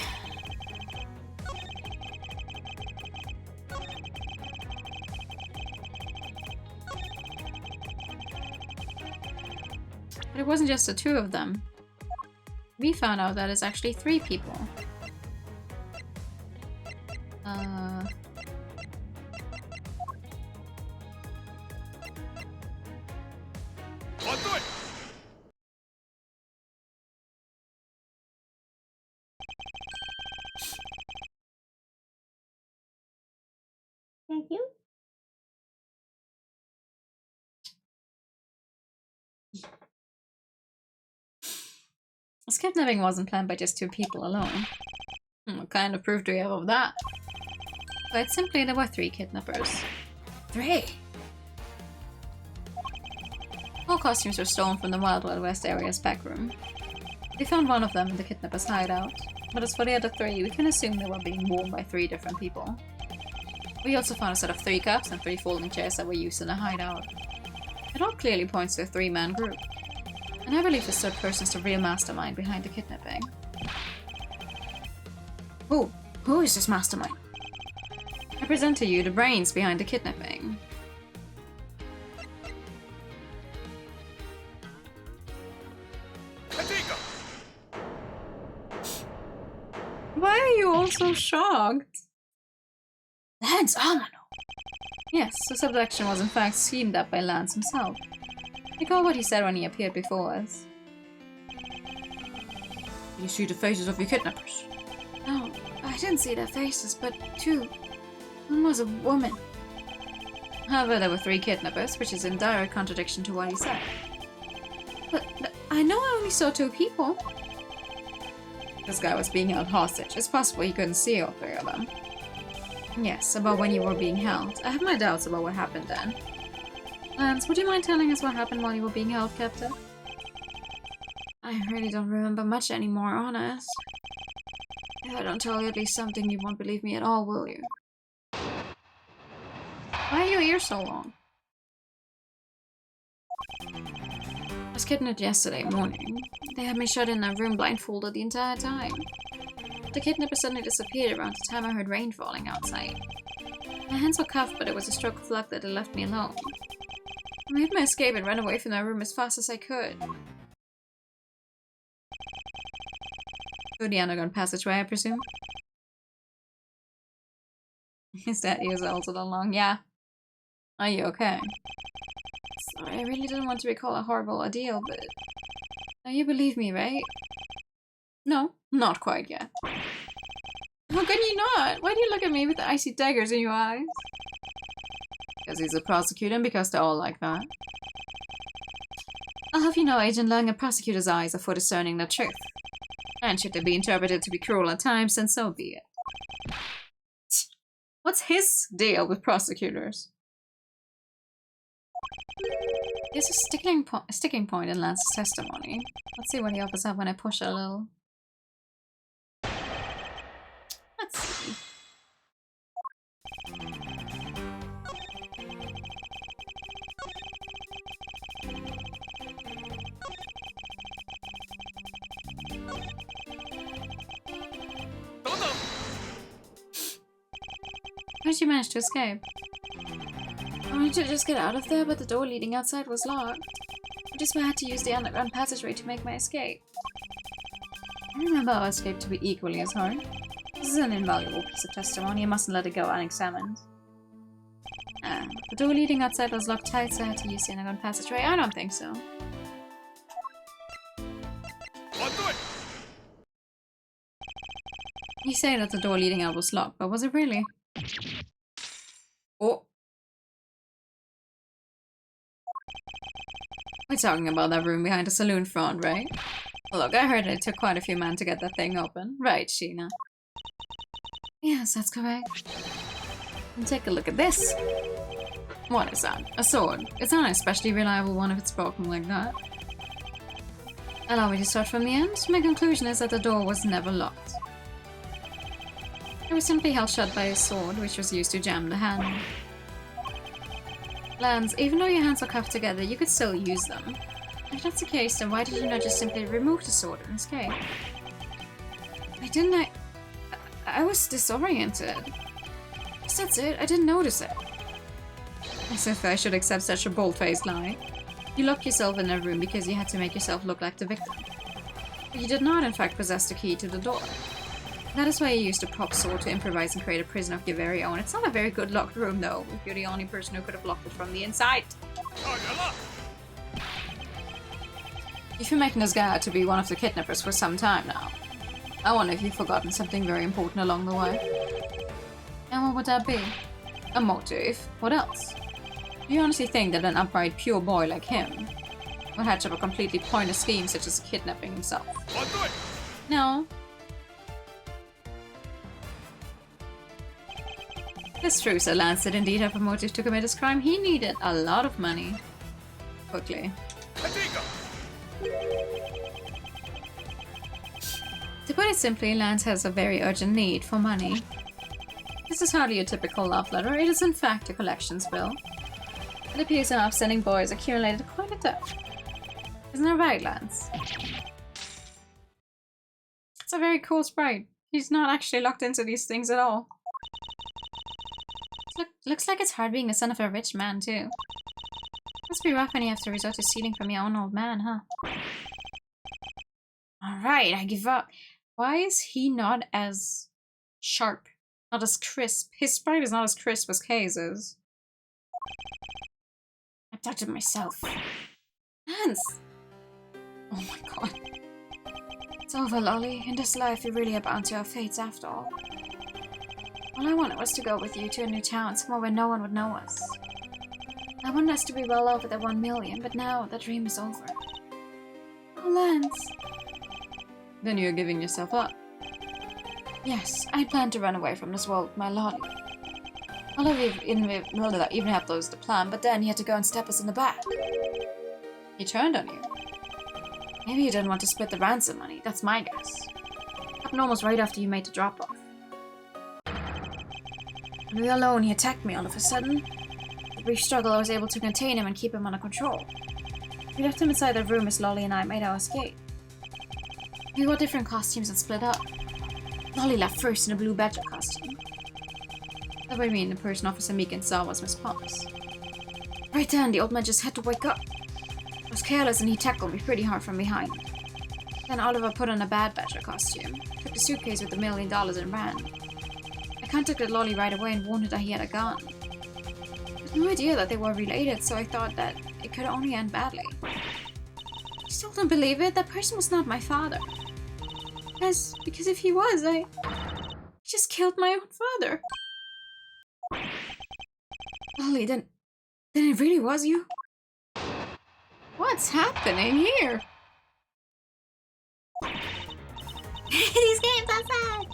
But it wasn't just the two of them. We found out that it's actually 3 people. Thank you. This kidnapping wasn't planned by just 2 people alone. What kind of proof do we have of that? Quite simply, there were 3 kidnappers. 3? All costumes were stolen from the Wild Wild West area's back room. We found one of them in the kidnapper's hideout, but as for the other 3, we can assume they were being worn by 3 different people. We also found a set of 3 cups and 3 folding chairs that were used in the hideout. It all clearly points to a 3-man group. And I believe this 3rd person is the real mastermind behind the kidnapping. Who is this mastermind? I present to you the brains behind the kidnapping. Why are you all so shocked? Lance Amano! Yes, the subduction was in fact schemed up by Lance himself. Recall what he said when he appeared before us. You see the faces of your kidnappers? No, I didn't see their faces, but 2. One was a woman. However, there were 3 kidnappers, which is in direct contradiction to what he said. But I know I only saw 2 people. This guy was being held hostage. It's possible he couldn't see all 3 of them. Yes, about when you were being held. I have my doubts about what happened then. Lance, would you mind telling us what happened while you were being held captive? I really don't remember much anymore, honest. If I don't tell you at least something, you won't believe me at all, will you? Why are your ears so long? I was kidnapped yesterday morning. They had me shut in a room blindfolded the entire time. The kidnapper suddenly disappeared around the time I heard rain falling outside. My hands were cuffed, but it was a stroke of luck that it left me alone. I made my escape and ran away from the room as fast as I could. Through the underground passageway, I presume? His dad ears are also long. Yeah. Are you okay? Sorry, I really didn't want to recall a horrible ordeal, but... Now you believe me, right? No, not quite yet. How can you not? Why do you look at me with the icy daggers in your eyes? Because he's a prosecutor and because they're all like that. I'll have you know, Agent Lung, a prosecutor's eyes are for discerning the truth. And should they be interpreted to be cruel at times, then so be it. What's his deal with prosecutors? There's a sticking point in Lance's testimony. Let's see what he offers up when I push a little. Let's see. How did you manage to escape? I wanted to just get out of there, but the door leading outside was locked. Which is why I had to use the underground passageway to make my escape. I remember our escape to be equally as hard. This is an invaluable piece of testimony, you mustn't let it go unexamined. The door leading outside was locked tight, so I had to use the underground passageway. I don't think so. You say that the door leading out was locked, but was it really? Oh. We're talking about that room behind the saloon front, right? Look, I heard it took quite a few men to get that thing open. Right, Sheena? Yes, that's correct. And take a look at this. What is that? A sword. It's not an especially reliable one if it's broken like that. Allow me to start from the end. My conclusion is that the door was never locked. It was simply held shut by a sword, which was used to jam the handle. Lance, even though your hands are cuffed together, you could still use them. If that's the case, then why did you not just simply remove the sword and escape? Why didn't I... I was disoriented. Yes, that's it. I didn't notice it. As if I should accept such a bold-faced lie. You locked yourself in a room because you had to make yourself look like the victim. But you did not, in fact, possess the key to the door. That is why you used a prop sword to improvise and create a prison of your very own. It's not a very good locked room, though, if you're the only person who could have locked it from the inside. You've been making this guy out to be one of the kidnappers for some time now. I wonder if you've forgotten something very important along the way. And what would that be? A motive. What else? Do you honestly think that an upright, pure boy like him would hatch up a completely pointless scheme such as kidnapping himself? No. It's true, Sir Lance did indeed have a motive to commit his crime. He needed a lot of money. Quickly. To put it simply, Lance has a very urgent need for money. This is hardly a typical love letter. It is in fact a collections bill. It appears an upstanding boy has accumulated quite a debt. Isn't that right, Lance? It's a very cool sprite. He's not actually locked into these things at all. Looks like it's hard being the son of a rich man, too. Must be rough when you have to resort to stealing from your own old man, huh? Alright, I give up. Why is he not as sharp? Not as crisp? His sprite is not as crisp as Kay's is. I doubted myself. Lance! Oh my god. It's over, Lolly. In this life, we really are bound to our fates after all. All I wanted was to go with you to a new town, somewhere where no one would know us. I wanted us to be well over the 1 million, but now the dream is over. Oh, Lance. Then you're giving yourself up? Yes, I planned to run away from this world with my Lolly. Lolly even helped those the plan, but then he had to go and stab us in the back. He turned on you. Maybe you didn't want to split the ransom money, that's my guess. Happened almost right after you made the drop-off. When we were alone, he attacked me all of a sudden. brief struggle, I was able to contain him and keep him under control. We left him inside the room as Lolly and I made our escape. We wore different costumes and split up. Lolly left first in a blue badger costume. That way me and the person Officer Meekin saw was Miss Pops. Right then, the old man just had to wake up. I was careless and he tackled me pretty hard from behind. Then Oliver put on a bad badger costume, took the suitcase with $1 million and ran. I contacted Lolly right away and warned her that he had a gun. I had no idea that they were related, so I thought that it could only end badly. I still don't believe it. That person was not my father. Because if he was, I just killed my own father. Lolly, then it really was you? What's happening here? These games are sad!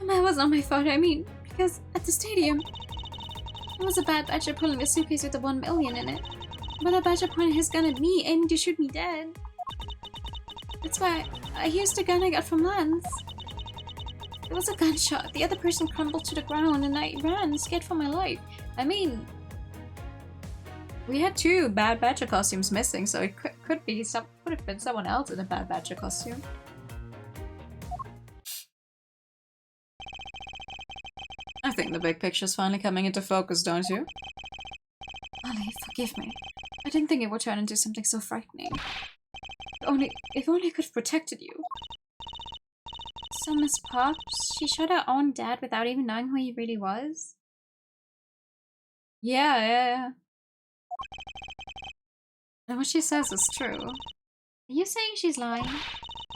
That was not my fault, I mean, because at the stadium, there was a bad badger pulling a suitcase with the $1 million in it. But that badger pointed his gun at me, aiming to shoot me dead. That's why I used the gun I got from Lance. It was a gunshot. The other person crumbled to the ground and I ran, scared for my life. I mean, we had 2 bad badger costumes missing, so it could have been someone else in a bad badger costume. I think the big picture's finally coming into focus, don't you? Ollie, forgive me. I didn't think it would turn into something so frightening. If only I could have protected you. So Miss Pops, she shot her own dad without even knowing who he really was? Yeah. And what she says is true. Are you saying she's lying?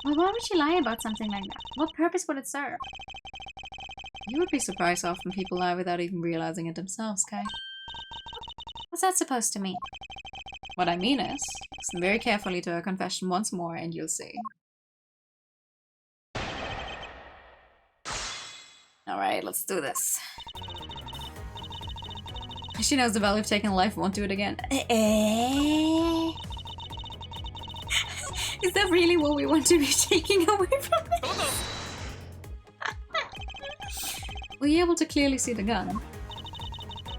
Well, why would she lie about something like that? What purpose would it serve? You would be surprised how often people lie without even realizing it themselves, Kai. What's that supposed to mean? What I mean is, listen very carefully to her confession once more and you'll see. Alright, let's do this. She knows the value of taking life, won't do it again. Is that really what we want to be taking away from this? Were you able to clearly see the gun?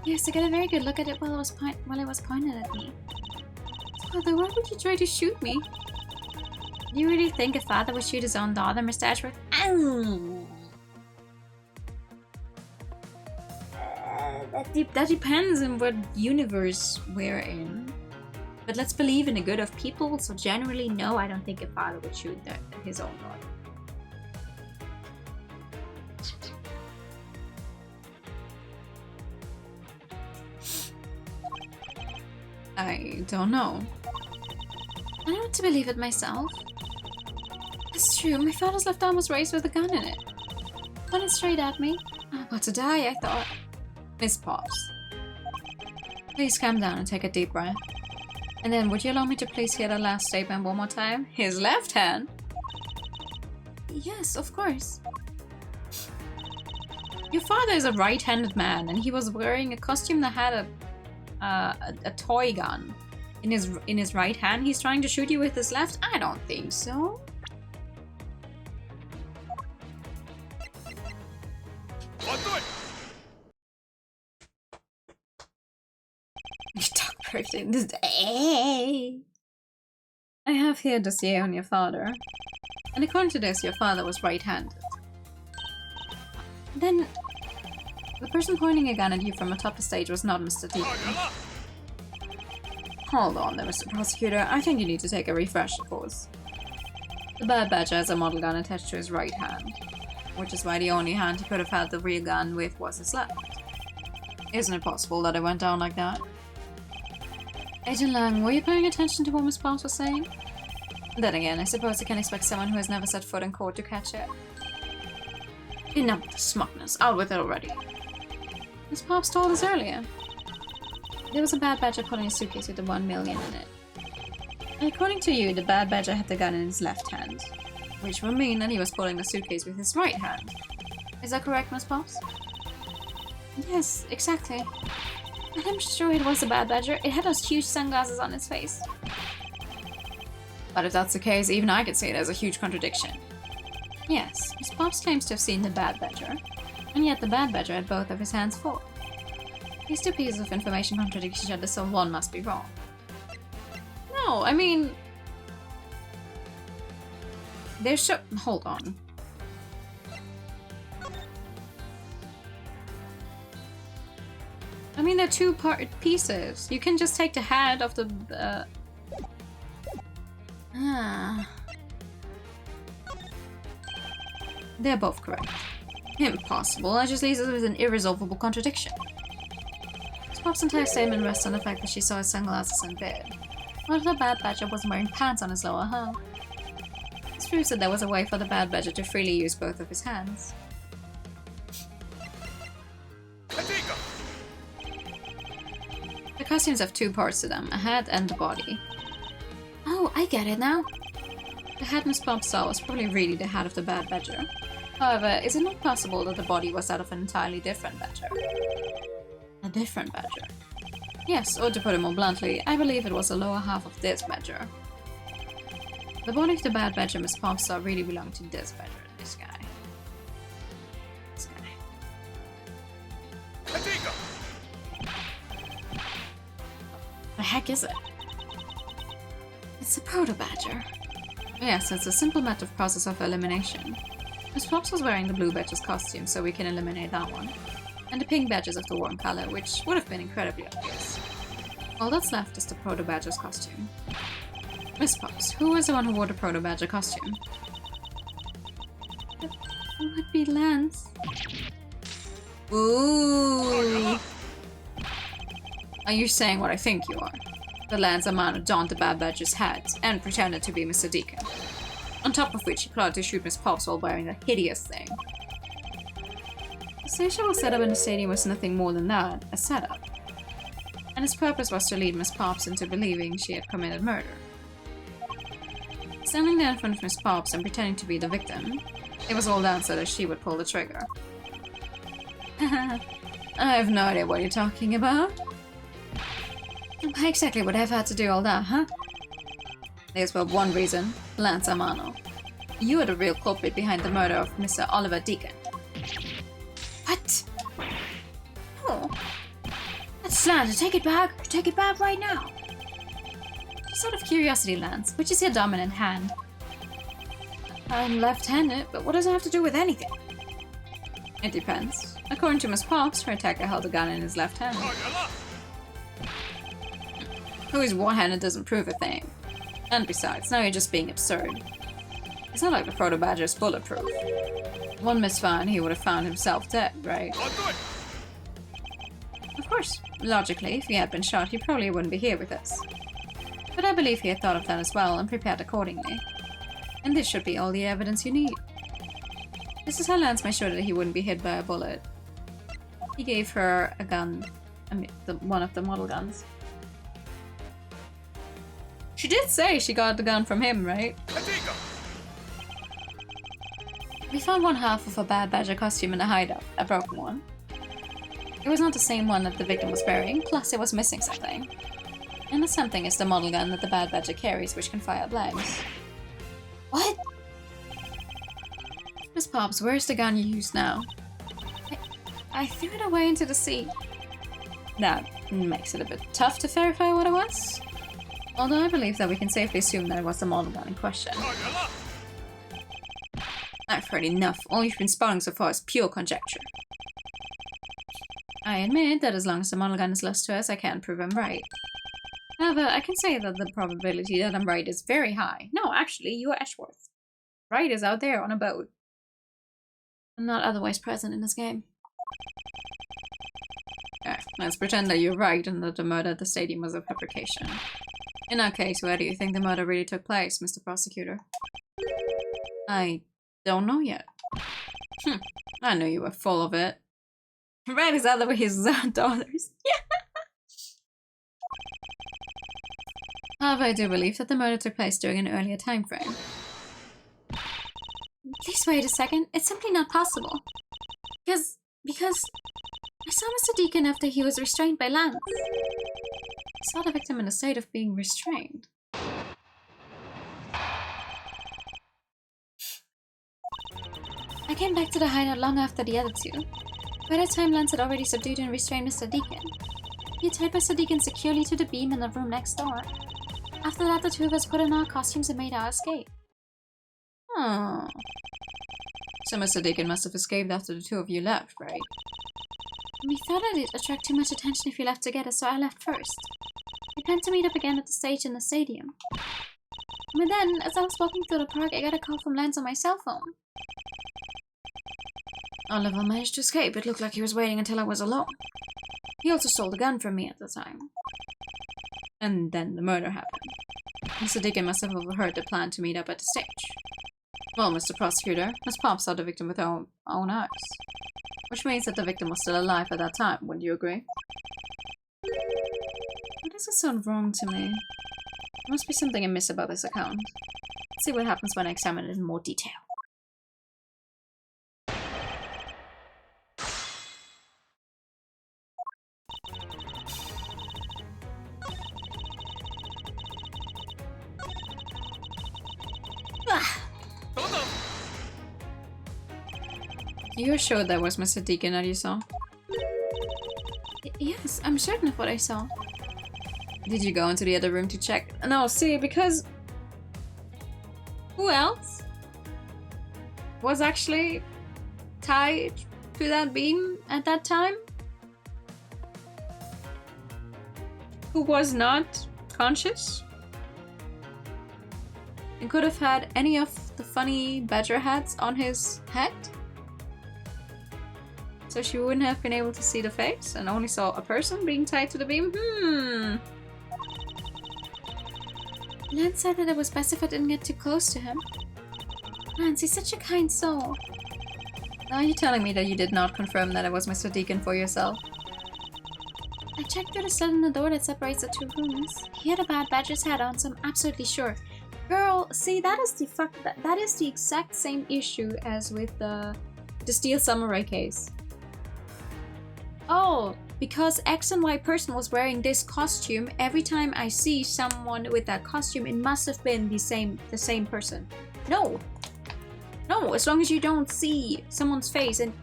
Yes, I got a very good look at it while it was pointed at me. Father, why would you try to shoot me? Do you really think a father would shoot his own daughter, Mr. Ashworth? That depends on what universe we're in. But let's believe in the good of people, so generally, no, I don't think a father would shoot his own daughter. I don't know. I don't want to believe it myself. It's true, my father's left arm was raised with a gun in it. Pointed straight at me. I'm about to die, I thought. Miss Pops, please calm down and take a deep breath. And then would you allow me to please hear the last statement one more time? His left hand? Yes, of course. Your father is a right-handed man and he was wearing a costume that had a toy gun in his right hand. He's trying to shoot you with his left? I don't think so. You talk perfect in this day. I have here a dossier on your father. And according to this, your father was right-handed. Then the person pointing a gun at you from atop the stage was not Mr. Deacon. Hold on there, Mr. Prosecutor. I think you need to take a refresher course. The bad badger has a model gun attached to his right hand, which is why the only hand he could have had the real gun with was his left. Isn't it possible that it went down like that? Agent Lang, were you paying attention to what Miss Pops was saying? Then again, I suppose I can expect someone who has never set foot in court to catch it. Enough with the smugness. Out with it already. Miss Pops told us earlier. There was a bad badger pulling a suitcase with the $1 million in it. And according to you, the bad badger had the gun in his left hand, which would mean that he was pulling the suitcase with his right hand. Is that correct, Miss Pops? Yes, exactly. And I'm sure it was a bad badger. It had those huge sunglasses on its face. But if that's the case, even I could say there's a huge contradiction. Yes, Miss Pops claims to have seen the bad badger, and yet the bad badger had both of his hands full. These two pieces of information contradict each other, so one must be wrong. No, I mean... There's hold on. I mean, they're two pieces. You can just take the head of the... They're both correct. Impossible. That just leaves us with an irresolvable contradiction. Pop's entire statement rests on the fact that she saw his sunglasses in bed. What if the Bad Badger wasn't wearing pants on his lower hull? This proves that there was a way for the Bad Badger to freely use both of his hands. The costumes have two parts to them, a head and a body. Oh, I get it now. The head Miss Pop saw was probably really the head of the Bad Badger. However, is it not possible that the body was that of an entirely different badger? A different badger? Yes, or to put it more bluntly, I believe it was the lower half of this badger. The body of the Bad Badger Miss Pop saw really belonged to this badger, this guy. This guy. The heck is it? It's a proto-badger. Yes, it's a simple matter of process of elimination. Miss Plops was wearing the blue badger's costume, so we can eliminate that one. And the pink badge is of the warm color, which would have been incredibly obvious. All that's left is the proto-badger's costume. Miss Pops, who was the one who wore the proto-badger costume? It would be Lance. Ooh! Are you saying what I think you are? The Lance Amano donned the Bad Badger's hat and pretended to be Mr. Deacon. On top of which he plotted to shoot Miss Pops while wearing the hideous thing. The station setup in the stadium was nothing more than that, a setup. And its purpose was to lead Miss Pops into believing she had committed murder. Standing there in front of Miss Pops and pretending to be the victim, it was all down so that she would pull the trigger. I have no idea what you're talking about. Why exactly would I have had to do all that, huh? There's but one reason, Lance Amano. You are the real culprit behind the murder of Mr. Oliver Deacon. What? Oh. That's slander. Take it back. Take it back right now. Just out of curiosity, Lance, which is your dominant hand? I'm left-handed, but what does it have to do with anything? It depends. According to Miss Pops, her attacker held a gun in his left hand. Who is one-handed doesn't prove a thing. And besides, now you're just being absurd. It's not like the proto-badger is bulletproof. One misfire and he would have found himself dead, right? Of course, logically, if he had been shot, he probably wouldn't be here with us. But I believe he had thought of that as well and prepared accordingly. And this should be all the evidence you need. This is how Lance made sure that he wouldn't be hit by a bullet. He gave her a gun, one of the model guns. She did say she got the gun from him, right? We found one half of a Bad Badger costume in the hideout, a broken one. It was not the same one that the victim was wearing, plus it was missing something. And the something is the model gun that the Bad Badger carries, which can fire blanks. What? Miss Pops, where's the gun you use now? I threw it away into the sea. That makes it a bit tough to verify what it was. Although I believe that we can safely assume that it was the model gun in question. I've heard enough. All you've been spouting so far is pure conjecture. I admit that as long as the model gun is lost to us, I can't prove I'm right. However, I can say that the probability that I'm right is very high. No, actually, you are Ashworth. Right is out there on a boat. I'm not otherwise present in this game. Alright, let's pretend that you're right and that the murder at the stadium was a fabrication. In our case, where do you think the murder really took place, Mr. Prosecutor? I don't know yet. I knew you were full of it. Right is out of his daughters. However, I do believe that the murder took place during an earlier time frame. Please wait a second. It's simply not possible. Because I saw Mr. Deacon after he was restrained by Lance. I saw the victim in a state of being restrained. I came back to the hideout long after the other two. By that time, Lance had already subdued and restrained Mr. Deacon. He had tied Mr. Deacon securely to the beam in the room next door. After that, the two of us put on our costumes and made our escape. Oh. So Mr. Deacon must have escaped after the two of you left, right? We thought it'd attract too much attention if you left together, so I left first. We planned to meet up again at the stage in the stadium. But then, as I was walking through the park, I got a call from Lance on my cell phone. Oliver managed to escape. It looked like he was waiting until I was alone. He also stole the gun from me at the time. And then the murder happened. Mr. Deacon must have overheard the plan to meet up at the stage. Well, Mr. Prosecutor, Miss Pop saw the victim with her own eyes. Which means that the victim was still alive at that time, wouldn't you agree? Why does it sound wrong to me? There must be something amiss about this account. Let's see what happens when I examine it in more detail. You're sure that was Mr. Deacon that you saw? Yes, I'm certain of what I saw. Did you go into the other room to check? No, see, because... Who else was actually tied to that beam at that time? Who was not conscious? And could have had any of the funny badger hats on his head? So she wouldn't have been able to see the face and only saw a person being tied to the beam? Lance said that it was best if I didn't get too close to him. Lance, he's such a kind soul. Now you're telling me that you did not confirm that it was Mr. Deacon for yourself? I checked through the slit in the door that separates the two rooms. He had a bad badger's hat on, so I'm absolutely sure. Girl, see, that is the exact same issue as with the Steel Samurai case. Oh, because X and Y person was wearing this costume, every time I see someone with that costume, it must have been the same person. No, as long as you don't see someone's face, and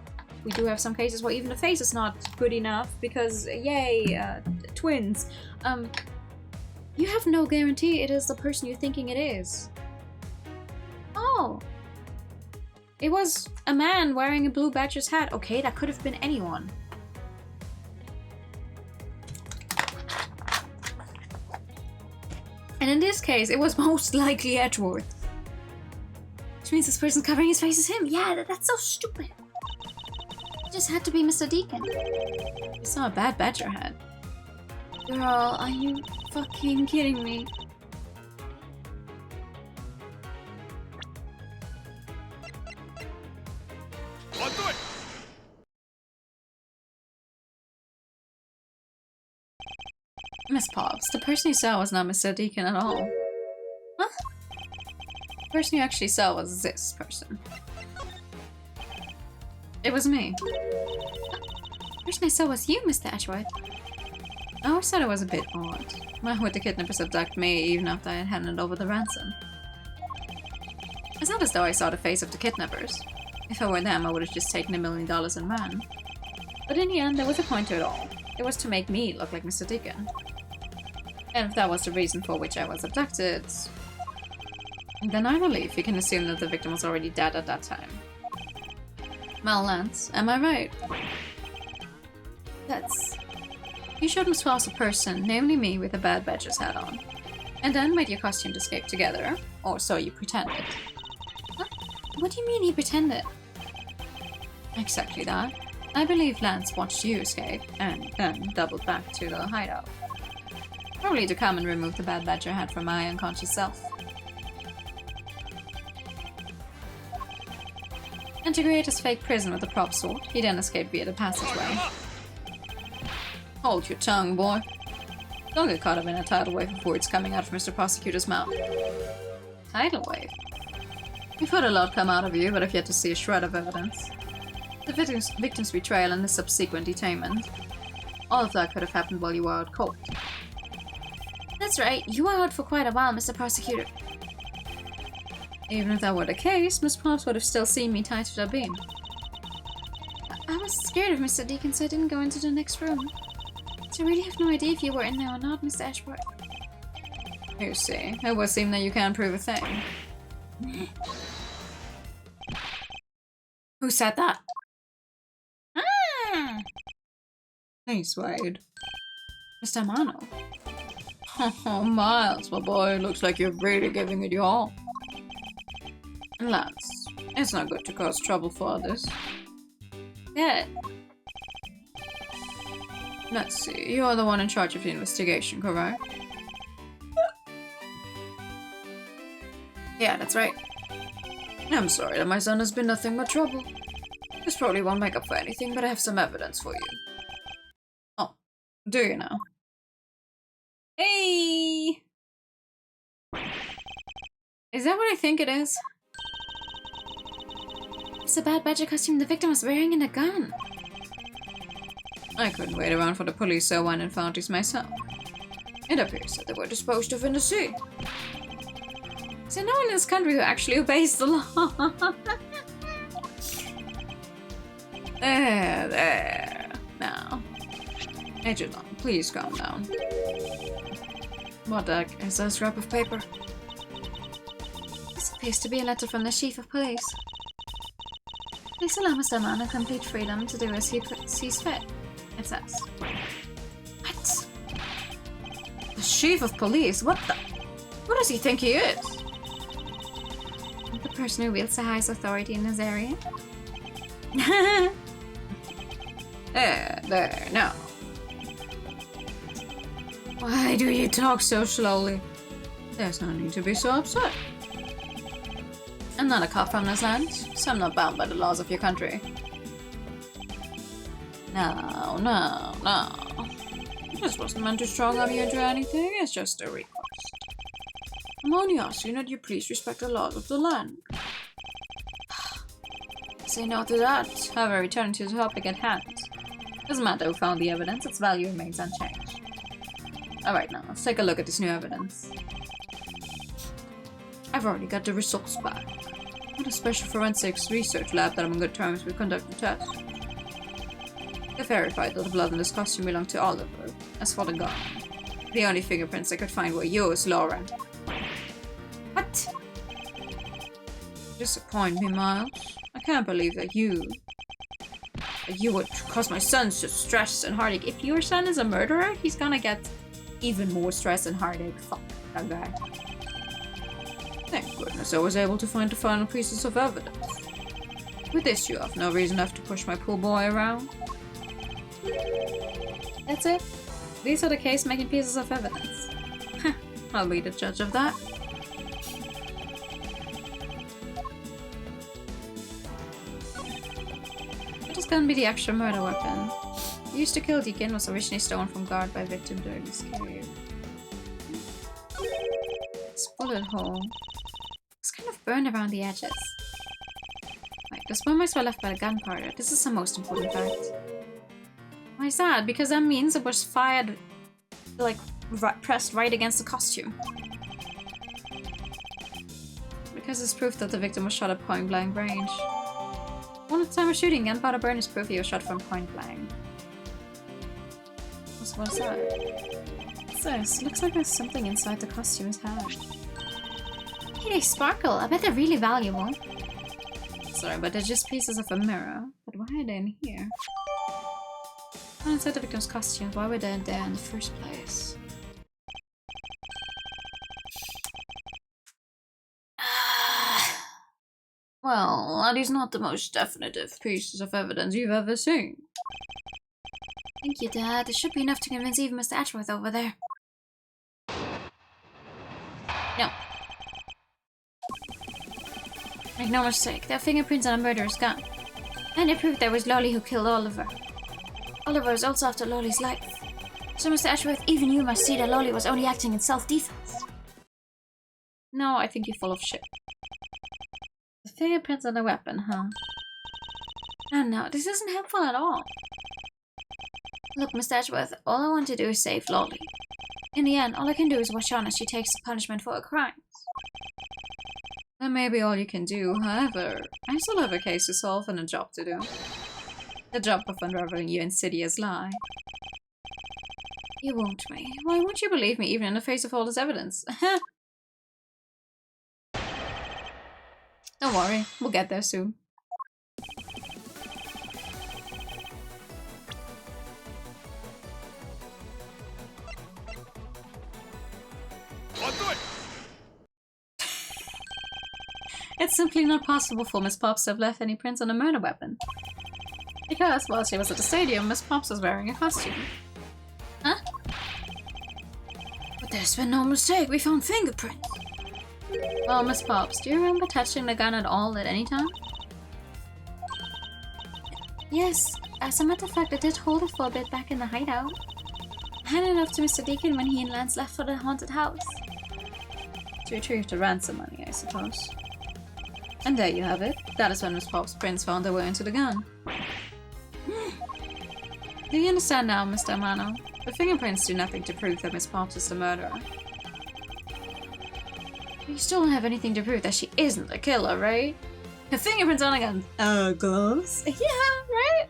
we do have some cases where even the face is not good enough because, yay, twins. You have no guarantee it is the person you're thinking it is. Oh, it was a man wearing a blue badger's hat. Okay, that could have been anyone. And in this case, it was most likely Edgeworth. Which means this person covering his face is him. Yeah, that's so stupid. It just had to be Mr. Deacon. You saw a bad badger hat. Girl, are you fucking kidding me? Miss Pops, the person you saw was not Mr. Deacon at all. Huh? The person you actually saw was this person. It was me. The person I saw was you, Mr. Edgeworth. I always thought it was a bit odd. Why would the kidnappers abduct me even after I had handed over the ransom? It's not as though I saw the face of the kidnappers. If I were them, I would have just taken $1 million and ran. But in the end, there was a point to it all. It was to make me look like Mr. Deacon. And if that was the reason for which I was abducted, then I believe you can assume that the victim was already dead at that time. Well, Lance, am I right? You showed Miss Wells a person, namely me, with a bad badger's hat on. And then made your costume to escape together, or so you pretended. Huh? What do you mean he pretended? Exactly that. I believe Lance watched you escape, and then doubled back to the hideout. Probably to come and remove the bad badger hat from my unconscious self. And to create his fake prison with a prop sword, he then escaped via the passageway. Hold your tongue, boy. Don't get caught up in a tidal wave of words coming out of Mr. Prosecutor's mouth. Tidal wave? We've heard a lot come out of you, but I've yet to see a shred of evidence. The victim's betrayal and the subsequent detainment. All of that could have happened while you were out cold. That's right, you were out for quite a while, Mr. Prosecutor. Even if that were the case, Miss Pops would have still seen me tied to the beam. I was scared of Mr. Deacon, so I didn't go into the next room. So I really have no idea if you were in there or not, Mr. Ashworth. You see, it would seem that you can't prove a thing. Who said that? Ah! Please, Wade. Mr. Amano. Oh, Miles, my boy, looks like you're really giving it your all. Lads, it's not good to cause trouble for others. Yeah. Let's see, you're the one in charge of the investigation, correct? Yeah, that's right. I'm sorry that my son has been nothing but trouble. This probably won't make up for anything, but I have some evidence for you. Oh, do you now? Hey! Is that what I think it is? It's a bad badger costume the victim was wearing and a gun. I couldn't wait around for the police, so I went and found these myself. It appears that they were disposed of in the sea. Is there no one in this country who actually obeys the law? There. Now. Edgelon, please calm down. What the heck is that scrap of paper? This appears to be a letter from the chief of police. Please allow Mr. Amano complete freedom to do as he sees fit, it says. What? The chief of police? What the? Who does he think he is? The person who wields the highest authority in this area. There, now. Why do you talk so slowly? There's no need to be so upset. I'm not a cop from this land, so I'm not bound by the laws of your country. No. This wasn't meant to strong arm you into anything, it's just a request. I'm only asking that you please respect the laws of the land. Say no to that. However, return to the topic at hand. Doesn't matter who found the evidence, its value remains unchanged. Alright, now let's take a look at this new evidence. I've already got the results back. At a special forensics research lab that I'm on good terms with conducting tests. They verified that the blood in this costume belonged to Oliver. As for the gun, the only fingerprints I could find were yours, Lauren. What? You disappoint me, Miles. I can't believe that you would cause my son such stress and heartache. If your son is a murderer, he's gonna get even more stress and heartache. Fuck that guy. Thank goodness I was able to find the final pieces of evidence. With this, you have no reason left to push my poor boy around. That's it. These are the case-making pieces of evidence. I'll be the judge of that. What is gonna be the extra murder weapon? Used to kill Deacon was originally stolen from guard by victim during this cave. This bullet hole. It's kind of burned around the edges. Right, the spermites were left by the gunpowder. This is the most important fact. Why is that? Because that means it was fired, like, pressed right against the costume. Because it's proof that the victim was shot at point blank range. One at the time of shooting, gunpowder burn is proof he was shot from point blank. What's that? What's this? Looks like there's something inside the costume's head. Hey, they sparkle. I bet they're really valuable. Sorry, but they're just pieces of a mirror. But why are they in here? Oh, inside the victim's costume. Why were they there in the first place? Well, that is not the most definitive pieces of evidence you've ever seen. Thank you, Dad. This should be enough to convince even Mr. Ashworth over there. No. Make no mistake, there are fingerprints on a murderer's gun. And it proved there was Lolly who killed Oliver. Oliver was also after Lolly's life. So Mr. Ashworth, even you must see that Lolly was only acting in self-defense. No, I think you're full of shit. The fingerprints on the weapon, huh? Oh no, this isn't helpful at all. Look, Mr. Ashworth, all I want to do is save Lolly. In the end, all I can do is watch on as she takes the punishment for her crimes. That may be all you can do, however, I still have a case to solve and a job to do. The job of unraveling your insidious lie. You won't me. Why won't you believe me even in the face of all this evidence? Don't worry, we'll get there soon. It's simply not possible for Miss Pops to have left any prints on a murder weapon. Because while she was at the stadium, Miss Pops was wearing a costume. Huh? But there's been no mistake, we found fingerprints. Well, Miss Pops, do you remember touching the gun at all at any time? Yes, as a matter of fact, I did hold it for a bit back in the hideout. I handed it off to Mr. Deacon when he and Lance left for the haunted house. To retrieve the ransom money, I suppose. And there you have it. That is when Miss Pop's prints found their way into the gun. Do you understand now, Mr. Amano? The fingerprints do nothing to prove that Miss Pops is the murderer. You still don't have anything to prove that she isn't the killer, right? Her fingerprints on a gun. Gloves? Yeah, right?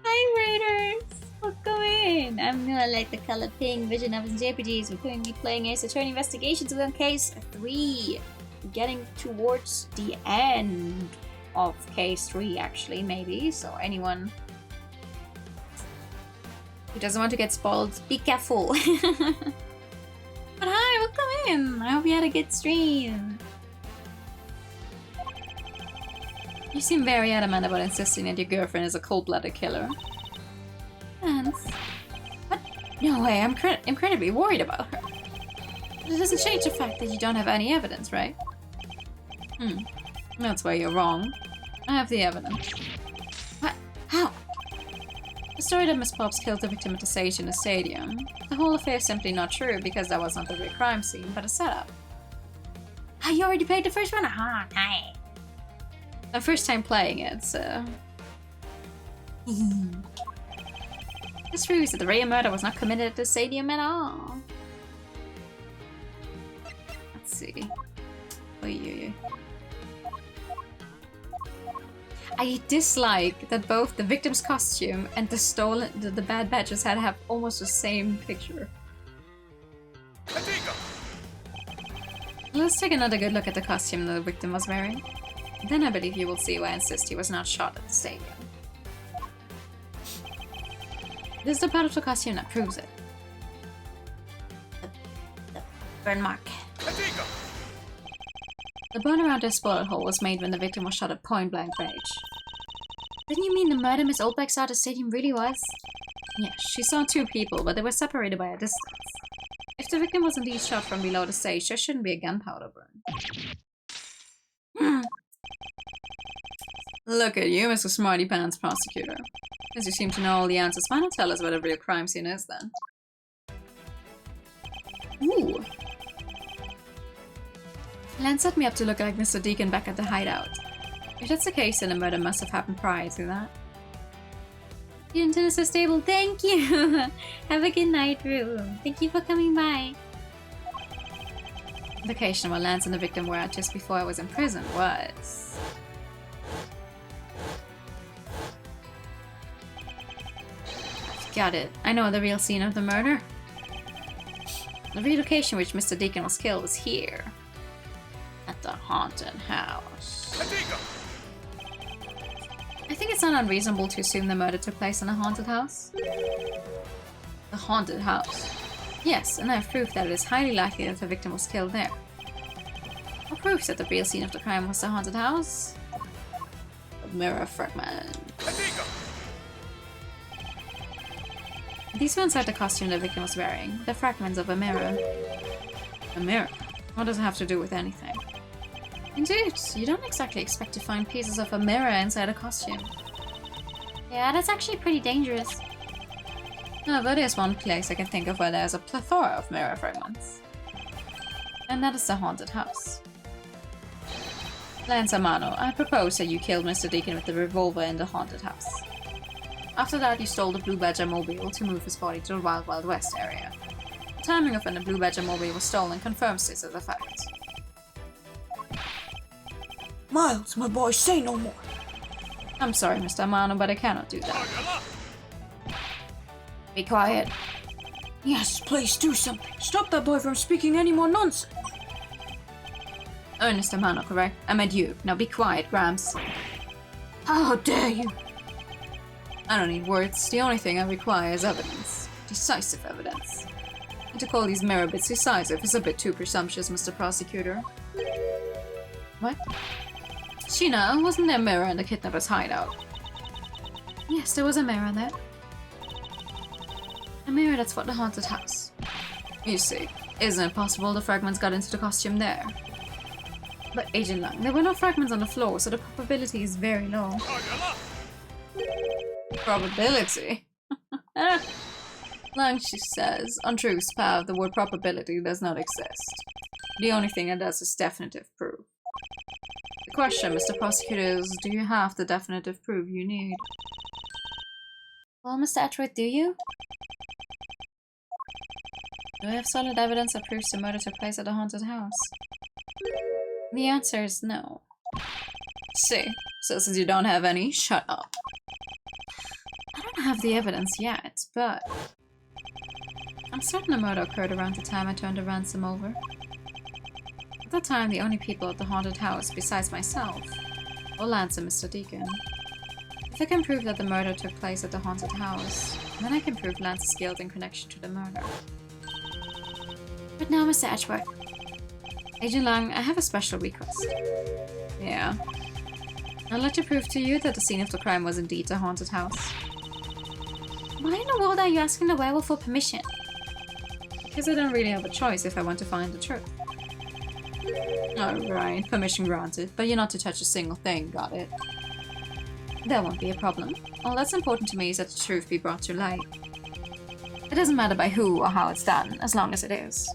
Hi, Raiders! Welcome in! I'm gonna like the color pink vision of his JPGs. We're currently playing Ace Attorney Investigations on case 3. Getting towards the end of case 3, actually, maybe. So anyone who doesn't want to get spoiled, be careful. But hi, welcome in! I hope you had a good stream. You seem very adamant about insisting that your girlfriend is a cold-blooded killer. Thanks. What? No way, I'm incredibly worried about her. But it doesn't change the fact that you don't have any evidence, right? That's where you're wrong. I have the evidence. What? How? The story that Miss Pops killed the victim at the stage in the stadium. The whole affair is simply not true because that was not the real crime scene, but a setup. Oh, you already played the first one? Ah, nice. My first time playing it, so... This proves that the real murder was not committed at the stadium at all. Let's see. Oy. I dislike that both the victim's costume and the bad badges had to have almost the same picture. Let's take another good look at the costume the victim was wearing. Then I believe you will see why I insist he was not shot at the stadium. This is the part of the costume that proves it. The burn mark. The burn around this bullet hole was made when the victim was shot at point-blank range. Didn't you mean the murder Miss Oldbeck saw at the stadium really was? Yes, she saw 2 people, but they were separated by a distance. If the victim was indeed shot from below the stage, there shouldn't be a gunpowder burn. Look at you, Mr. Smarty Pants Prosecutor. As you seem to know all the answers, why not tell us what a real crime scene is then? Ooh. Lance set me up to look like Mr. Deacon back at the hideout. If that's the case, then the murder must have happened prior to that. The antennas are stable. Thank you! Have a good night, room. Thank you for coming by. The location where Lance and the victim were at just before I was in prison was... Got it. I know the real scene of the murder. The real location which Mr. Deacon was killed was here. At the haunted house. I think it's not unreasonable to assume the murder took place in a haunted house. The haunted house. Yes, and I have proof that it is highly likely that the victim was killed there. What proves that the real scene of the crime was the haunted house? A mirror fragment. These were inside the costume the victim was wearing. The fragments of a mirror. A mirror? What does it have to do with anything? Indeed, you don't exactly expect to find pieces of a mirror inside a costume. Yeah, that's actually pretty dangerous. No, but there's one place I can think of where there's a plethora of mirror fragments. And that is the haunted house. Lance Amano, I propose that you killed Mr. Deacon with the revolver in the haunted house. After that, you stole the Blue Badger mobile to move his body to the Wild Wild West area. The timing of when the Blue Badger mobile was stolen confirms this as a fact. Miles, my boy, say no more. I'm sorry, Mr. Amano, but I cannot do that. Be quiet. Yes, please do something. Stop that boy from speaking any more nonsense. Ernest Amano, correct? I meant you. Now be quiet, Gramps. How dare you? I don't need words. The only thing I require is evidence. Decisive evidence. And to call these mirror bits decisive is a bit too presumptuous, Mr. Prosecutor. What? Sheena, wasn't there a mirror in the kidnapper's hideout? Yes, there was a mirror there. A mirror that's for the haunted house. You see, isn't it possible the fragments got into the costume there? But Agent Lang, there were no fragments on the floor, so the probability is very low. Probability? Lang, she says, on Truth's path, the word probability does not exist. The only thing it does is definitive proof. The question, Mr. Prosecutor, is, do you have the definitive proof you need? Well, Mr. Atwood, do you? Do I have solid evidence that proves the murder took place at the haunted house? The answer is no. See, so since you don't have any, shut up. I don't have the evidence yet, but I'm certain the murder occurred around the time I turned the ransom over. At that time, the only people at the haunted house, besides myself, were Lance and Mr. Deacon. If I can prove that the murder took place at the haunted house, then I can prove Lance's guilt in connection to the murder. But now, Mr. Edgeworth. Agent Lang, I have a special request. Yeah. I'd like to prove to you that the scene of the crime was indeed the haunted house. Why in the world are you asking the werewolf for permission? Because I don't really have a choice if I want to find the truth. Alright, permission granted, but you're not to touch a single thing, got it? That won't be a problem. All that's important to me is that the truth be brought to light. It doesn't matter by who or how it's done, as long as it is.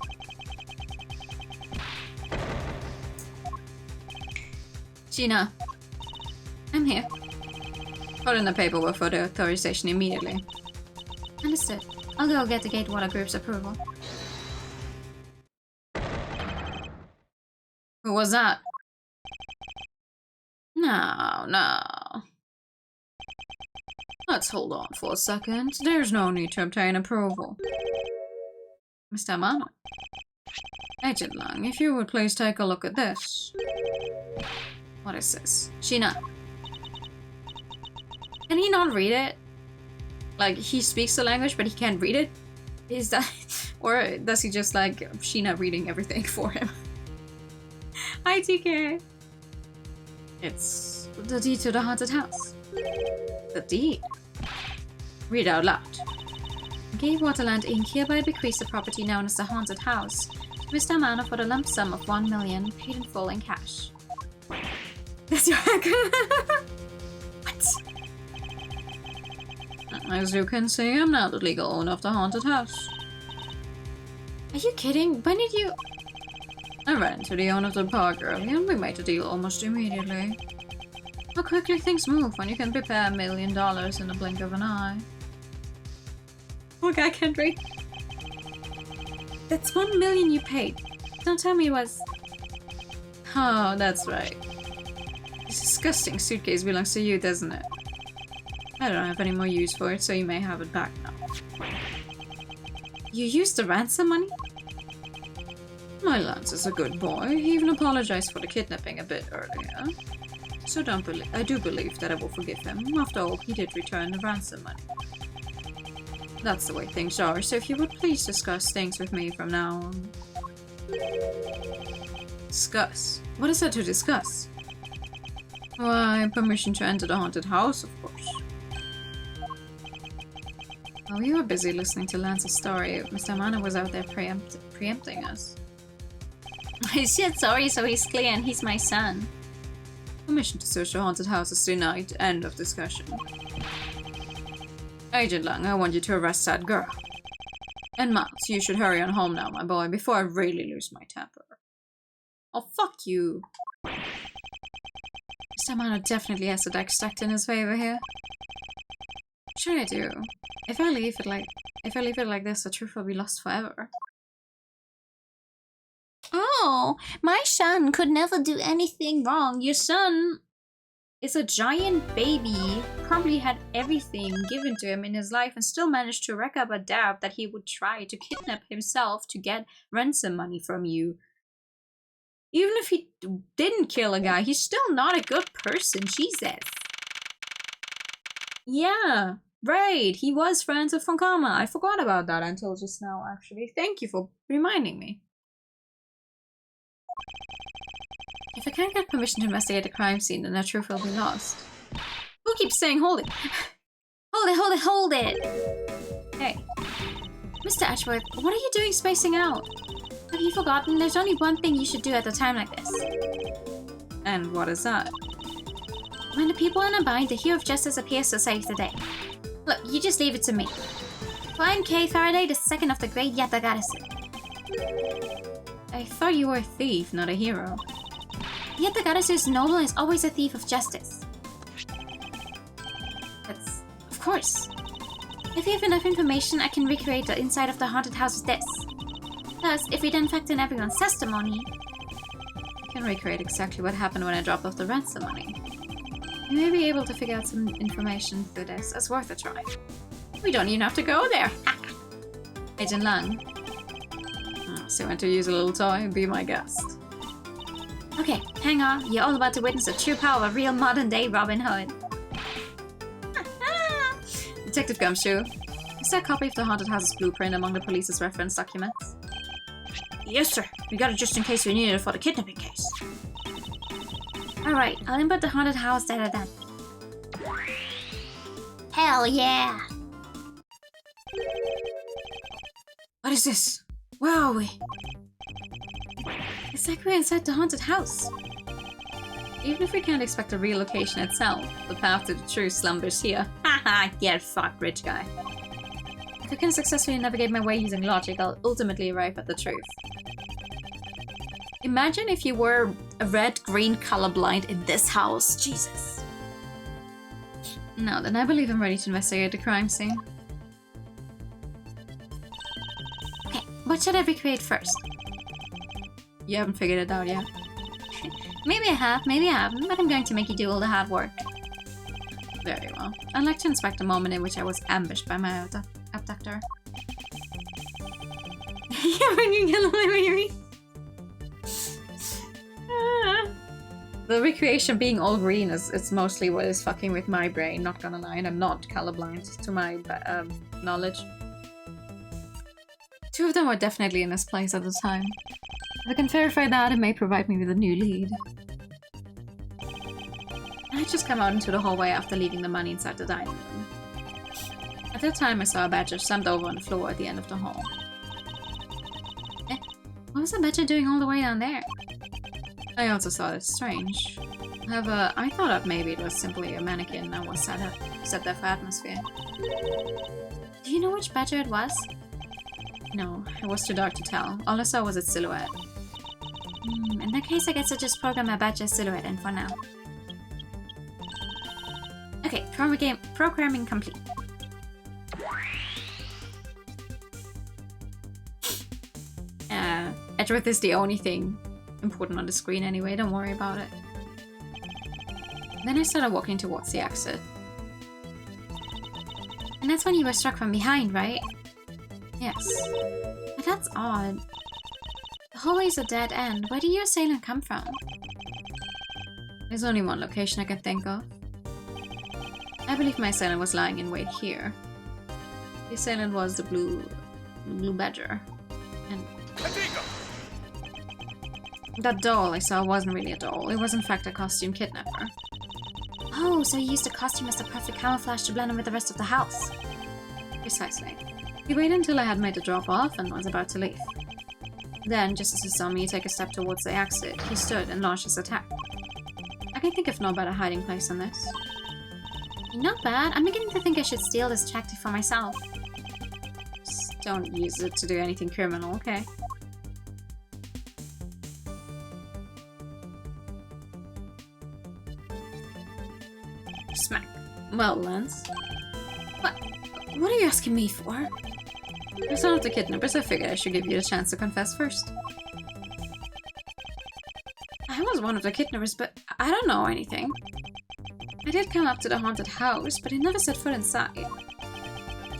Gina. I'm here. Put in the paperwork for the authorization immediately. Understood. I'll go get the Gatewater Group's approval. Who was that? No. Let's hold on for a second. There's no need to obtain approval. Mr. Amano. Agent Lang, if you would please take a look at this. What is this? Sheena. Can he not read it? Like, he speaks the language, but he can't read it? Is that... Or does he just like Sheena reading everything for him? Hi, TK. It's the deed to the haunted house. The deed? Read out loud. Gatewaterland Inc. hereby bequeaths the property known as the haunted house to Mr. Amano for the lump sum of $1 million, paid in full in cash. That's your hacker. What? As you can see, I'm now the legal owner of the haunted house. Are you kidding? When did you... I ran to the owner of the park earlier and we made the deal almost immediately. How quickly things move when you can prepare $1 million in the blink of an eye. Poor guy can't read. That's $1 million you paid. Don't tell me it was... Oh, that's right. This disgusting suitcase belongs to you, doesn't it? I don't have any more use for it, so you may have it back now. You used the ransom money? My Lance is a good boy. He even apologized for the kidnapping a bit earlier. So I do believe that I will forgive him. After all, he did return the ransom money. That's the way things are, so if you would please discuss things with me from now on. Discuss? What is there to discuss? Why, permission to enter the haunted house, of course. While we were busy listening to Lance's story, Mr. Amano was out there preempting us. I said sorry, so he's clear and he's my son. Permission to search the haunted house is denied. End of discussion. Agent Lang, I want you to arrest that girl. And Miles, you should hurry on home now, my boy, before I really lose my temper. Oh, fuck you. Mr. Amano definitely has the deck stacked in his favor here. What should I do? If I leave it like this, the truth will be lost forever. Oh, my son could never do anything wrong. Your son is a giant baby, probably had everything given to him in his life and still managed to rack up a debt that he would try to kidnap himself to get ransom money from you. Even if he didn't kill a guy, he's still not a good person, Jesus. Yeah, right, he was friends with Funkama. I forgot about that until just now, actually. Thank you for reminding me. If I can't get permission to investigate the crime scene, then the truth will be lost. Who keeps saying hold it? Hold it! Hey. Mr. Ashworth, what are you doing spacing out? Have you forgotten? There's only one thing you should do at a time like this. And what is that? When the people in a bind, the hero of justice appears to save the day. Look, you just leave it to me. Find K. Faraday, the second of the great Yatagarasu. I thought you were a thief, not a hero. Yatagarasu is noble and is always a thief of justice. That's... Of course. If you have enough information, I can recreate the inside of the haunted house with this. Thus, if we then factor in everyone's testimony... I can recreate exactly what happened when I dropped off the ransom money. You may be able to figure out some information through this. It's worth a try. We don't even have to go there. Agent Lang. So you want to use a little toy and be my guest. Okay, hang on. You're all about to witness the true power of a real modern-day Robin Hood. Detective Gumshoe, is there a copy of the haunted house's blueprint among the police's reference documents? Yes, sir. We got it just in case we need it for the kidnapping case. Alright, I'll input the haunted house data then. Hell yeah! What is this? Where are we? It's like we're inside the haunted house. Even if we can't expect a relocation itself, the path to the truth slumbers here. Haha, get fucked, rich guy. If I can successfully navigate my way using logic, I'll ultimately arrive at the truth. Imagine if you were a red-green colorblind in this house. Jesus. No, then I believe I'm ready to investigate the crime scene. Okay, what should I recreate first? You haven't figured it out yet. Maybe I have, maybe I haven't, but I'm going to make you do all the hard work. Very well. I'd like to inspect the moment in which I was ambushed by my abductor. You're bringing yellow Mary. The recreation being all green is mostly what is fucking with my brain, not gonna lie, and I'm not colorblind to my knowledge. Two of them were definitely in this place at the time. If I can verify that, it may provide me with a new lead. I had just come out into the hallway after leaving the money inside the dining room. At that time, I saw a badger slumped over on the floor at the end of the hall. What was the badger doing all the way down there? I also thought it strange. However, I thought that maybe it was simply a mannequin that was set there for atmosphere. Do you know which badger it was? No, it was too dark to tell. All I saw was its silhouette. In that case, I guess I'll just program my badger's silhouette in for now. Okay, programming complete. Edgeworth is the only thing important on the screen anyway, don't worry about it. Then I started walking towards the exit. And that's when you were struck from behind, right? Yes. But that's odd. The hallway's a dead end. Where did your assailant come from? There's only one location I can think of. I believe my assailant was lying in wait here. The assailant was the blue badger. And that doll I saw wasn't really a doll. It was in fact a costume kidnapper. Oh, so you used the costume as the perfect camouflage to blend in with the rest of the house. Precisely. He waited until I had made the drop off and was about to leave. Then, just as he saw me take a step towards the exit, he stood and launched his attack. I can think of no better hiding place than this. Not bad. I'm beginning to think I should steal this tactic for myself. Just don't use it to do anything criminal, okay? Smack. Well, Lance. What are you asking me for? You're son of the kidnappers. I figured I should give you a chance to confess first. I was one of the kidnappers, but I don't know anything. I did come up to the haunted house, but I never set foot inside.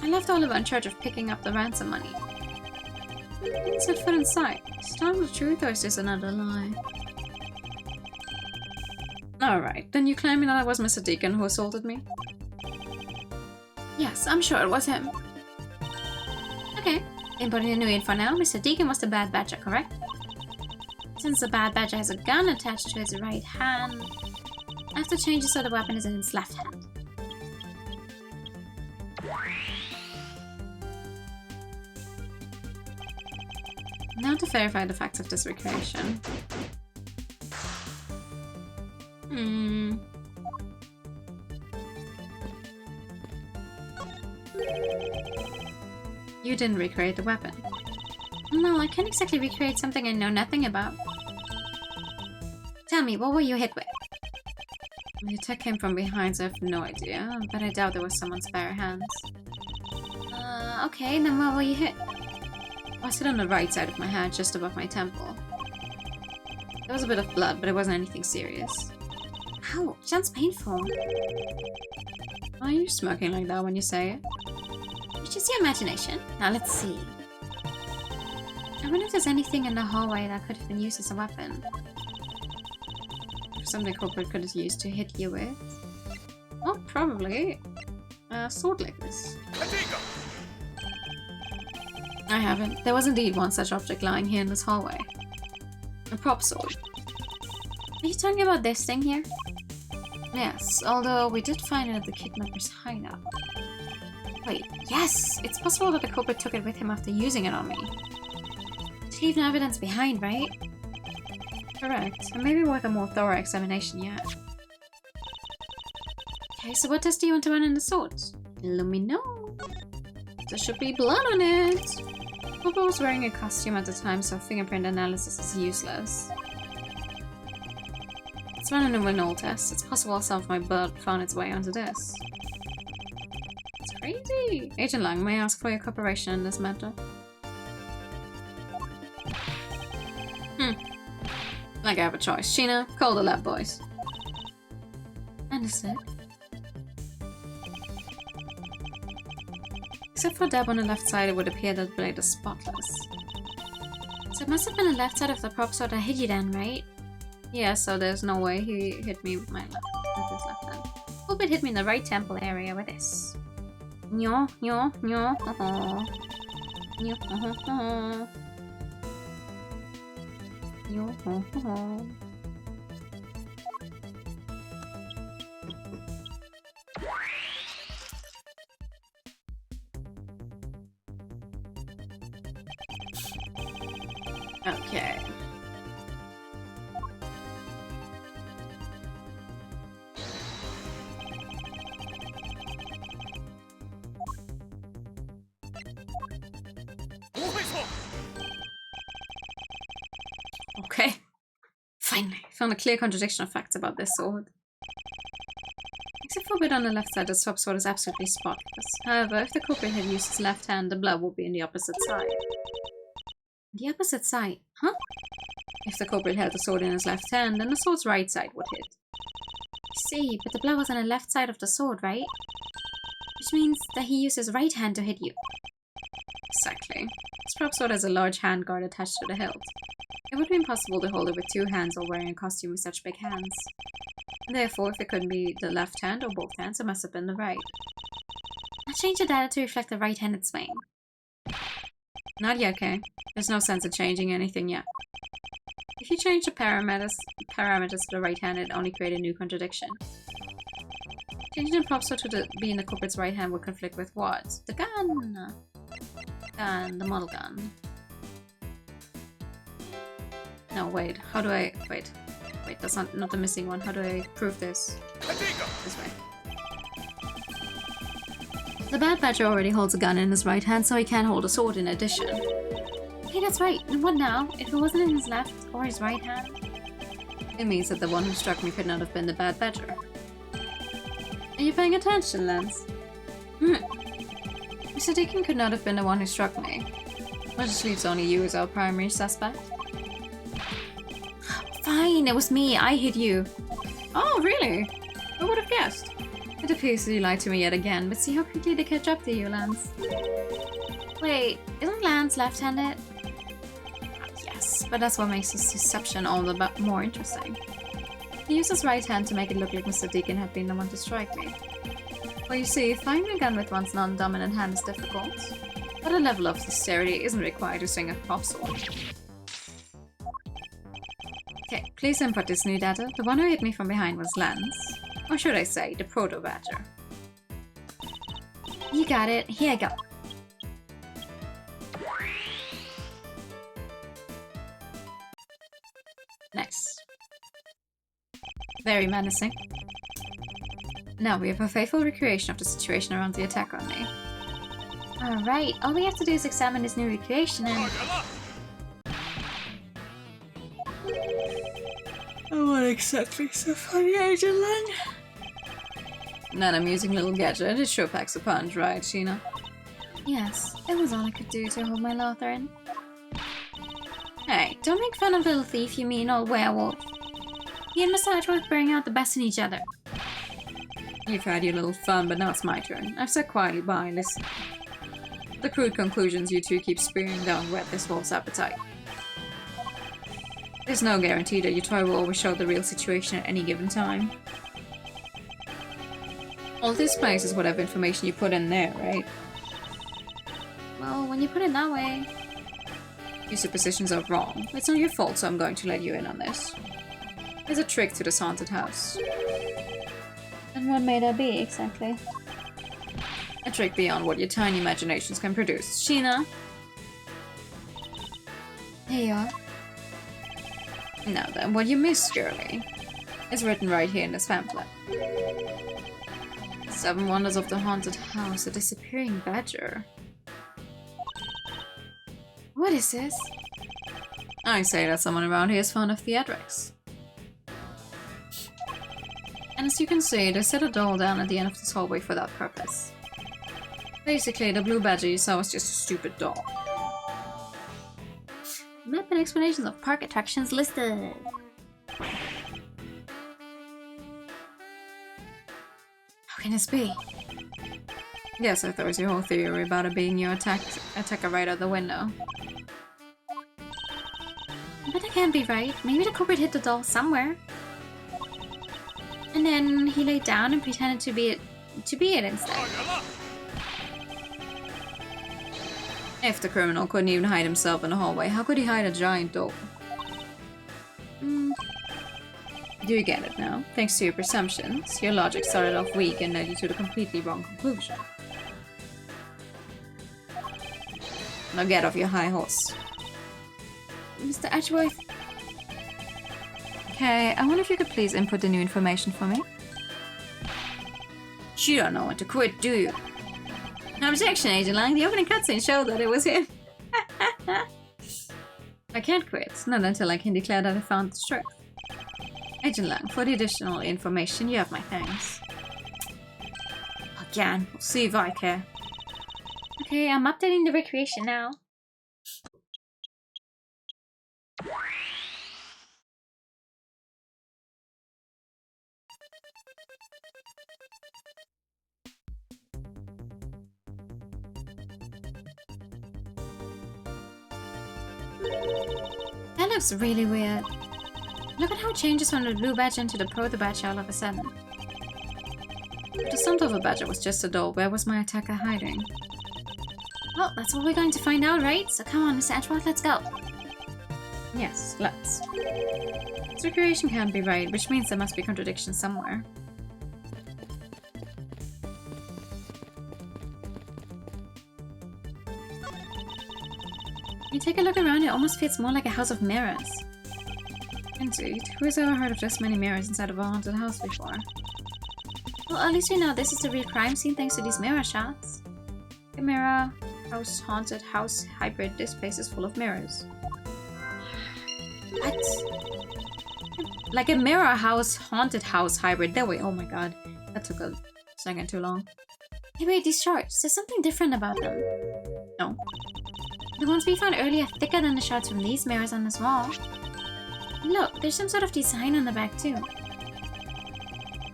I left Oliver in charge of picking up the ransom money. I didn't set foot inside. Is it telling the truth or is this another lie? Alright, then you claiming that I was Mr. Deacon who assaulted me? Yes, I'm sure it was him. Okay, inputting the new info now. Mr. Deacon was the bad badger, correct? Since the bad badger has a gun attached to his right hand, I have to change it so the weapon is in his left hand. Now to verify the facts of this recreation. You didn't recreate the weapon. No, I can't exactly recreate something I know nothing about. Tell me, what were you hit with? The attack came from behind, so I have no idea, but I doubt there was someone's bare hands. Okay, then where were you hit? I was hit on the right side of my head, just above my temple. There was a bit of blood, but it wasn't anything serious. Ow, sounds painful. Why are you smirking like that when you say it? It's just your imagination. Now let's see. I wonder if there's anything in the hallway that could have been used as a weapon. Something corporate could have used to hit you with. Oh, probably. A sword like this. I haven't. There was indeed one such object lying here in this hallway. A prop sword. Are you talking about this thing here? Yes, although we did find it at the kidnapper's hideout. Wait, yes! It's possible that the culprit took it with him after using it on me. To leave no evidence behind, right? Correct. And maybe worth a more thorough examination yet. Okay, so what test do you want to run in the swords? Let me know. There should be blood on it. Papa was wearing a costume at the time, so fingerprint analysis is useless. Let's run a renal test. It's possible some of my blood found its way onto this. It's crazy! Agent Lang, may I ask for your cooperation in this matter? Like I have a choice. Sheena, call the lab boys. Understood. Except for dab on the left side, it would appear that the blade is spotless. So it must have been the left side of the prop sword that hit you then, right? Yeah, so there's no way he hit me with his left hand. Hope it hit me in the right temple area with this. Nyo, nyo, nyo, nyo, Okay. Okay. Finally, found a clear contradiction of facts about this sword. Except for a bit on the left side, the swap sword is absolutely spotless. However, if the culprit had used his left hand, the blood would be on the opposite side. The opposite side? Huh? If the culprit held the sword in his left hand, then the sword's right side would hit. I see, but the blood was on the left side of the sword, right? Which means that he used his right hand to hit you. Exactly. This prop sword has a large hand guard attached to the hilt. It would be impossible to hold it with two hands or wearing a costume with such big hands. And therefore, if it couldn't be the left hand or both hands, it must have been the right. I'll change the data to reflect the right-handed swing. Not yet, okay? There's no sense of changing anything yet. If you change the parameters to the right hand, it only create a new contradiction. Changing the prop sword to be in the culprit's right hand would conflict with what? The gun! The model gun. No, wait. How do I... Wait, that's not the missing one. How do I prove this? This way. The bad badger already holds a gun in his right hand, so he can't hold a sword in addition. Hey, that's right. And what now? If it wasn't in his left or his right hand? It means that the one who struck me could not have been the bad badger. Are you paying attention, Lance? Mr. Deacon could not have been the one who struck me. Which just leaves only you as our primary suspect. Fine, it was me. I hit you. Oh, really? Who would have guessed? It appears that you lied to me yet again, but see how quickly they catch up to you, Lance. Wait, isn't Lance left-handed? Yes, but that's what makes his deception all the more interesting. He used his right hand to make it look like Mr. Deacon had been the one to strike me. Well, you see, firing a gun with one's non-dominant hand is difficult, but a level of dexterity isn't required to swing a prop sword. Okay, please input this new data. The one who hit me from behind was Lance. Or should I say, the proto-badger. You got it. Here I go. Nice. Very menacing. Now we have a faithful recreation of the situation around the attack on me. Alright, all we have to do is examine this new recreation and... Oh, what exactly so funny, Agent Lang? Not amusing little gadget, it sure packs a punch, right, Sheena? Yes, it was all I could do to hold my Lothar. Hey, don't make fun of little thief, you mean old werewolf. You and Mr. Edgeworth bring out the best in each other. You've had your little fun, but now it's my turn. I've sat quietly by and listened. The crude conclusions you two keep spewing don't whet this wolf's appetite. There's no guarantee that your toy will always show the real situation at any given time. All this plays is whatever information you put in there, right? Well, when you put it that way... Your suppositions are wrong. It's not your fault, so I'm going to let you in on this. There's a trick to this haunted house. And what may that be, exactly? A trick beyond what your tiny imaginations can produce. Sheena? Here you are. Now then, what you missed, girlie, is written right here in this pamphlet. 7 Wonders of the Haunted House, a disappearing badger. What is this? I say that someone around here is fond of theatrics. And as you can see, they set a doll down at the end of this hallway for that purpose. Basically, the blue badger you saw was just a stupid doll. Map and explanations of park attractions listed. How can this be? Yes, that throws your whole theory about it being your attacker right out the window. But that can't be right. Maybe the culprit hit the doll somewhere. And then he laid down and pretended to be it instead. If the criminal couldn't even hide himself in the hallway, how could he hide a giant doll? Do you get it now? Thanks to your presumptions, your logic started off weak and led you to the completely wrong conclusion. Now get off your high horse. Mr. Edgeworth. Okay, I wonder if you could please input the new information for me? You don't know when to quit, do you? Objection, Agent Lang. The opening cutscene showed that it was him. I can't quit, not until I can declare that I found the truth. Agent Lang, for the additional information, you have my thanks. Again, we'll see if I care. Okay, I'm updating the recreation now. That looks really weird. Look at how it changes from the blue badge into the proto-badge all of a sudden. If the son of a badger was just a doll, where was my attacker hiding? Well, that's what we're going to find out, right? So come on, Mr. Edgeworth, let's go. Yes, let's. This recreation can't be right, which means there must be contradictions somewhere. You take a look around, it almost feels more like a house of mirrors. Indeed. Who has ever heard of this many mirrors inside of a haunted house before? Well, at least we know this is the real crime scene thanks to these mirror shots. A mirror, house, haunted house, hybrid. This place is full of mirrors. What? Like a mirror house, haunted house, hybrid. There we. Oh my god. That took a second too long. Hey wait, these shorts. There's something different about them. No. The ones we found earlier are thicker than the shots from these mirrors on this wall. Look, there's some sort of design on the back too.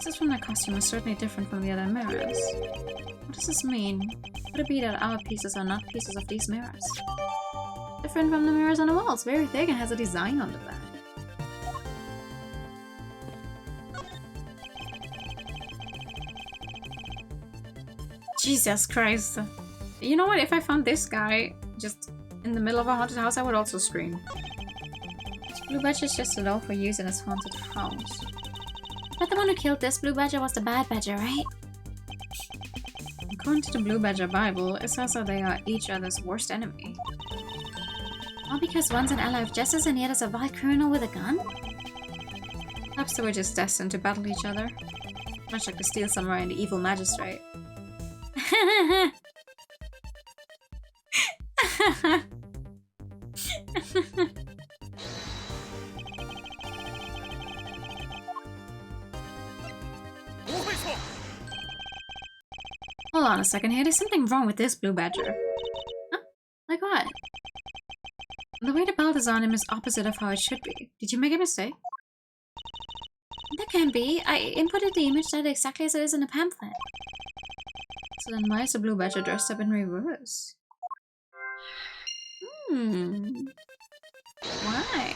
Pieces from their costume are certainly different from the other mirrors. What does this mean? Could it be that our pieces are not pieces of these mirrors? Different from the mirrors on the walls, very thick and has a design on the back. Jesus Christ. You know what? If I found this guy just in the middle of a haunted house, I would also scream. This blue badger is just a doll for use in this haunted house. But the one who killed this blue badger was the bad badger, right? According to the Blue Badger Bible, it says that they are each other's worst enemy. All because one's an ally of justice and the other's a vile criminal with a gun? Perhaps they were just destined to battle each other. Much like the Steel Samurai and the Evil Magistrate. Hold on a second here, there's something wrong with this Blue Badger. Huh? Like what? The way the belt is on him is opposite of how it should be. Did you make a mistake? That can't be. I inputted the image data exactly as it is in the pamphlet. So then why is the Blue Badger dressed up in reverse? Why?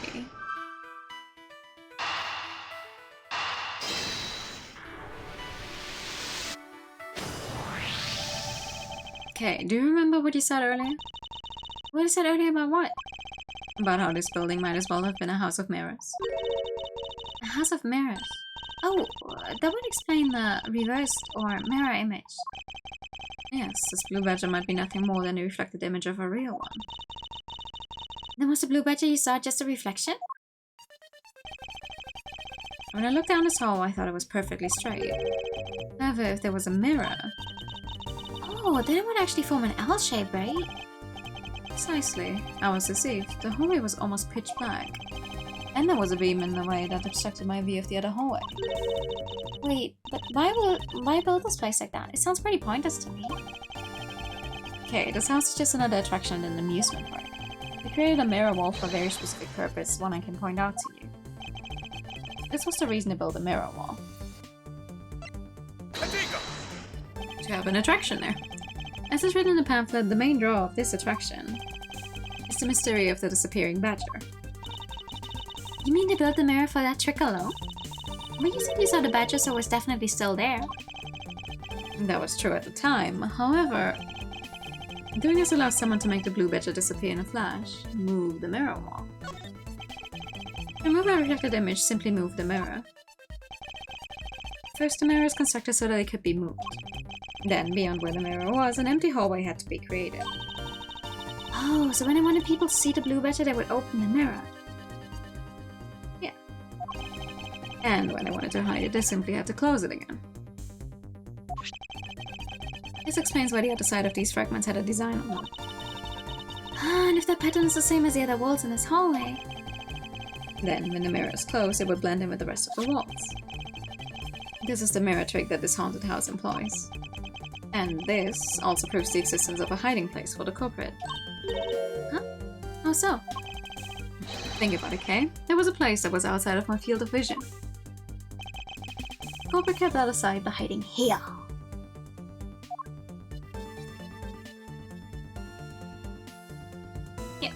Okay, do you remember what you said earlier? What I said earlier about what? About how this building might as well have been a house of mirrors. A house of mirrors? Oh, that would explain the reversed or mirror image. Yes, this Blue Badger might be nothing more than a reflected image of a real one. Then was the Blue Badger you saw just a reflection? When I looked down this hall, I thought it was perfectly straight. However, if there was a mirror... Oh, then it would actually form an L shape, right? Precisely. I was deceived. The hallway was almost pitch black. And there was a beam in the way that obstructed my view of the other hallway. Wait, but why build this place like that? It sounds pretty pointless to me. Okay, this house is just another attraction in an amusement park. They created a mirror wall for a very specific purpose, one I can point out to you. This was the reason to build a mirror wall. To have an attraction there. As is written in the pamphlet, the main draw of this attraction is the mystery of the disappearing badger. You mean to build the mirror for that trick alone? But you said you saw the badger, so it was definitely still there. That was true at the time. However, doing this allows someone to make the blue badger disappear in a flash. Move the mirror wall. To remove a reflected image, simply move the mirror. First, the mirror is constructed so that it could be moved. Then, beyond where the mirror was, an empty hallway had to be created. Oh, so when I wanted people to see the blue badger, they would open the mirror. Yeah. And when I wanted to hide it, they simply had to close it again. This explains why the other side of these fragments had a design on them. Ah, and if that pattern is the same as the other walls in this hallway... Then, when the mirror is closed, it would blend in with the rest of the walls. This is the mirror trick that this haunted house employs. And this also proves the existence of a hiding place for the culprit. Huh? How so? Think about it, okay? There was a place that was outside of my field of vision. The culprit kept that aside by hiding here. Yeah.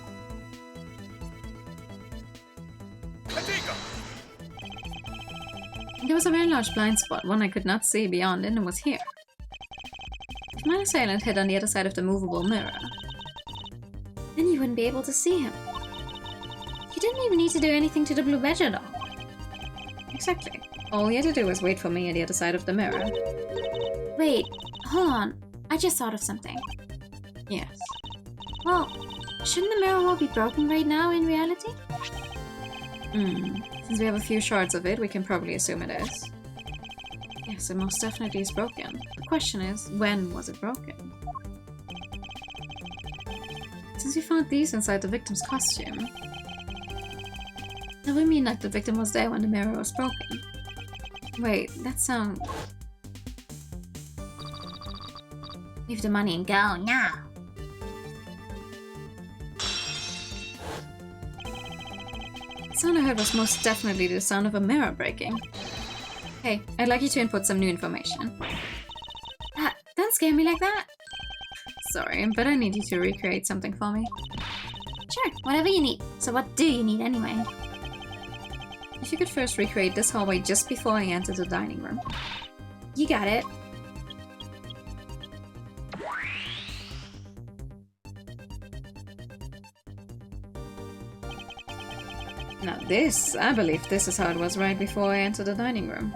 There was a very large blind spot, one I could not see beyond, and it was here. If my assailant hid on the other side of the movable mirror, then you wouldn't be able to see him. You didn't even need to do anything to the blue badger doll. Exactly. All he had to do was wait for me at the other side of the mirror. Wait, hold on. I just thought of something. Yes. Well, shouldn't the mirror wall be broken right now in reality? Since we have a few shards of it, we can probably assume it is. Yes, it most definitely is broken. The question is, when was it broken? Since we found these inside the victim's costume, that would mean that the victim was there when the mirror was broken. Wait, that sounds... Leave the money and go now. The sound I heard was most definitely the sound of a mirror breaking. Hey, I'd like you to input some new information. Don't scare me like that. Sorry, but I need you to recreate something for me. Sure, whatever you need. So what do you need anyway? If you could first recreate this hallway just before I enter the dining room. You got it. Now this, I believe this is how it was right before I entered the dining room.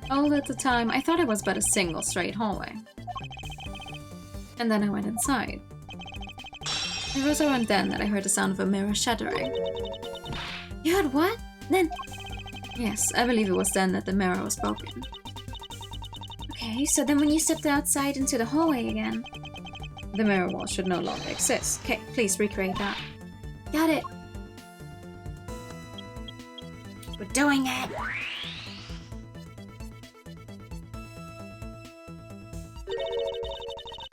All at the time, I thought it was but a single straight hallway. And then I went inside. It was around then that I heard the sound of a mirror shattering. You heard what? Then... Yes, I believe it was then that the mirror was broken. Okay, so then when you stepped outside into the hallway again... The mirror wall should no longer exist. Okay, please recreate that. Got it. We're doing it!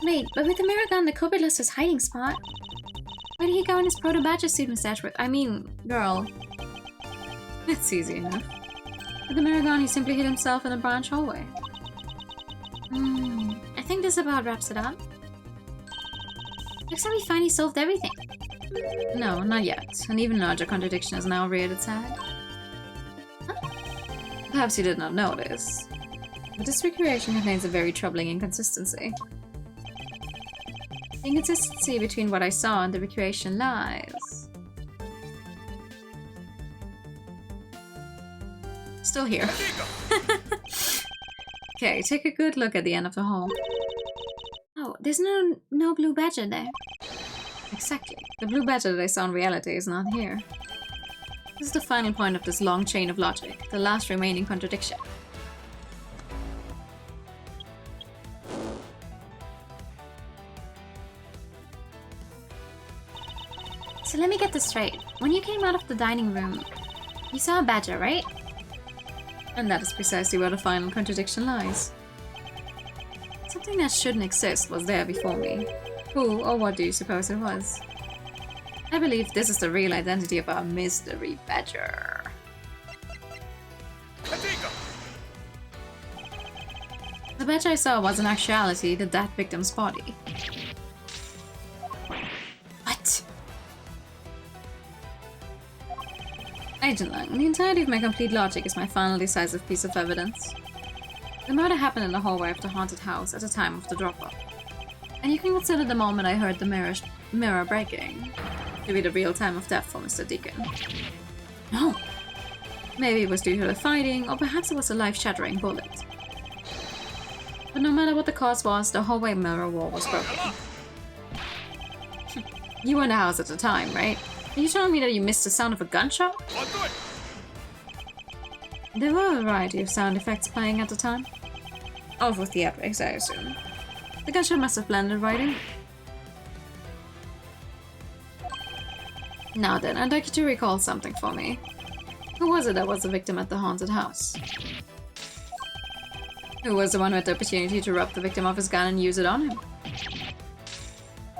Wait, but with the mirror gone, the cupboard lost his hiding spot. Where did he go in his proto-badger suit mustache with? I mean, girl. It's easy enough. With the mirror gone, he simply hid himself in a branch hallway. I think this about wraps it up. Looks like we finally solved everything. No, not yet. An even larger contradiction has now reared its head. Perhaps you did not notice, but this recreation contains a very troubling inconsistency. The inconsistency between what I saw and the recreation lies. Still here. Okay, take a good look at the end of the hall. Oh, there's no blue badger there. Exactly. The blue badger that I saw in reality is not here. This is the final point of this long chain of logic, the last remaining contradiction. So let me get this straight. When you came out of the dining room, you saw a badger, right? And that is precisely where the final contradiction lies. Something that shouldn't exist was there before me. Who or what do you suppose it was? I believe this is the real identity of our mystery badger. The badger I saw was in actuality the dead victim's body. What? Agent Lang, the entirety of my complete logic is my final decisive piece of evidence. The murder happened in the hallway of the haunted house at the time of the drop-off. And you can consider the moment I heard the mirror breaking to be the real time of death for Mr. Deacon. No. Maybe it was due to the fighting, or perhaps it was a life-shattering bullet. But no matter what the cause was, the hallway mirror wall was broken. You were in the house at the time, right? Are you telling me that you missed the sound of a gunshot? There were a variety of sound effects playing at the time. Off with the epics, I assume. The gunshot must have blended right in. Now then, I'd like you to recall something for me. Who was it that was the victim at the haunted house? Who was the one who had the opportunity to rob the victim of his gun and use it on him?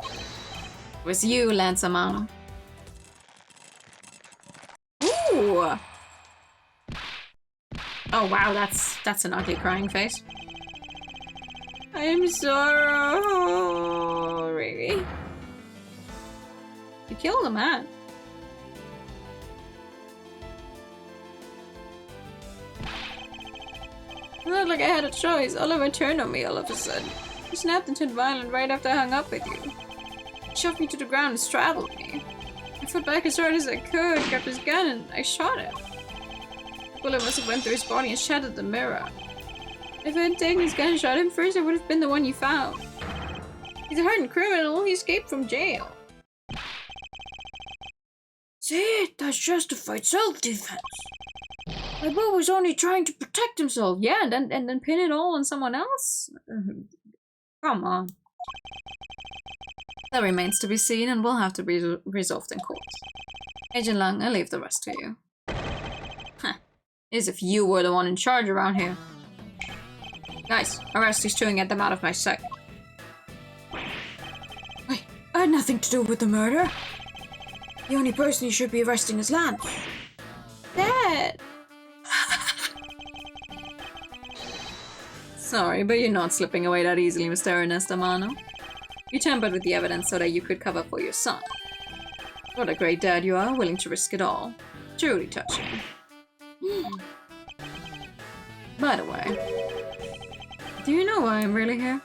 It was you, Lance Amano. Ooh! Oh wow, that's an ugly crying face. I'm sorry. You killed a man. It's not like I had a choice. Oliver turned on me all of a sudden. He snapped and turned violent right after I hung up with you. He shoved me to the ground and straddled me. I fought back as hard as I could, grabbed his gun, and I shot him. The bullet must have went through his body and shattered the mirror. If I had taken his gun and shot him first, I would have been the one you found. He's a hardened criminal. He escaped from jail. See, that's justified self-defense. My boy was only trying to protect himself. Yeah, and then pin it all on someone else? Come on. That remains to be seen and will have to be resolved in court. Agent Lang, I leave the rest to you. Huh. As if you were the one in charge around here. Guys, arrest these two and get them out of my sight. Wait, I had nothing to do with the murder. The only person you should be arresting is Lance. Dad! Sorry, but you're not slipping away that easily, Mr. Ernest Amano. You tampered with the evidence so that you could cover for your son. What a great dad you are, willing to risk it all. Truly touching. By the way, do you know why I'm really here?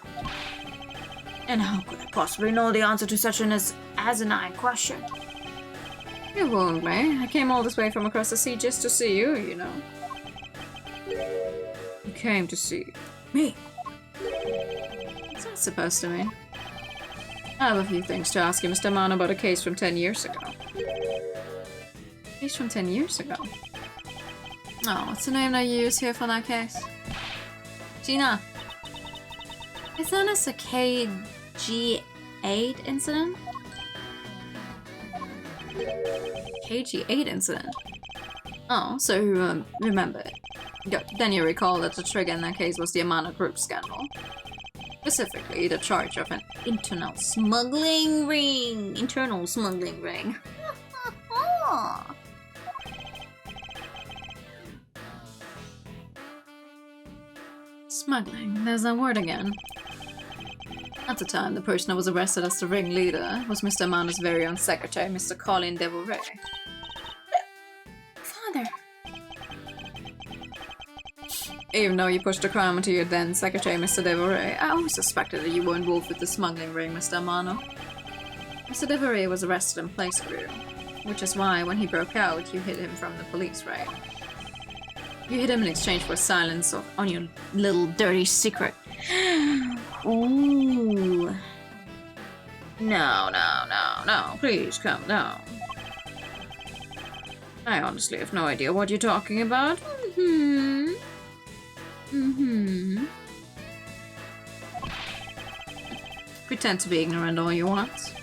And how could I possibly know the answer to such an asinine question? You won't, May. I came all this way from across the sea just to see you, you know. You came to see me. What's that supposed to mean? I have a few things to ask you, Mr. Mann, about a case from 10 years ago. Case from 10 years ago? Oh, what's the name that you use here for that case? Gina. Is that a KG8 incident? KG8 incident? Oh, so you remember it. Then you recall that the trigger in that case was the Amano Group scandal. Specifically, the charge of an internal smuggling ring. Smuggling, there's that word again. At the time, the person who was arrested as the ringleader was Mr. Amano's very own secretary, Mr. Colin Devoret. Father. Even though you pushed the crime onto your then secretary, Mr. Devoret, I always suspected that you were involved with the smuggling ring, Mr. Amano. Mr. Devoret was arrested and placed for you, which is why, when he broke out, you hid him from the police, right? You hid him in exchange for silence on your little dirty secret. Ooh. No, please calm down. I honestly have no idea what you're talking about. Pretend to be ignorant all you want.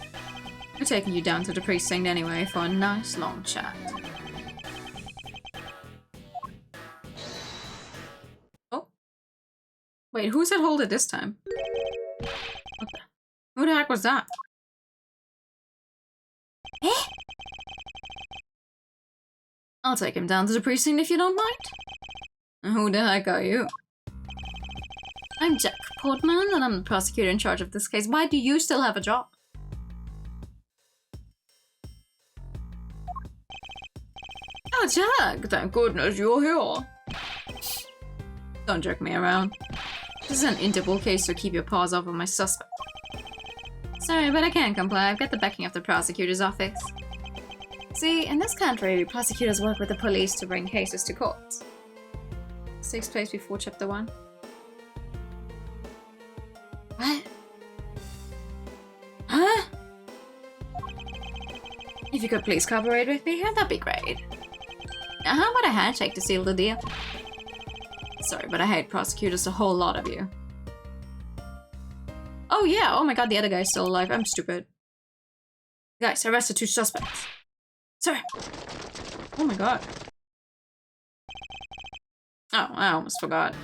We're taking you down to the precinct anyway for a nice long chat. Oh. Wait, who said hold it this time? What the? Who the heck was that? Eh? I'll take him down to the precinct if you don't mind. And who the heck are you? I'm Jack Portman, and I'm the prosecutor in charge of this case. Why do you still have a job? Oh, Jack! Thank goodness you're here. Don't jerk me around. This is an Interpol case, so keep your paws off of my suspect. Sorry, but I can't comply. I've got the backing of the prosecutor's office. See, in this country, prosecutors work with the police to bring cases to court. This takes place before Chapter 1. What? Huh? If you could please cooperate with me here, that'd be great. Now, how about a handshake to seal the deal? Sorry, but I hate prosecutors, a whole lot of you. Oh yeah, oh my god, the other guy's still alive. I'm stupid. Guys, arrested 2 suspects. Sorry. Oh my god. Oh, I almost forgot.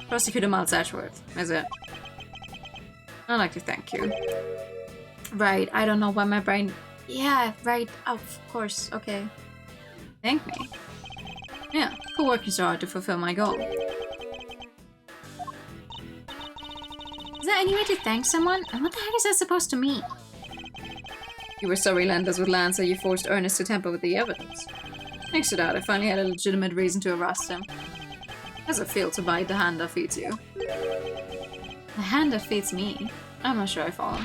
Prosecutor Miles Edgeworth, is it? I'd like to thank you. Right, I don't know why my brain... Yeah, right, of course, okay. Thank me. Yeah, for working so hard to fulfill my goal. Is there any way to thank someone? And what the heck is that supposed to mean? You were so relentless with Lance that you forced Ernest to tamper with the evidence. Thanks to that, I finally had a legitimate reason to arrest him. How's it feel to bite the hand that feeds you? The hand that feeds me? I'm not sure I follow.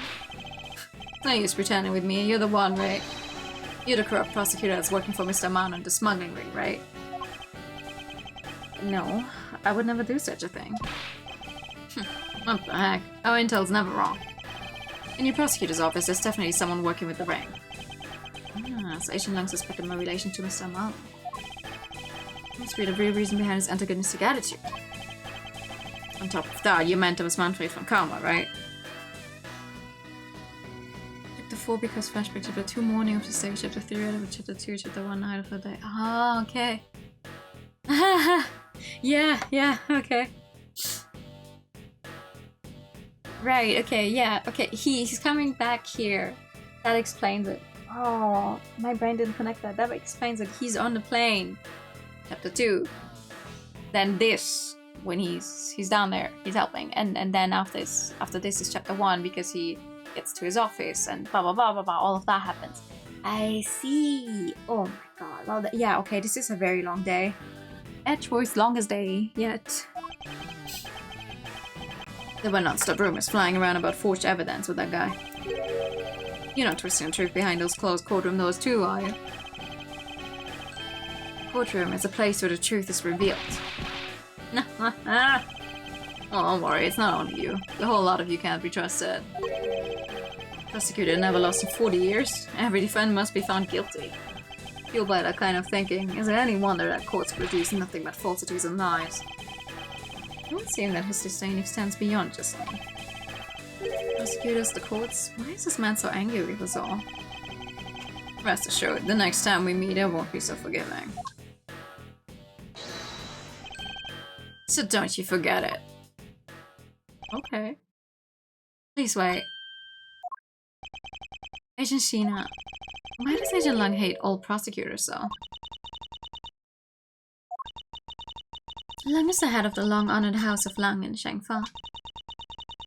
No use pretending with me, you're the one, right? You're the corrupt prosecutor that's working for Mr. Mann and the smuggling ring, right? No, I would never do such a thing. What the heck? Our intel's never wrong. In your prosecutor's office, there's definitely someone working with the ring. Ah, so Agent Lang suspected my relation to Mr. Mann. Must be the real reason behind his antagonistic attitude. On top of that, you meant it was Manfred from Karma, right? Chapter 4 because flashback chapter 2 morning of the stage, chapter 3 of chapter 2, chapter 1 night of the day. Ah, okay. yeah, okay. Right, okay, yeah, okay. He's coming back here. That explains it. Oh, my brain didn't connect that. That explains it. He's on the plane. Chapter 2. Then this. when he's down there, he's helping, and then after this is chapter 1 because he gets to his office and blah blah blah blah blah. All of that happens. I see. Oh my god. Well, yeah. Okay, this is a very long day. Edgeworth's longest day yet. There were non-stop rumors flying around about forged evidence with that guy. You're not twisting the truth behind those closed courtroom doors too, are you? Courtroom is a place where the truth is revealed. Oh, don't worry, it's not only you. The whole lot of you can't be trusted. Prosecutor never lost in 40 years. Every defendant must be found guilty. Fueled by that kind of thinking, is it any wonder that courts produce nothing but falsities and lies? It would seem that his disdain extends beyond just me. Prosecutors, the courts, why is this man so angry with us all? Rest assured, the next time we meet, I won't be so forgiving. So don't you forget it. Okay. Please wait. Agent Sheena, why does Agent Lang hate all prosecutors though? Lang is the head of the long-honored House of Lang in Shangfa.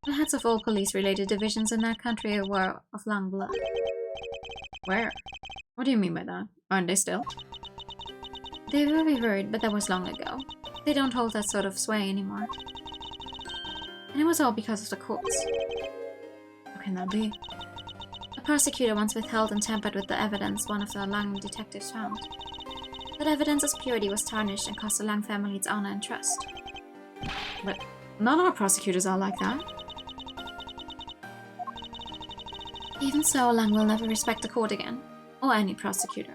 The heads of all police-related divisions in that country were of Lang blood. Where? What do you mean by that? Aren't they still? They were revered, but that was long ago. They don't hold that sort of sway anymore. And it was all because of the courts. How can that be? A prosecutor once withheld and tampered with the evidence one of the Lang detectives found. That evidence's purity was tarnished and cost the Lang family its honor and trust. But none of our prosecutors are like that. Even so, Lang will never respect the court again, or any prosecutor.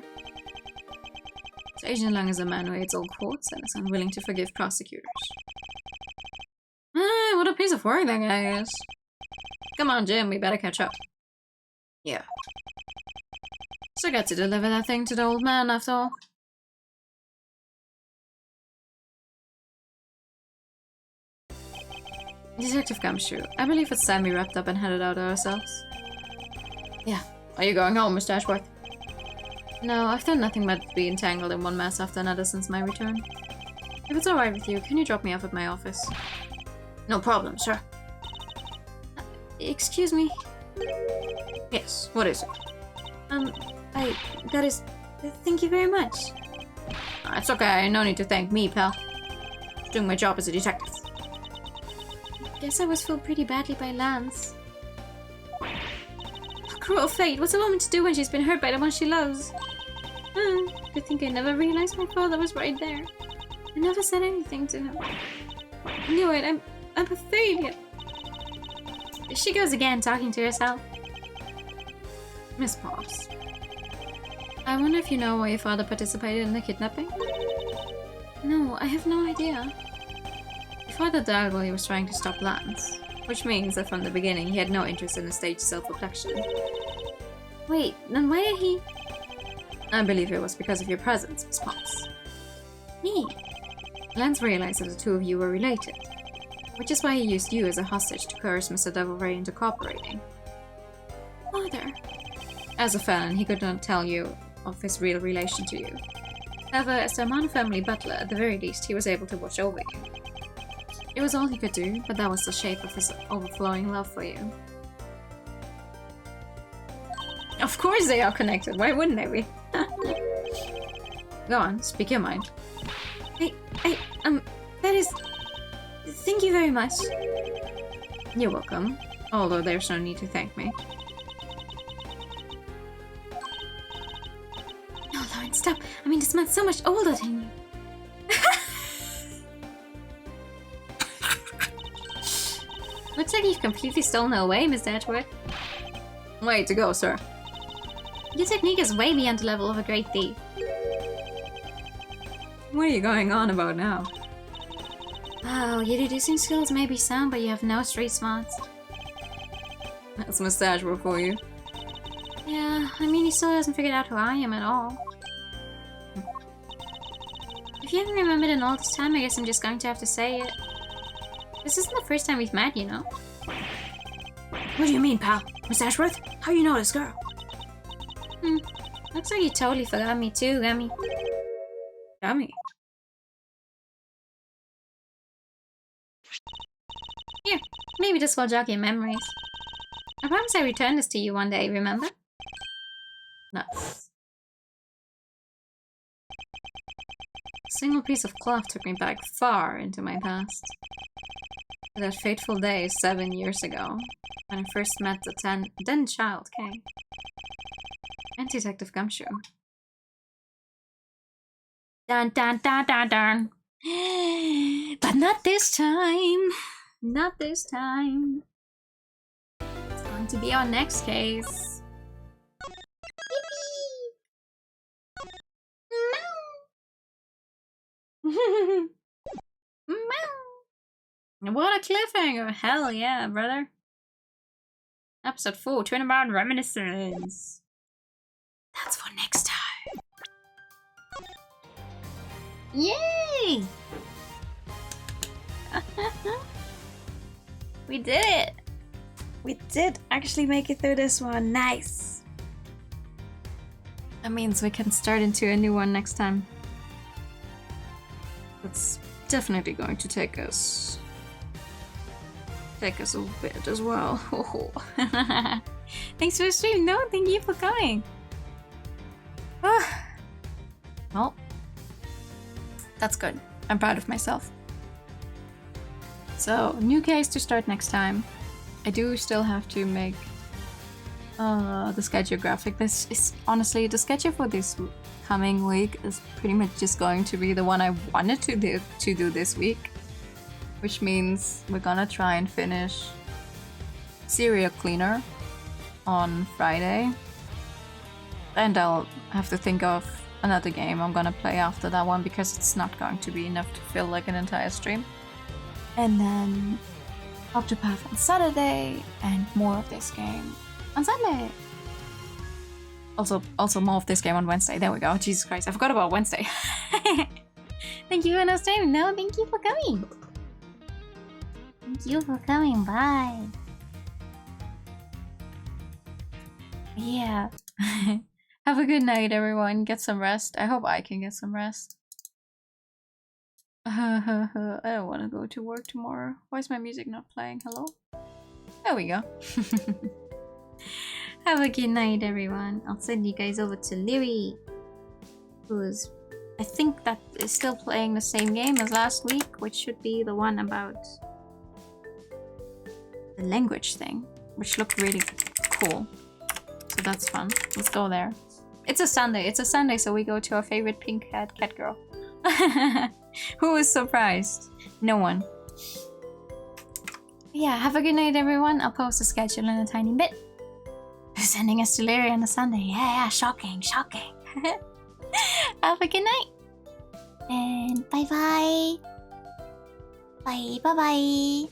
So Agent Lang is a man who hates all courts and is unwilling to forgive prosecutors. What a piece of work that guy is. Come on, Jim, we better catch up. Yeah. So I got to deliver that thing to the old man after all. Detective Gumshoe, I believe it's time we wrapped up and headed out ourselves. Yeah. Are you going home, Mr. Ashworth? No, I've done nothing but be entangled in one mess after another since my return. If it's alright with you, can you drop me off at my office? No problem, sir. Excuse me? Yes, what is it? Thank you very much. It's okay, no need to thank me, pal. Just doing my job as a detective. Guess I was fooled pretty badly by Lance. Cruel fate, what's a woman to do when she's been hurt by the one she loves? I think I never realized my father was right there. I never said anything to him. I knew it, I'm a failure. She goes again, talking to herself. Miss Pops. I wonder if you know why your father participated in the kidnapping? No, I have no idea. Your father died while he was trying to stop Lance, which means that from the beginning he had no interest in the staged self-abduction. Wait, then why did he... I believe it was because of your presence, Miss Pops. Me? Lance realized that the two of you were related, which is why he used you as a hostage to coerce Mr. Devilray into cooperating. Father. As a felon, he could not tell you of his real relation to you. However, as the Amano family butler, at the very least, he was able to watch over you. It was all he could do, but that was the shape of his overflowing love for you. Of course they are connected, why wouldn't they be? Go on, speak your mind. That is... Thank you very much. You're welcome, although there's no need to thank me. No, Lauren, stop. I mean, this man's so much older than you. Looks like you've completely stolen her away, Mr. Edgeworth. Way to go, sir. Your technique is way beyond the level of a great thief. What are you going on about now? Oh, your deducing skills may be sound, but you have no street smarts. That's Mr. Edgeworth for you. Yeah, I mean, he still hasn't figured out who I am at all. If you haven't remembered in all this time, I guess I'm just going to have to say it. This isn't the first time we've met, you know. What do you mean, pal? Miss Ashworth? How you know this girl? Looks like you totally forgot me too, Gummy. Gummy? Maybe this will jog your memories. I promise I return this to you one day, remember? Nuts. A single piece of cloth took me back far into my past. To that fateful day 7 years ago, when I first met the then child, Kay. And Detective Gumshoe. Dun dun dun dun dun. But not this time. Not this time. It's going to be our next case. What a cliffhanger! Hell yeah, brother. Episode 4, Twin About Reminiscence. That's for next time. Yay! We did it! We did actually make it through this one. Nice! That means we can start into a new one next time. It's definitely going to take us a bit as well. Thanks for the stream. No, thank you for coming. Well, that's good. I'm proud of myself. So, new case to start next time. I do still have to make the schedule graphic. This is honestly the schedule for this coming week is pretty much just going to be the one I wanted to do this week, which means we're gonna try and finish Serial Cleaner on Friday, and I'll have to think of another game I'm gonna play after that one because it's not going to be enough to fill like an entire stream. And then Octopath on Saturday and more of this game on Sunday. Also more of this game on Wednesday. There we go. Jesus Christ, I forgot about Wednesday. Thank you for no stream. No, thank you for coming. Thank you for coming. Bye. Yeah. Have a good night, everyone. Get some rest. I hope I can get some rest. I don't want to go to work tomorrow. Why is my music not playing? Hello? There we go. Have a good night, everyone. I'll send you guys over to Leary, who's, I think that is still playing the same game as last week, which should be the one about the language thing, which looked really cool. So that's fun. Let's go there. It's a Sunday. It's a Sunday, so we go to our favorite pink-haired cat girl. Who was surprised? No one. Yeah, have a good night, everyone. I'll post the schedule in a tiny bit. Sending us to Larry on a Sunday. Yeah, shocking, shocking. Have a good night. And bye-bye. Bye-bye.